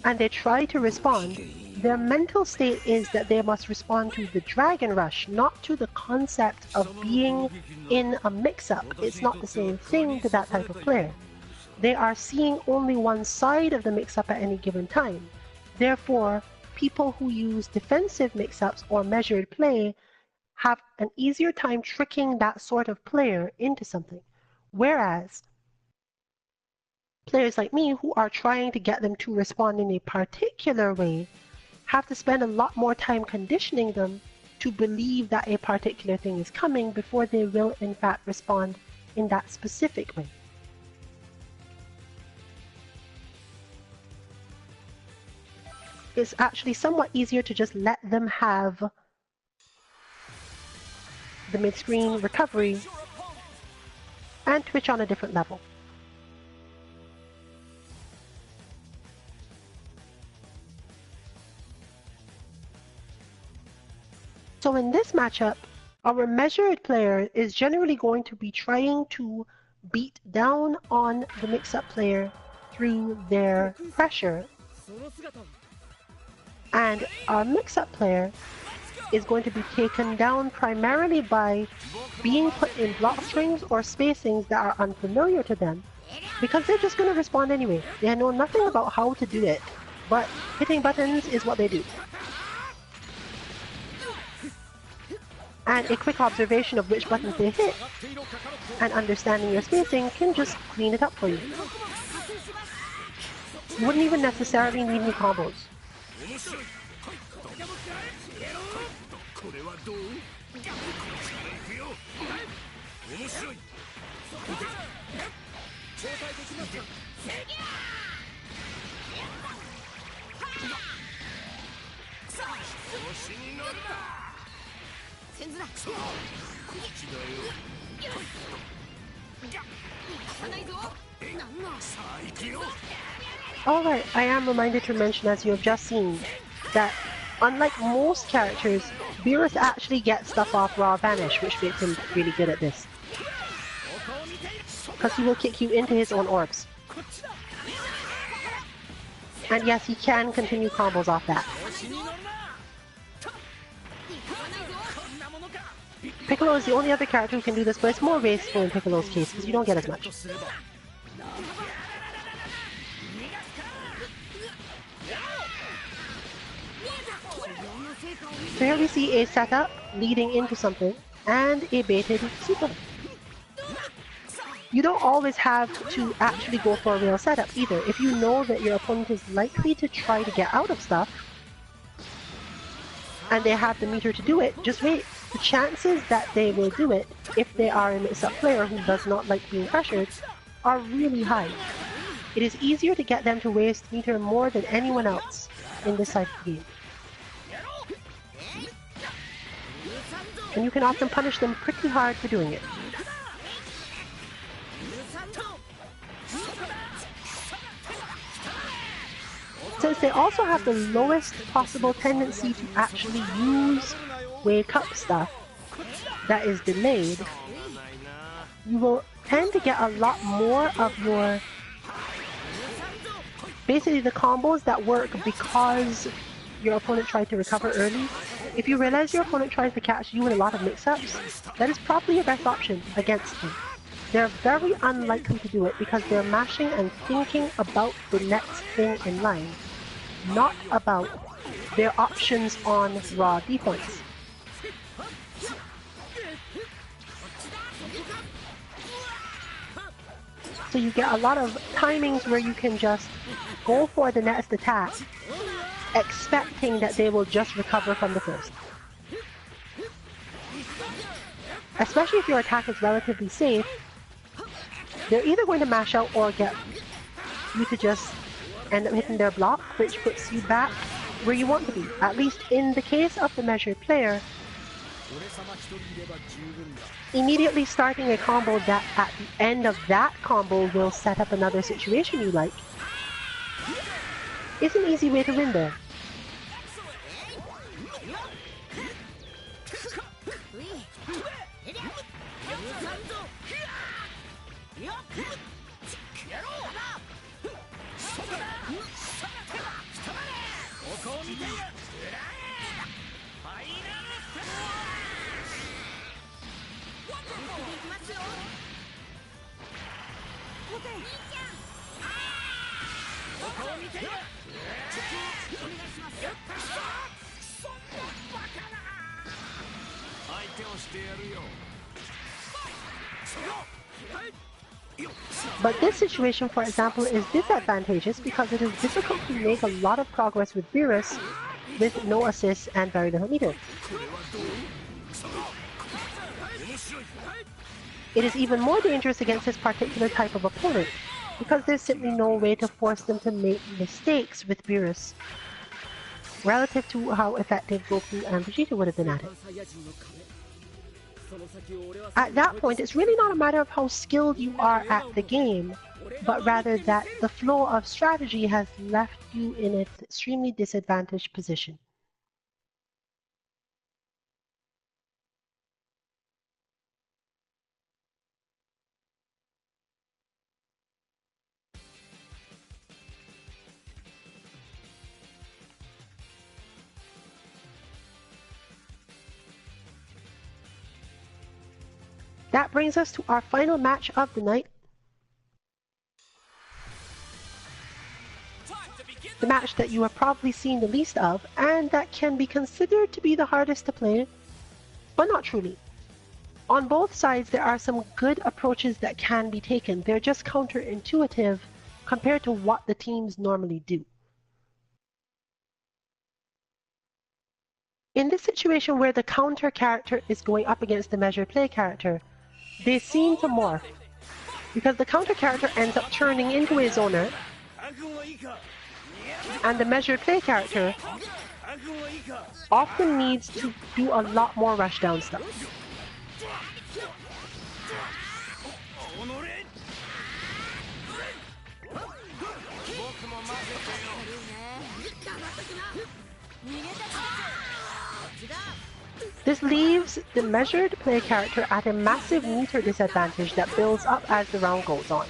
and they try to respond, their mental state is that they must respond to the Dragon Rush, not to the concept of being in a mix-up. It's not the same thing to that type of player. they are seeing only one side of the mix-up at any given time. Therefore, people who use defensive mix-ups or measured play have an easier time tricking that sort of player into something. Whereas players like me who are trying to get them to respond in a particular way have to spend a lot more time conditioning them to believe that a particular thing is coming before they will in fact respond in that specific way. It's actually somewhat easier to just let them have the mid-screen recovery and twitch on a different level. So in this matchup, our measured player is generally going to be trying to beat down on the mix-up player through their pressure. And our mix-up player is going to be taken down primarily by being put in block strings or spacings that are unfamiliar to them, because they're just going to respond anyway. They know nothing about how to do it, but hitting buttons is what they do. And a quick observation of which buttons they hit and understanding your spacing can just clean it up for you. You wouldn't even necessarily need any combos. Alright, I am reminded to mention, as you have just seen, that unlike most characters, Beerus actually gets stuff off Raw Vanish, which makes him really good at this. Because he will kick you into his own orbs. And yes, he can continue combos off that. Piccolo is the only other character who can do this, but it's more wasteful in Piccolo's case, because you don't get as much. So here we see a setup leading into something, and a baited super. You don't always have to actually go for a real setup either. If you know that your opponent is likely to try to get out of stuff, and they have the meter to do it, just wait. The chances that they will do it, if they are a mix-up player who does not like being pressured, are really high. It is easier to get them to waste meter more than anyone else in this type of game. And you can often punish them pretty hard for doing it. Since they also have the lowest possible tendency to actually use wake up stuff that is delayed, you will tend to get a lot more of your, basically the combos that work because your opponent tried to recover early. If you realize your opponent tries to catch you with a lot of mix-ups, that is probably your best option against them. They're very unlikely to do it because they're mashing and thinking about the next thing in line, not about their options on raw defense. So you get a lot of timings where you can just go for the next attack, expecting that they will just recover from the first. Especially if your attack is relatively safe, they're either going to mash out or get you to just end up hitting their block, which puts you back where you want to be. At least in the case of the measured player, immediately starting a combo that at the end of that combo will set up another situation you like is an easy way to win there. But this situation, for example, is disadvantageous because it is difficult to make a lot of progress with Beerus with no assists and very little meter. It is even more dangerous against this particular type of opponent because there's simply no way to force them to make mistakes with Beerus relative to how effective Goku and Vegeta would have been at it. At that point, it's really not a matter of how skilled you are at the game, but rather that the flow of strategy has left you in an extremely disadvantaged position. That brings us to our final match of the night. The match that you have probably seen the least of, and that can be considered to be the hardest to play, but not truly. On both sides, there are some good approaches that can be taken. They're just counterintuitive compared to what the teams normally do. In this situation where the counter character is going up against the measured play character, they seem to morph, because the counter character ends up turning into a zoner, and the measured play character often needs to do a lot more rushdown stuff. This leaves the measured play character at a massive meter disadvantage that builds up as the round goes on.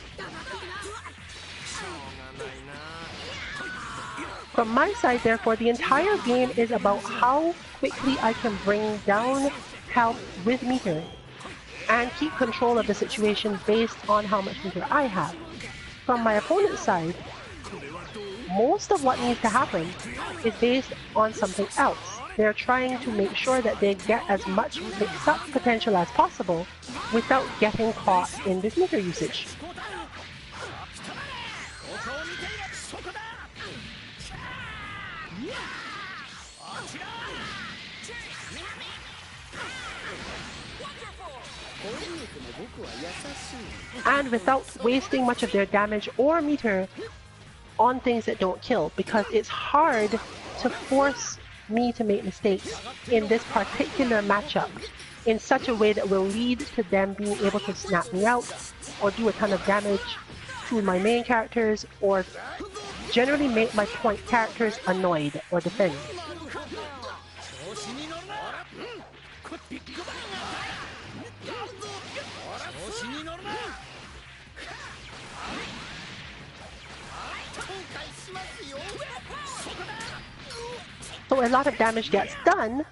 From my side, therefore, the entire game is about how quickly I can bring down health with meter and keep control of the situation based on how much meter I have. From my opponent's side, most of what needs to happen is based on something else. They're trying to make sure that they get as much mix-up potential as possible without getting caught in this meter usage. And without wasting much of their damage or meter on things that don't kill, because it's hard to force me to make mistakes in this particular matchup in such a way that will lead to them being able to snap me out or do a ton of damage to my main characters or generally make my point characters annoyed or defend. So a lot of damage gets done,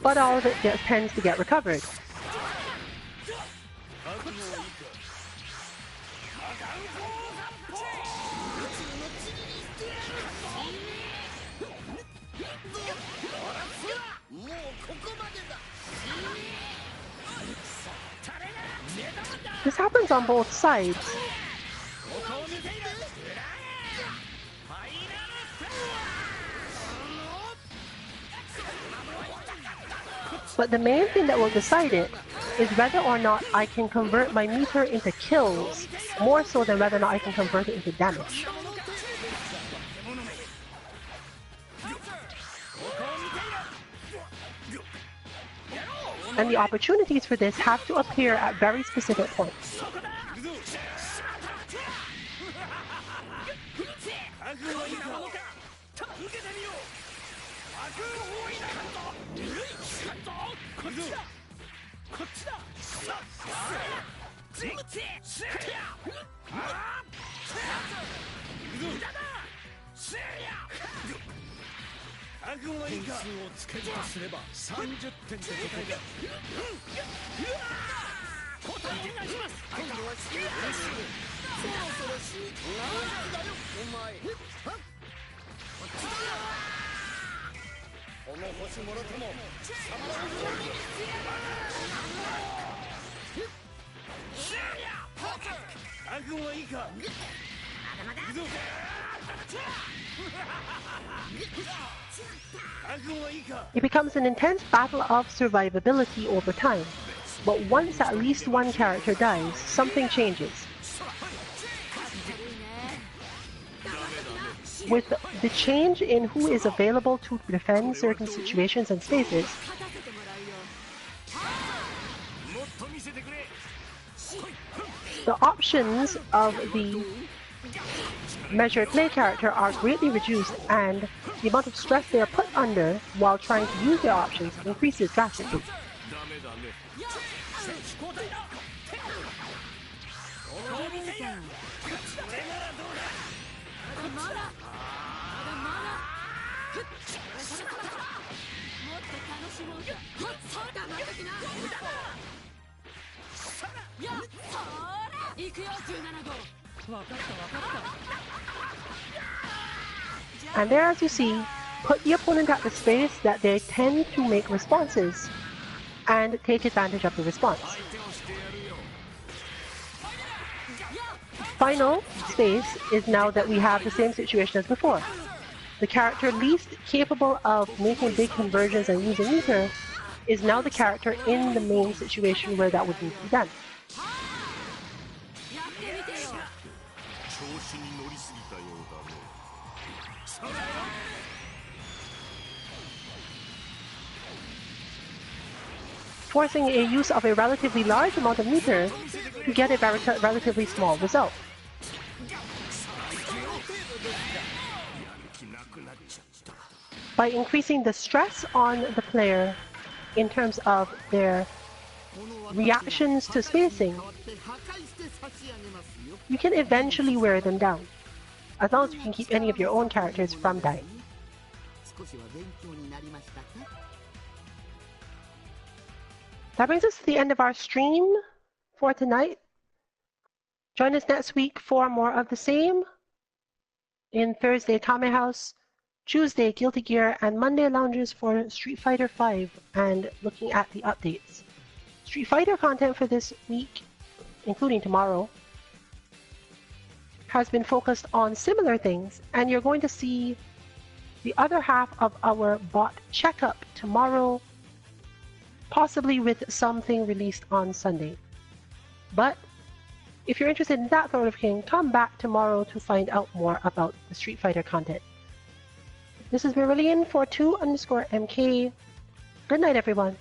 but all of it tends to get recovered. This happens on both sides. But the main thing that will decide it is whether or not I can convert my meter into kills, more so than whether or not I can convert it into damage. And the opportunities for this have to appear at very specific points. It becomes an intense battle of survivability over time, but once at least one character dies, something changes. With the change in who is available to defend certain situations and spaces, the options of the measured play character are greatly reduced, and the amount of stress they are put under while trying to use their options increases drastically. And there, as you see, put the opponent at the space that they tend to make responses and take advantage of the response. Final space is now that we have the same situation as before. The character least capable of making big conversions and using ether is now the character in the main situation where that would need to be done. Forcing a use of a relatively large amount of meter to get a relatively small result. By increasing the stress on the player in terms of their reactions to spacing, you can eventually wear them down, as long as you can keep any of your own characters from dying. That brings us to the end of our stream for tonight. Join us next week for more of the same in Thursday Kame House, Tuesday Guilty Gear, and Monday lounges for Street Fighter V and looking at the updates. Street Fighter content for this week, including tomorrow, has been focused on similar things, and you're going to see the other half of our bot checkup tomorrow, possibly with something released on Sunday. But if you're interested in that sort of thing, come back tomorrow to find out more about the Street Fighter content. This is Marillion for 2_MK. Good night, everyone.